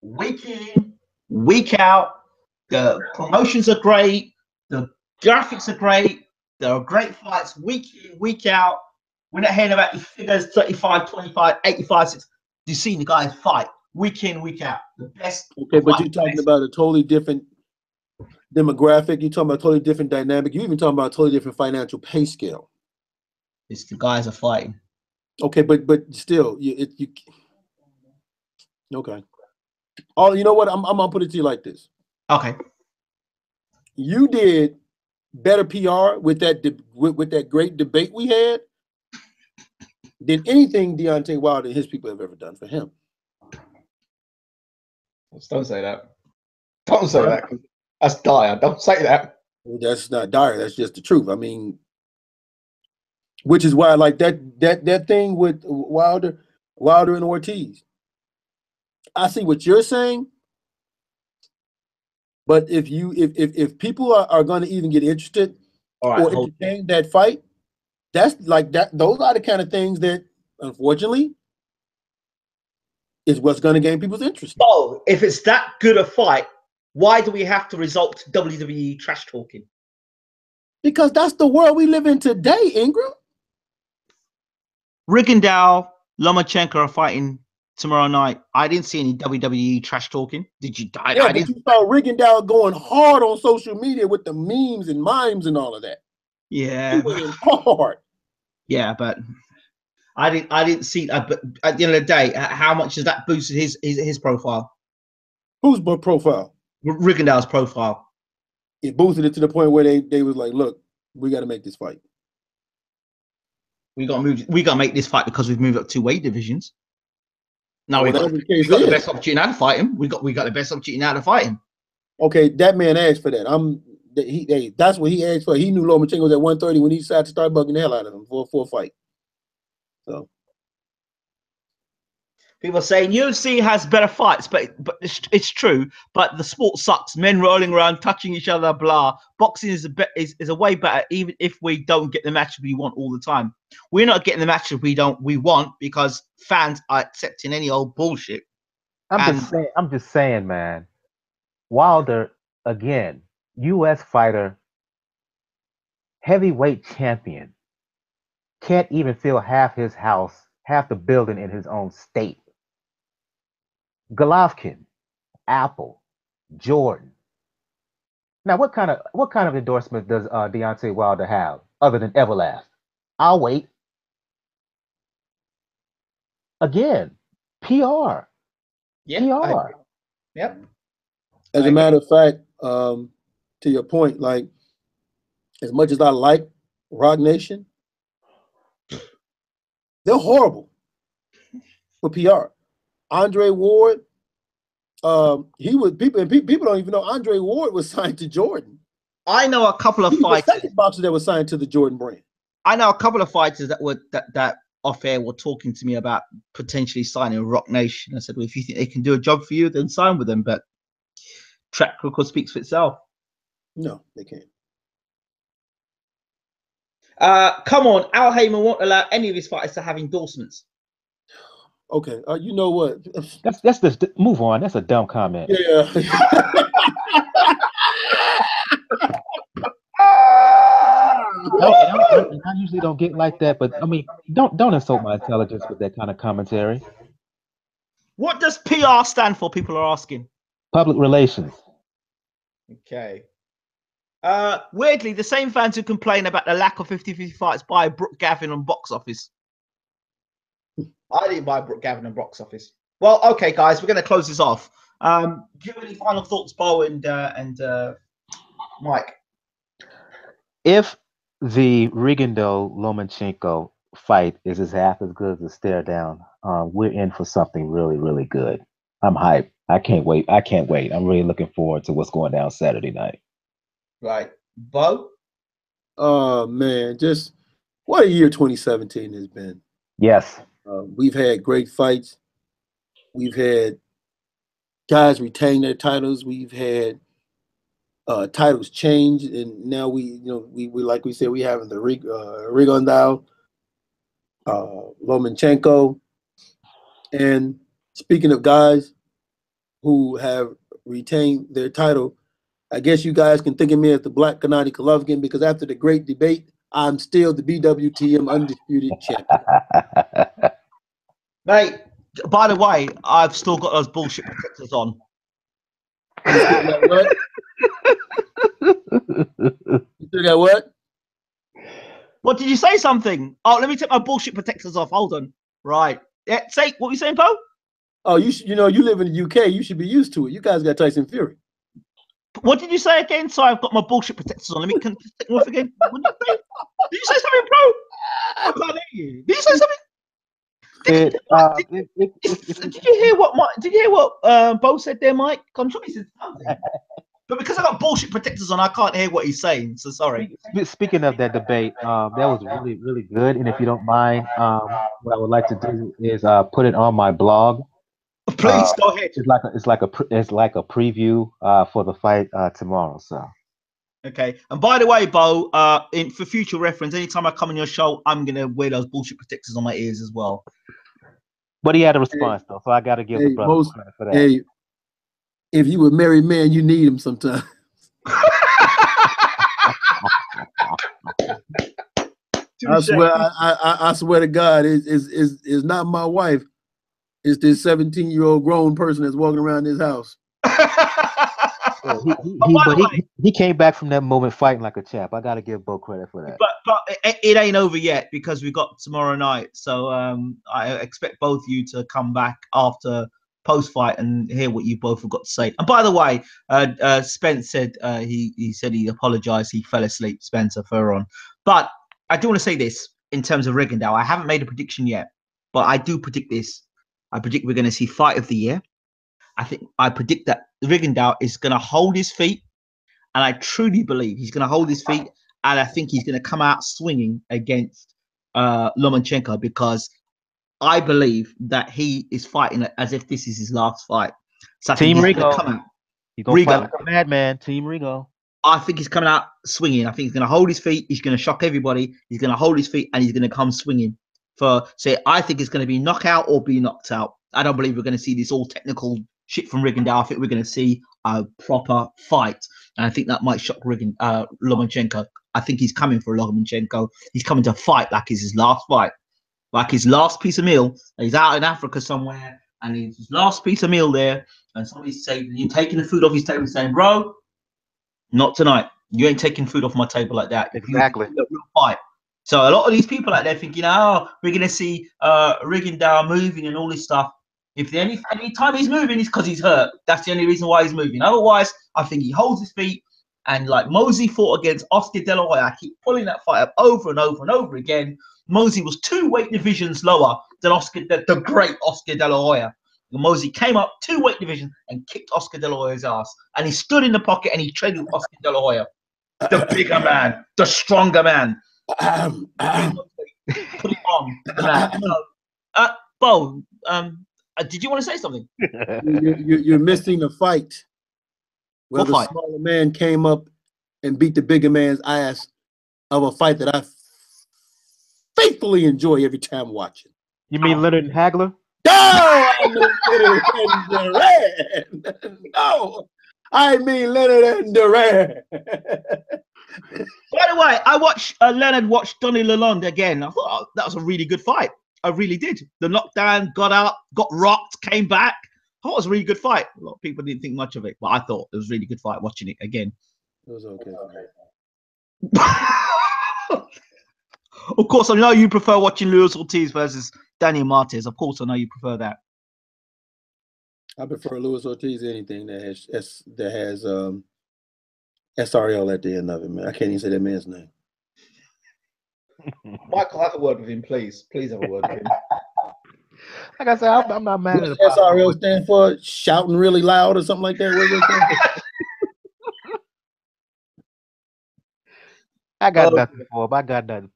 week in, week out. The promotions are great. The graphics are great. There are great fights week in, week out. We're not hearing about the figures 35, 25, 85, 6. You've seen the guys fight week in, week out. The best. Okay, but you're talking about a totally different demographic. You're talking about a totally different dynamic. You're even talking about a totally different financial pay scale. It's the guys are fighting. Okay, but still, you okay. Oh, you know what? I'm gonna put it to you like this. Okay. You did better PR with that with that great debate we had than anything Deontay Wilder and his people have ever done for him. Don't say that. Don't say that. That's dire. Don't say that. Well, that's not dire. That's just the truth. I mean, which is why I like that thing with Wilder and Ortiz. I see what you're saying, but if people are going to even get interested or entertain that fight, that's like that. Those are the kind of things that, unfortunately, is what's going to gain people's interest. So, if it's that good a fight, why do we have to resort to WWE trash talking? Because that's the world we live in today, Ingram. Rigondeaux, Lomachenko are fighting tomorrow night. I didn't see any WWE trash talking. Did you? Yeah, but you saw Rigondeaux going hard on social media with the memes and mimes and all of that. Yeah, he went hard. Yeah, but I didn't see that. But at the end of the day, how much has that boosted his profile? Whose profile? Rigondeaux's profile. It boosted it to the point where they was like, look, we got to make this fight. We got to make this fight because we've moved up 2 weight divisions. Now we got the best opportunity now to fight him. We got the best opportunity now to fight him. Okay, that man asked for that. That's what he asked for. He knew Lomachenko was at 130 when he decided to start bugging the hell out of him for a fight. So people are saying UFC has better fights, but it's true. But the sport sucks. Men rolling around, touching each other, blah. Boxing is a way better, even if we don't get the matches we want all the time. We're not getting the matches we want because fans are accepting any old bullshit. I'm just saying, man. Wilder, again, U.S. fighter, heavyweight champion, can't even fill half his house, half the building in his own state. Golovkin, Apple, Jordan. Now, what kind of endorsement does Deontay Wilder have other than Everlast? I'll wait. Again, PR, Yeah. PR. Yep. As a matter of fact, to your point, like as much as I like Rock Nation, they're horrible for PR. Andre Ward, he was people don't even know Andre Ward was signed to Jordan. I know a couple of He was the fighters. second boxer that was signed to the Jordan brand. I know a couple of fighters that off air were talking to me about potentially signing Rock Nation. I said, well, if you think they can do a job for you, then sign with them. But track record speaks for itself. No, they can't. Come on, Al Heyman won't allow any of his fighters to have endorsements. Okay, you know what? That's just move on. That's a dumb comment. Yeah. I usually don't get like that, but I mean, don't insult my intelligence with that kind of commentary. What does PR stand for? People are asking. Public relations. Okay. Weirdly, the same fans who complain about the lack of 50-50 fights buy Brooke Gavin on box office. I didn't buy Brooke Gavin on box office. Well, okay, guys, we're going to close this off. Do you have any final thoughts, Bo and Mike? If the Rigondeaux-Lomachenko fight is half as good as the stare down, we're in for something really, really good. I'm hyped. I can't wait. I'm really looking forward to what's going down Saturday night. Right. Bo? Oh, man, just what a year 2017 has been. Yes. We've had great fights. We've had guys retain their titles. We've had titles change, and now we like we said, we have the Rigondeaux, Lomachenko. And speaking of guys who have retained their title, I guess you guys can think of me as the Black Gennady Golovkin, because after the great debate, I'm still the BWTM undisputed champion. Mate, by the way, I've still got those bullshit protectors on. You still got what? You still got what? What did you say? Something? Oh, let me take my bullshit protectors off. Hold on. Right. Yeah. Say what were you saying, Bo? Oh, you live in the UK. You should be used to it. You guys got Tyson Fury. What did you say again? So I've got my bullshit protectors on. Let me take them off again. What did you say? Did you say something, bro? I can't hear you. Did you say something? Did you hear what Bo said there, Mike? I'm sure he said something. But because I got bullshit protectors on, I can't hear what he's saying. So sorry. Speaking of that debate, that was really, really good. And if you don't mind, what I would like to do is put it on my blog. Please go ahead. It's like a preview for the fight tomorrow. So. Okay. And by the way, Bo, for future reference, anytime I come on your show, I'm gonna wear those bullshit protectors on my ears as well. But he had a response though, so I got to give the brother credit for that. Hey, if you a married man, you need him sometimes. I swear to God, it's not my wife. It's this 17-year-old grown person that's walking around this house. He came back from that moment fighting like a champ. I got to give Bo credit for that. But it ain't over yet, because we got tomorrow night. So I expect both of you to come back after post-fight and hear what you both have got to say. And by the way, Spence said he said he apologized. He fell asleep, Spencer Ferron. But I do want to say this in terms of Rigondeaux. I haven't made a prediction yet, but I do predict this. I predict we're going to see fight of the year. I predict that Rigondeaux is going to hold his feet, and I truly believe he's going to hold his feet, and I think he's going to come out swinging against Lomachenko, because I believe that he is fighting as if this is his last fight. So I think he's going to come out. He's going to fight like a madman, Team Rigo. I think he's coming out swinging. I think he's going to hold his feet. He's going to shock everybody. He's going to hold his feet, and he's going to come swinging. I think it's going to be knockout or be knocked out. I don't believe we're going to see this all technical shit from Rigondeaux. I think we're going to see a proper fight, and I think that might shock Lomachenko. I think he's coming for Lomachenko. He's coming to fight like it's his last fight, like his last piece of meal. He's out in Africa somewhere, and his last piece of meal there, and somebody's saying, "You're taking the food off his table," saying, "Bro, not tonight. You ain't taking food off my table like that." Exactly. Real fight. So a lot of these people out there thinking, "Oh, we're gonna see Rigondeaux moving and all this stuff." If any time he's moving, it's because he's hurt. That's the only reason why he's moving. Otherwise, I think he holds his feet. And like Mosey fought against Oscar De La Hoya, I keep pulling that fight up over and over and over again. Mosey was 2 weight divisions lower than the great Oscar De La Hoya. Mosey came up 2 weight divisions and kicked Oscar De La Hoya's ass. And he stood in the pocket and he traded with Oscar De La Hoya. The bigger man, the stronger man. Put it on the man. So, Bo, did you want to say something? You're missing the fight where the smaller man came up and beat the bigger man's ass of a fight that I faithfully enjoy every time watching. You mean Leonard and Hagler? No, I mean Leonard and Duran. No, I mean Leonard and Duran. By the way, I watched Leonard watch Donny Lalonde again. I thought that was a really good fight. I really did. The knockdown, got up, got rocked, came back. I thought it was a really good fight. A lot of people didn't think much of it, but I thought it was a really good fight watching it again. It was okay. Of course, I know you prefer watching Luis Ortiz versus Daniel Martez. Of course, I know you prefer that. I prefer Luis Ortiz to anything that has SRL at the end of it, man. I can't even say that man's name. Michael, have a word with him, please. Please have a word with him. Like I said, I'm not mad at the SRL stand for? Shouting really loud or something like that? I got nothing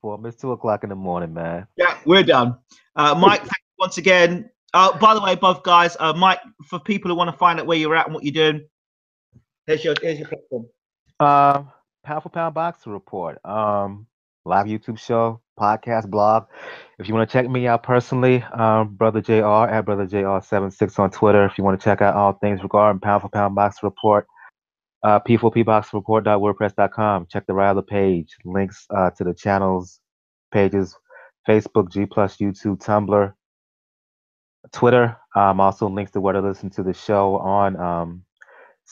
for him. It's 2 o'clock in the morning, man. Yeah, we're done. Mike, thank you once again. By the way, both guys, Mike, for people who want to find out where you're at and what you're doing, here's your platform. Pound for Pound Boxing Report. Live YouTube show, podcast, blog. If you want to check me out personally, Brother JR at Brother JR76 on Twitter. If you want to check out all things regarding Pound for Pound Boxing Report, p4pboxingreport.wordpress.com. Check the Riley page. Links to the channels, pages, Facebook, G+, YouTube, Tumblr, Twitter. Also links to where to listen to the show on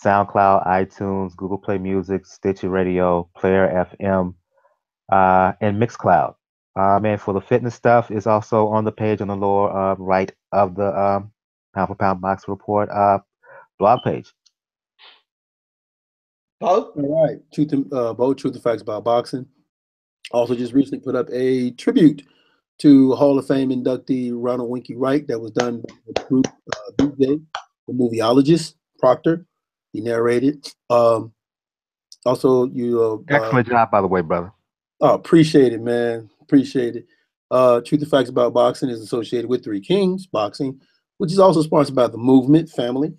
SoundCloud, iTunes, Google Play Music, Stitcher Radio, Player FM, and Mixcloud. And for the fitness stuff is also on the page on the lower right of the Pound for Pound Box Report blog page. All right, Truth and Facts About Boxing. Also, just recently put up a tribute to Hall of Fame inductee Ronald Winky Wright that was done by the BJ, the movieologist Proctor. He narrated. Also, you excellent job, by the way, brother. Oh, appreciate it, man. Appreciate it. Truth and Facts About Boxing is associated with Three Kings Boxing, which is also sponsored by the Movement family.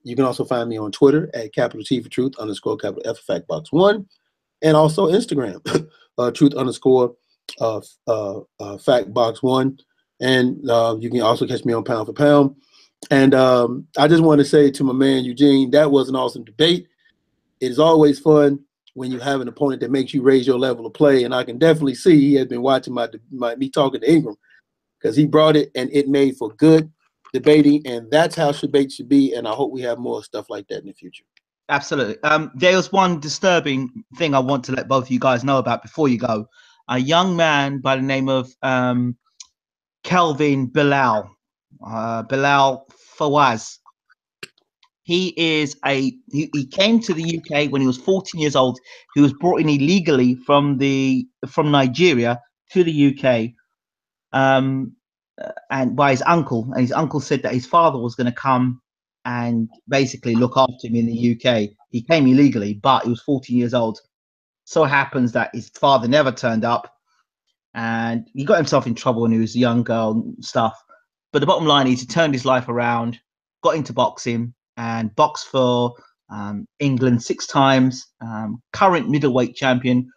You can also find me on Twitter at capital T for Truth _ capital F for FactBox1, and also Instagram, Truth _ FactBox1, and you can also catch me on Pound for Pound. And I just want to say to my man Eugene, that was an awesome debate. It is always fun when you have an opponent that makes you raise your level of play, and I can definitely see he has been watching me talking to Ingram, because he brought it and it made for good debating, and that's how debate should be. And I hope we have more stuff like that in the future. Absolutely. There was one disturbing thing I want to let both of you guys know about before you go. A young man by the name of Kelvin Bilal Fawaz. He came to the UK when he was 14 years old. He was brought in illegally from Nigeria to the UK, and by his uncle. And his uncle said that his father was going to come and basically look after him in the UK. He came illegally, but he was 14 years old. So it happens that his father never turned up, and he got himself in trouble when he was a young girl and stuff. But the bottom line is he turned his life around, got into boxing, and boxed for England 6 times, current middleweight champion,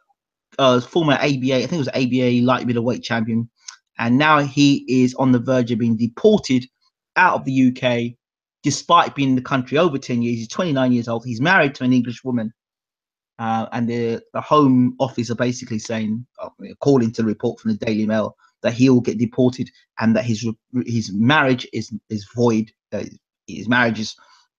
former ABA, I think it was ABA light middleweight champion. And now he is on the verge of being deported out of the UK, despite being in the country over 10 years. He's 29 years old. He's married to an English woman. And the Home Office are basically saying, according to the report from the Daily Mail, that he'll get deported and that his marriage is void. His marriage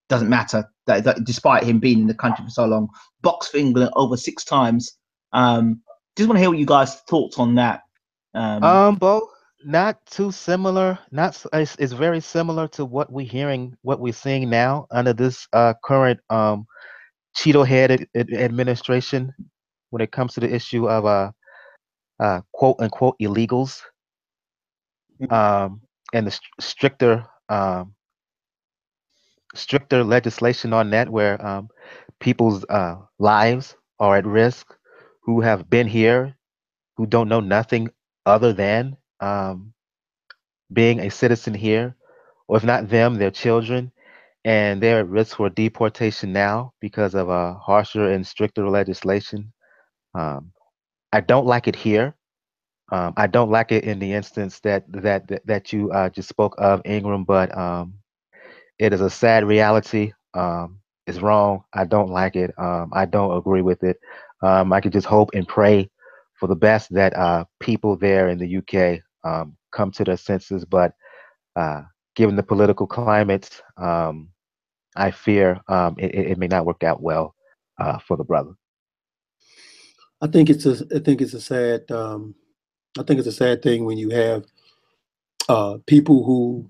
doesn't matter. That despite him being in the country for so long, boxed for England over 6 times. Just want to hear what you guys' thoughts on that. Bo, not too similar. It's very similar to what we're seeing now under this current Cheeto-headed administration when it comes to the issue of quote unquote illegals, and the stricter legislation on that, where people's lives are at risk, who have been here, who don't know nothing other than being a citizen here, or if not them, their children, and they're at risk for deportation now because of harsher and stricter legislation. I don't like it here. I don't like it in the instance that you just spoke of, Ingram, but it is a sad reality. It's wrong. I don't like it. I don't agree with it. I could just hope and pray for the best that people there in the UK come to their senses. But given the political climate, I fear it may not work out well for the brother. I think it's a sad thing when you have people who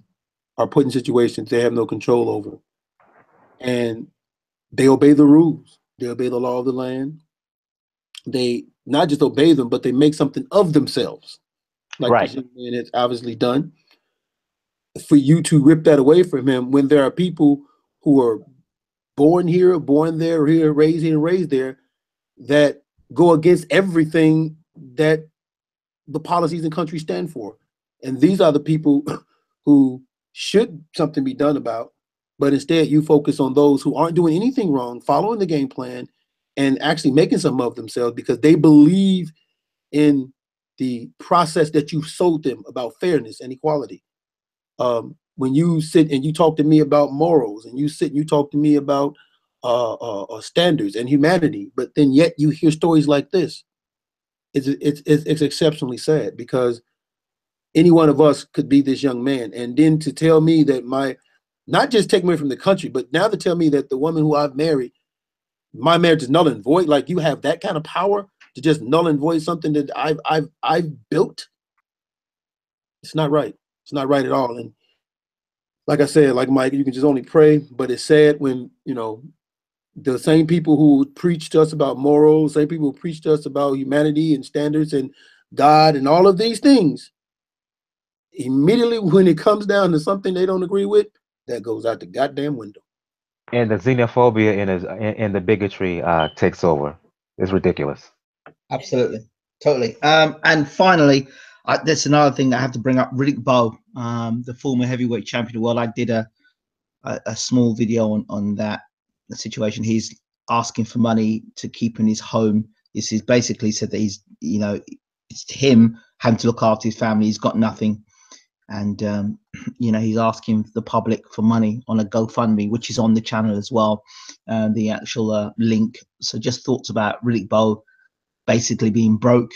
are put in situations they have no control over, and they obey the rules. They obey the law of the land. They not just obey them, but they make something of themselves, like Right. this young man has obviously done. For you to rip that away from him when there are people who are born here, born there, here, and raised there, that go against everything that the policies and countries stand for. And these are the people who should something be done about, but instead you focus on those who aren't doing anything wrong, following the game plan, and actually making some of themselves because they believe in the process that you've sold them about fairness and equality. When you sit and you talk to me about morals, and you sit and you talk to me about standards and humanity, but then yet you hear stories like this, it's exceptionally sad, because any one of us could be this young man, and then to tell me that not just take me away from the country, but now to tell me that the woman who I've married, my marriage is null and void. Like, you have that kind of power to just null and void something that I've built. It's not right. It's not right at all. And like I said, like Mike, you can just only pray, but it's sad when, the same people who preach to us about morals, same people who preach to us about humanity and standards and God and all of these things, immediately when it comes down to something they don't agree with, that goes out the goddamn window. And the xenophobia and the bigotry takes over. It's ridiculous. Absolutely, totally. And finally, there's another thing that I have to bring up. Riddick Bowe, the former heavyweight champion of the world. I did a small video on that situation. He's asking for money to keep in his home. This is basically said that he's, it's him having to look after his family. He's got nothing. And, he's asking the public for money on a GoFundMe, which is on the channel as well, the actual link. So just thoughts about Riddick Bowe basically being broke,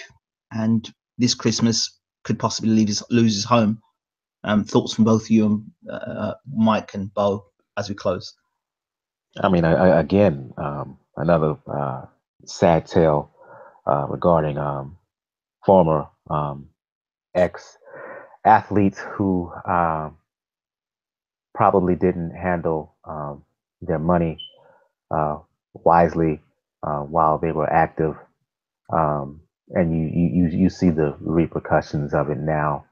and this Christmas could possibly lose his home. Thoughts from both you and Mike and Bo as we close. I mean, again, another sad tale regarding former ex-athletes who probably didn't handle their money wisely while they were active, and you see the repercussions of it now.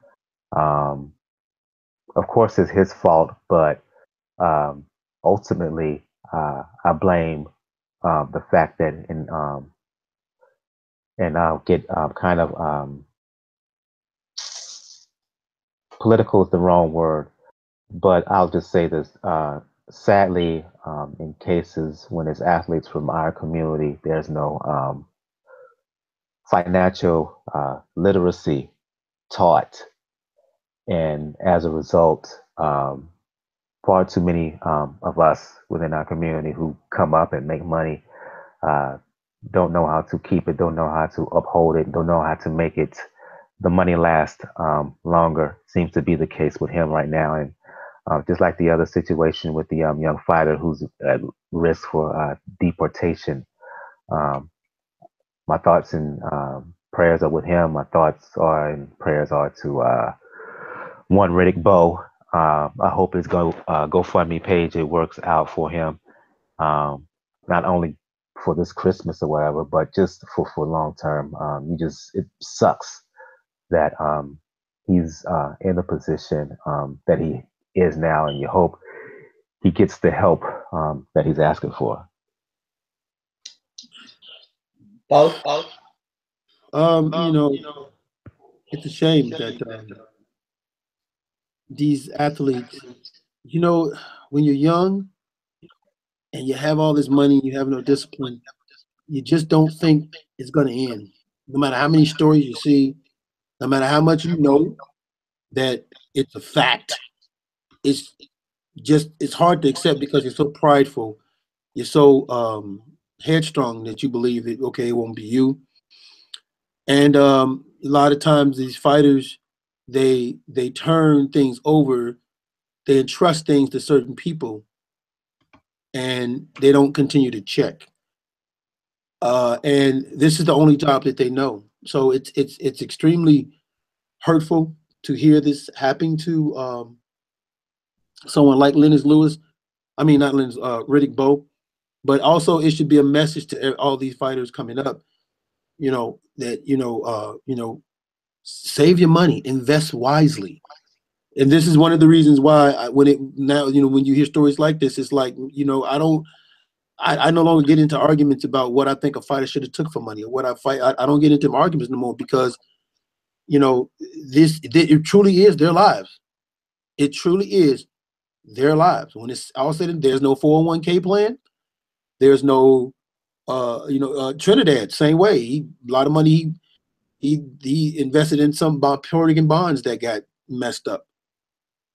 Of course, it's his fault, but ultimately, I blame the fact that and I'll get kind of political is the wrong word, but I'll just say this. Sadly, in cases when it's athletes from our community, there's no financial literacy taught. And as a result, far too many of us within our community who come up and make money don't know how to keep it, don't know how to uphold it, don't know how to make it the money lasts longer. Seems to be the case with him right now. And just like the other situation with the young fighter who's at risk for deportation. My thoughts and prayers are with him. My thoughts are and prayers are to one Riddick Bowe. I hope his GoFundMe page, it works out for him, not only for this Christmas or whatever, but just for long term. It sucks that he's in the position that he is now, and you hope he gets the help that he's asking for. Both. It's a shame that these athletes, when you're young and you have all this money, you have no discipline, you just don't think it's going to end. No matter how many stories you see, no matter how much you know that it's a fact, it's hard to accept because you're so prideful, you're so headstrong that you believe that, okay, it won't be you. And a lot of times these fighters, they turn things over, they entrust things to certain people, and they don't continue to check. And this is the only job that they know. So it's extremely hurtful to hear this happening to someone like Riddick Bowe. But also it should be a message to all these fighters coming up, that save your money, invest wisely. And this is one of the reasons why when you hear stories like this, it's like, I no longer get into arguments about what I think a fighter should have took for money or what I fight. I don't get into arguments no more because, it truly is their lives. It truly is their lives. When it's all said and there's no 401k plan. There's no, Trinidad, same way. A lot of money he invested in some Puerto Rican bonds that got messed up.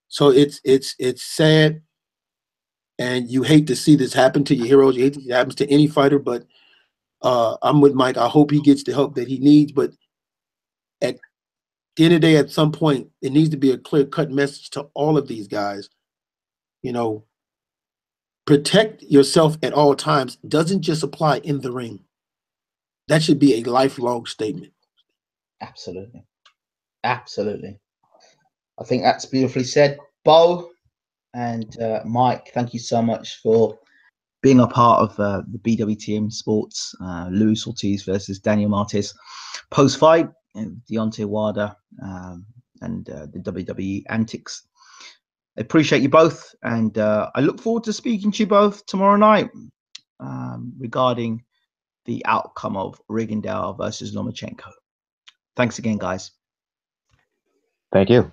So it's sad, and you hate to see this happen to your heroes. You hate to see it happens to any fighter, but I'm with Mike. I hope he gets the help that he needs. But at the end of the day, at some point, it needs to be a clear-cut message to all of these guys. Protect yourself at all times doesn't just apply in the ring. That should be a lifelong statement. Absolutely. Absolutely. I think that's beautifully said. Bo and Mike, thank you so much for being a part of the BWTM Sports Luis Ortiz versus Daniel Martez post-fight, Deontay Wilder and the WWE antics. I appreciate you both, and I look forward to speaking to you both tomorrow night regarding the outcome of Rigondeaux versus Lomachenko. Thanks again, guys. Thank you.